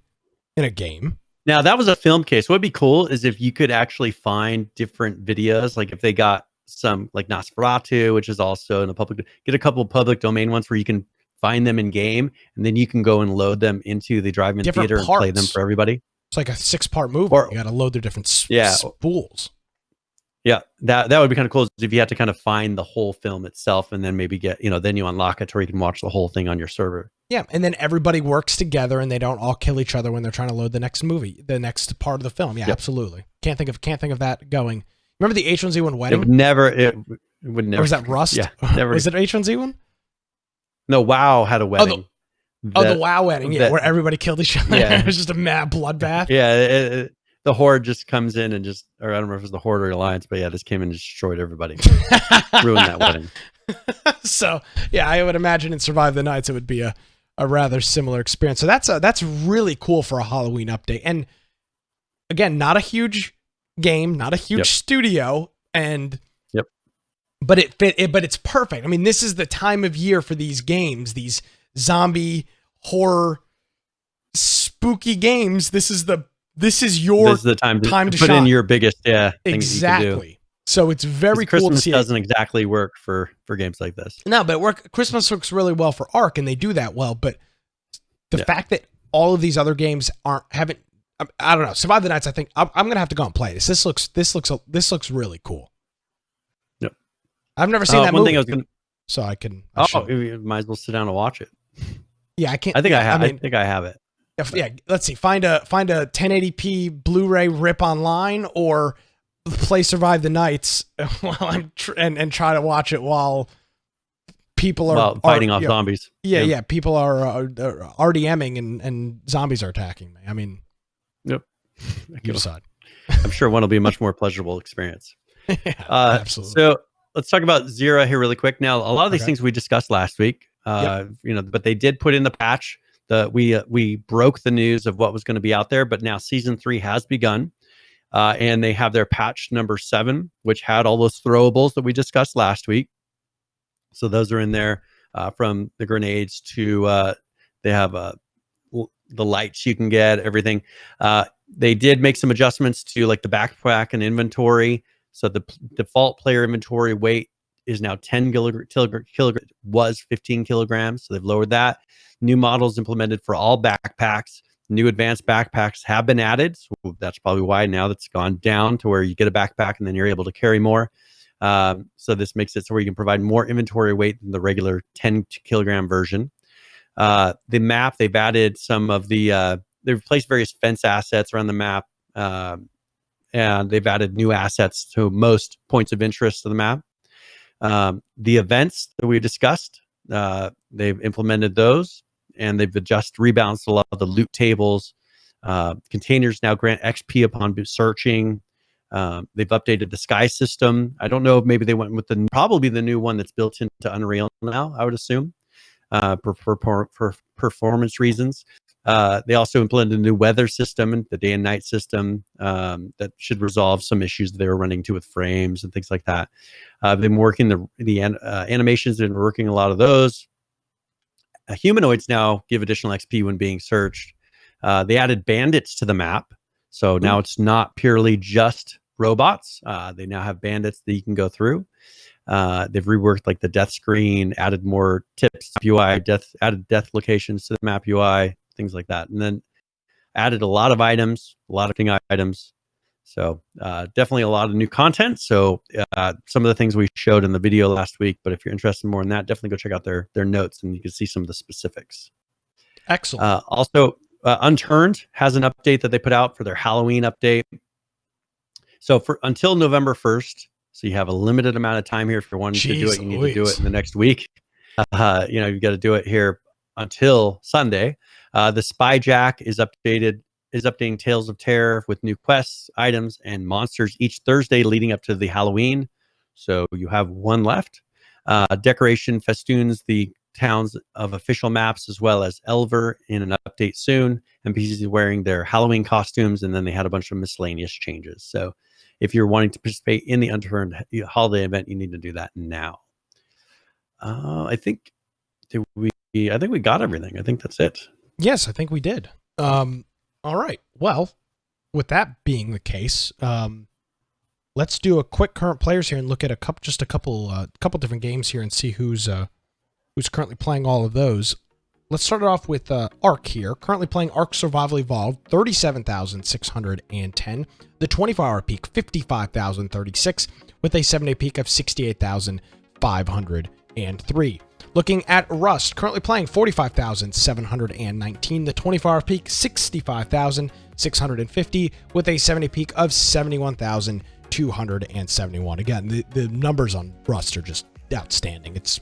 in a game. Now, that was a film case. What would be cool is if you could actually find different videos, like if they got some like Nosferatu, which is also in the public, get a couple of public domain ones where you can find them in game, and then you can go and load them into the drive-in theater and play them for everybody. It's like a 6-part movie. You got to load their different spools. Yeah, that would be kind of cool if you had to kind of find the whole film itself, and then maybe get, then you unlock it to where you can watch the whole thing on your server. Yeah, and then everybody works together, and they don't all kill each other when they're trying to load the next movie, the next part of the film. Yeah, absolutely. Can't think of that going. Remember the H1Z1 wedding? It would never. Or was that Rust? Yeah, never. Was it H1Z1? No, WoW had a wedding. The WoW wedding, where everybody killed each other. Yeah. It was just a mad bloodbath. Yeah, the Horde just comes in and or I don't remember if it was the Horde or Alliance, but yeah, this came in and destroyed everybody. Ruined that wedding. So, yeah, I would imagine in Survive the Nights, it would be a rather similar experience. So that's really cool for a Halloween update. And again, not a huge game, not a huge studio, and but it's perfect. I mean, this is the time of year for these games, these zombie horror spooky games. This is the time to put shine. In your biggest exactly. So it's very cool Christmas to see. Doesn't exactly work for games like this. No, but Christmas works really well for Ark, and they do that well. But the fact that all of these other games haven't, I don't know. Survive the Nights. I think I'm gonna have to go and play this. This looks really cool. Yep. I've never seen that one movie, thing I was gonna, so I can. You might as well sit down and watch it. Yeah, I can't. I think I have. I think I have it. Let's see. Find a 1080p Blu-ray rip online, or play Survive the Nights while and try to watch it while people are fighting off zombies. Yeah. People are RDMing and zombies are attacking me. I mean, yep. You decide. I'm sure one will be a much more pleasurable experience. Absolutely. So let's talk about XERA here really quick. Now, a lot of these things we discussed last week, but they did put in the patch. We broke the news of what was going to be out there, but now season 3 has begun, and they have their patch number 7, which had all those throwables that we discussed last week. So those are in there, from the grenades to they have the lights you can get, everything. They did make some adjustments to like the backpack and inventory. So the default player inventory weight is now 10 kilograms, was 15 kilograms. So they've lowered that. New models implemented for all backpacks. New advanced backpacks have been added. So that's probably why now that's gone down to where you get a backpack and then you're able to carry more. So this makes it so where you can provide more inventory weight than the regular 10 kilogram version. The map, they've added some of the, they've replaced various fence assets around the map. and they've added new assets to most points of interest to the map. The events that we discussed, they've implemented those, and they've rebalanced a lot of the loot tables. Containers now grant XP upon searching. They've updated the sky system. I don't know if maybe they went with probably the new one that's built into Unreal now, I would assume, for performance reasons. They also implemented a new weather system and the day and night system that should resolve some issues they were running into with frames and things like that. I've been working the animations and working a lot of those. Humanoids now give additional XP when being searched. They added bandits to the map, so now it's not purely just robots. They now have bandits that you can go through. They've reworked like the death screen, added more tips, UI, added death locations to the map UI, things like that, and then added a lot of items, a lot of items. So definitely a lot of new content. So some of the things we showed in the video last week, but if you're interested more in that, definitely go check out their notes and you can see some of the specifics. Excellent. Also, Unturned has an update that they put out for their Halloween update. So until November 1st, so you have a limited amount of time here. If you're wanting to do it, you need to do it in the next week. You got to do it here until Sunday. The Spy Jack is updating Tales of Terror with new quests, items, and monsters each Thursday leading up to the Halloween. So you have one left. Decoration festoons the towns of official maps as well as Elver in an update soon. NPCs wearing their Halloween costumes, and then they had a bunch of miscellaneous changes. So if you're wanting to participate in the Unturned holiday event, you need to do that now. I think we got everything. I think that's it. Yes, I think we did. All right. Well, with that being the case, let's do a quick current players here and look at a couple different games here and see who's currently playing all of those. Let's start it off with Ark here. Currently playing Ark Survival Evolved, 37,610. The 24-hour peak, 55,036, with a 7-day peak of 68,503. Looking at Rust, currently playing 45,719. The 24-hour peak, 65,650, with a 7-day peak of 71,271. Again, the numbers on Rust are just outstanding. It's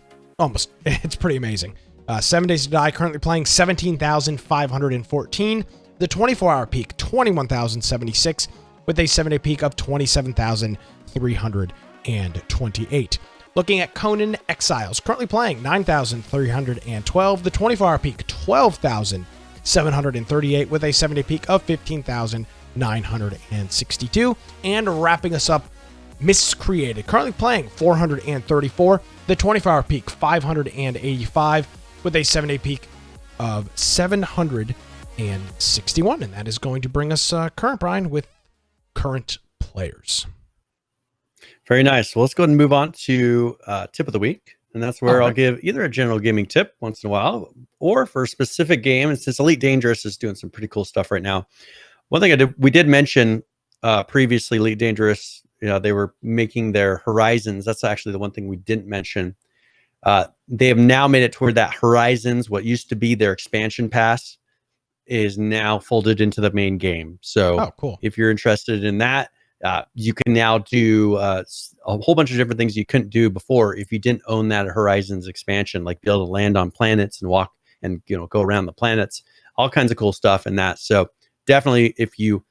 pretty amazing. 7 Days to Die, currently playing 17,514. The 24-hour peak, 21,076, with a 7-day peak of 27,328. Looking at Conan Exiles, currently playing 9,312. The 24-hour peak, 12,738, with a 7-day peak of 15,962. And wrapping us up, Miscreated, currently playing 434. The 24-hour peak, 585, with a 7-day peak of 761. And that is going to bring us current, Brian, with current players. Very nice. Well, let's go ahead and move on to tip of the week. And that's where I'll give either a general gaming tip once in a while or for a specific game. And since Elite Dangerous is doing some pretty cool stuff right now. One thing we did mention previously, Elite Dangerous, they were making their Horizons. That's actually the one thing we didn't mention. They have now made it toward that Horizons, what used to be their expansion pass, is now folded into the main game. So cool. If you're interested in that, you can now do a whole bunch of different things you couldn't do before if you didn't own that Horizons expansion, like be able to land on planets and walk and go around the planets, all kinds of cool stuff in that. So definitely, if you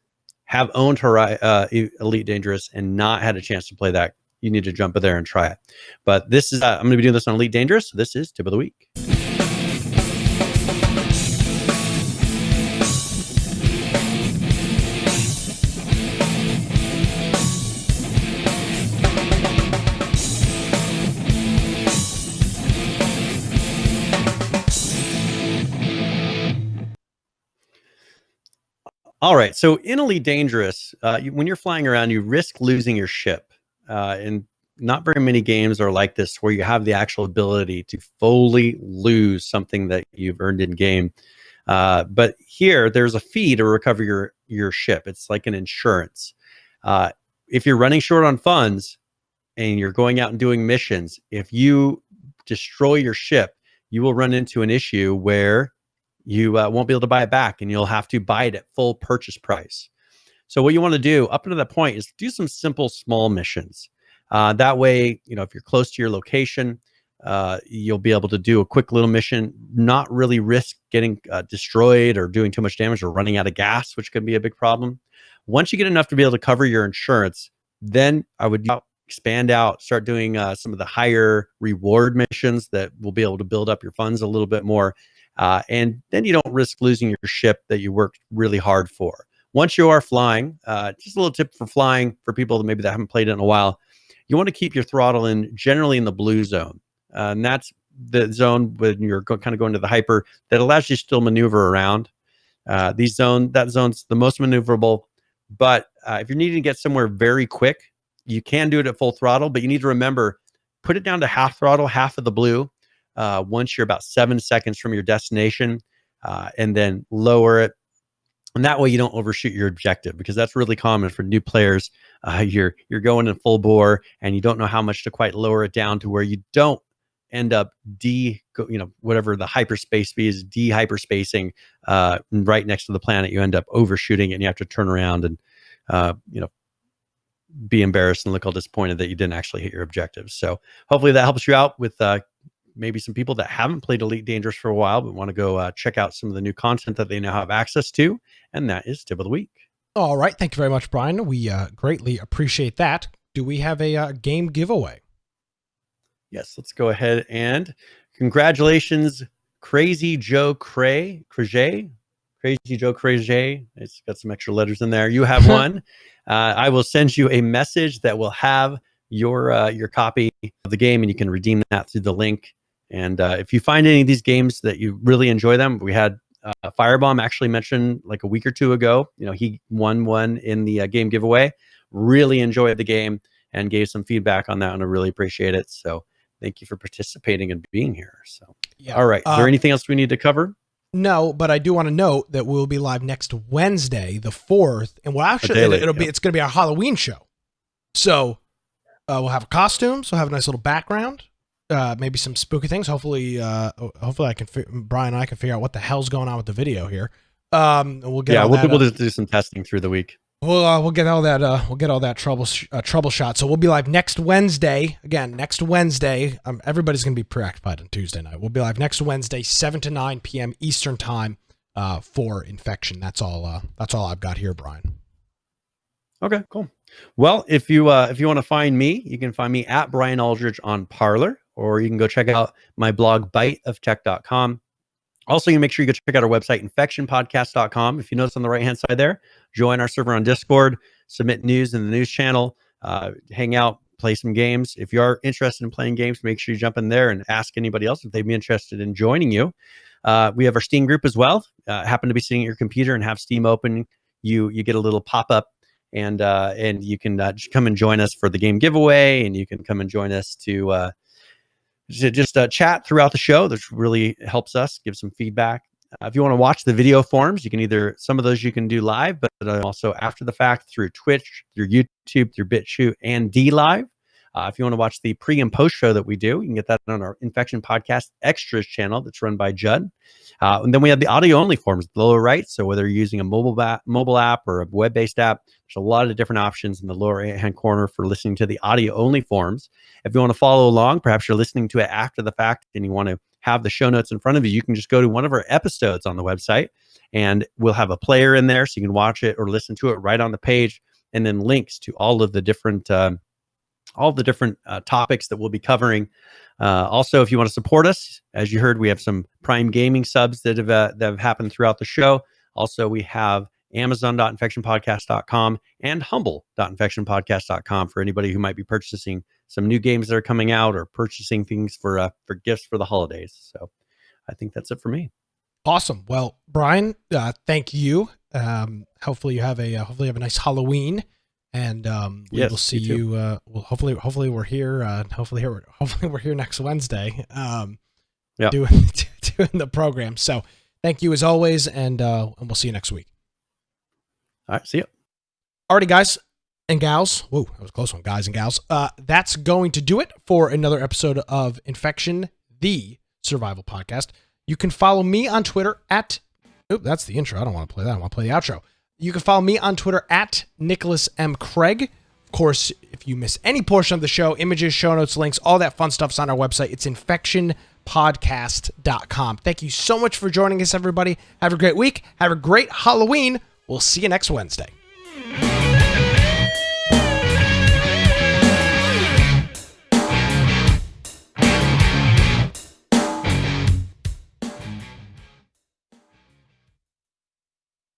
have owned Elite Dangerous and not had a chance to play that, you need to jump in there and try it. But this is I'm going to be doing this on Elite Dangerous. So this is tip of the week. All right. So in Elite Dangerous, when you're flying around, you risk losing your ship. And not very many games are like this, where you have the actual ability to fully lose something that you've earned in game. But here, there's a fee to recover your ship. It's like an insurance. If you're running short on funds and you're going out and doing missions, if you destroy your ship, you will run into an issue where you won't be able to buy it back, and you'll have to buy it at full purchase price. So what you want to do up until that point is do some simple small missions. That way, if you're close to your location, you'll be able to do a quick little mission, not really risk getting destroyed or doing too much damage or running out of gas, which can be a big problem. Once you get enough to be able to cover your insurance, then I would expand out, start doing some of the higher reward missions that will be able to build up your funds a little bit more. And then you don't risk losing your ship that you worked really hard for. Once you are flying, just a little tip for flying for people that maybe that haven't played it in a while, you want to keep your throttle generally in the blue zone. And that's the zone when you're kind of going to the hyper that allows you to still maneuver around. That zone's the most maneuverable. But if you're needing to get somewhere very quick, you can do it at full throttle, but you need to remember, put it down to half throttle, half of the blue, once you're about 7 seconds from your destination, and then lower it. And that way you don't overshoot your objective, because that's really common for new players. You're going in full bore and you don't know how much to quite lower it down to where you don't end up whatever the hyperspace speed is, de-hyperspacing right next to the planet. You end up overshooting it and you have to turn around and be embarrassed and look all disappointed that you didn't actually hit your objectives. So hopefully that helps you out with maybe some people that haven't played Elite Dangerous for a while but want to go check out some of the new content that they now have access to. And that is Tip of the Week. All right. Thank you very much, Brian. We greatly appreciate that. Do we have a game giveaway? Yes, let's go ahead and congratulations, Crazy Joe Crazy Joe Crazy. It's got some extra letters in there. You have one. I will send you a message that will have your copy of the game, and you can redeem that through the link. And if you find any of these games that you really enjoy them, we had Firebomb actually mentioned like a week or two ago. He won one in the game giveaway. Really enjoyed the game and gave some feedback on that, and I really appreciate it. So thank you for participating and being here. So, yeah. All right. Is there anything else we need to cover? No, but I do want to note that we'll be live next Wednesday, the 4th, and it's going to be our Halloween show. So we'll have costumes, we'll have a nice little background, maybe some spooky things. Hopefully Brian and I can figure out what the hell's going on with the video here. We'll just do some testing through the week. We'll get all that troubleshot. So we'll be live next Wednesday. Again, next Wednesday. Everybody's gonna be preoccupied on Tuesday night. We'll be live next Wednesday, 7 to 9 p.m. Eastern time, for Infection. That's all I've got here, Brian. Okay, cool. Well, if you want to find me, you can find me at Brian Aldridge on Parler, or you can go check out my blog, biteoftech.com. Also, you can make sure you go check out our website, infectionpodcast.com. If you notice on the right-hand side there, join our server on Discord, submit news in the news channel, hang out, play some games. If you are interested in playing games, make sure you jump in there and ask anybody else if they'd be interested in joining you. We have our Steam group as well. Happen to be sitting at your computer and have Steam open, you get a little pop-up, and you can just come and join us for the game giveaway, and you can come and join us to just chat throughout the show. That really helps us give some feedback. If you want to watch the video forms, you can some of those you can do live, but also after the fact through Twitch, through YouTube, through BitChute, and DLive. If you want to watch the pre and post show that we do, you can get that on our Infection Podcast Extras channel that's run by Judd. And then we have the audio only forms below right. So whether you're using a mobile app or a web-based app, there's a lot of different options in the lower right-hand corner for listening to the audio only forms. If you want to follow along, perhaps you're listening to it after the fact and you want to have the show notes in front of you, you can just go to one of our episodes on the website, and we'll have a player in there so you can watch it or listen to it right on the page, and then links to all the different topics that we'll be covering. Also, if you want to support us, as you heard, we have some Prime Gaming subs that have happened throughout the show. Also, we have Amazon.infectionpodcast.com and Humble.infectionpodcast.com for anybody who might be purchasing some new games that are coming out or purchasing things for gifts for the holidays. So I think that's it for me. Awesome. Well, Brian, thank you. Hopefully you have a nice Halloween. And we will see you. Well, hopefully we're here. Hopefully we're here next Wednesday. Doing the program. So thank you as always, and we'll see you next week. All right, see you. Alrighty, guys and gals. Whoa, that was a close one, guys and gals. That's going to do it for another episode of Infection, the Survival Podcast. You can follow me on Twitter at. That's the intro. I don't want to play that. I want to play the outro. You can follow me on Twitter at Nicholas M. Craig. Of course, if you miss any portion of the show, images, show notes, links, all that fun stuff's on our website. It's infectionpodcast.com. Thank you so much for joining us, everybody. Have a great week. Have a great Halloween. We'll see you next Wednesday.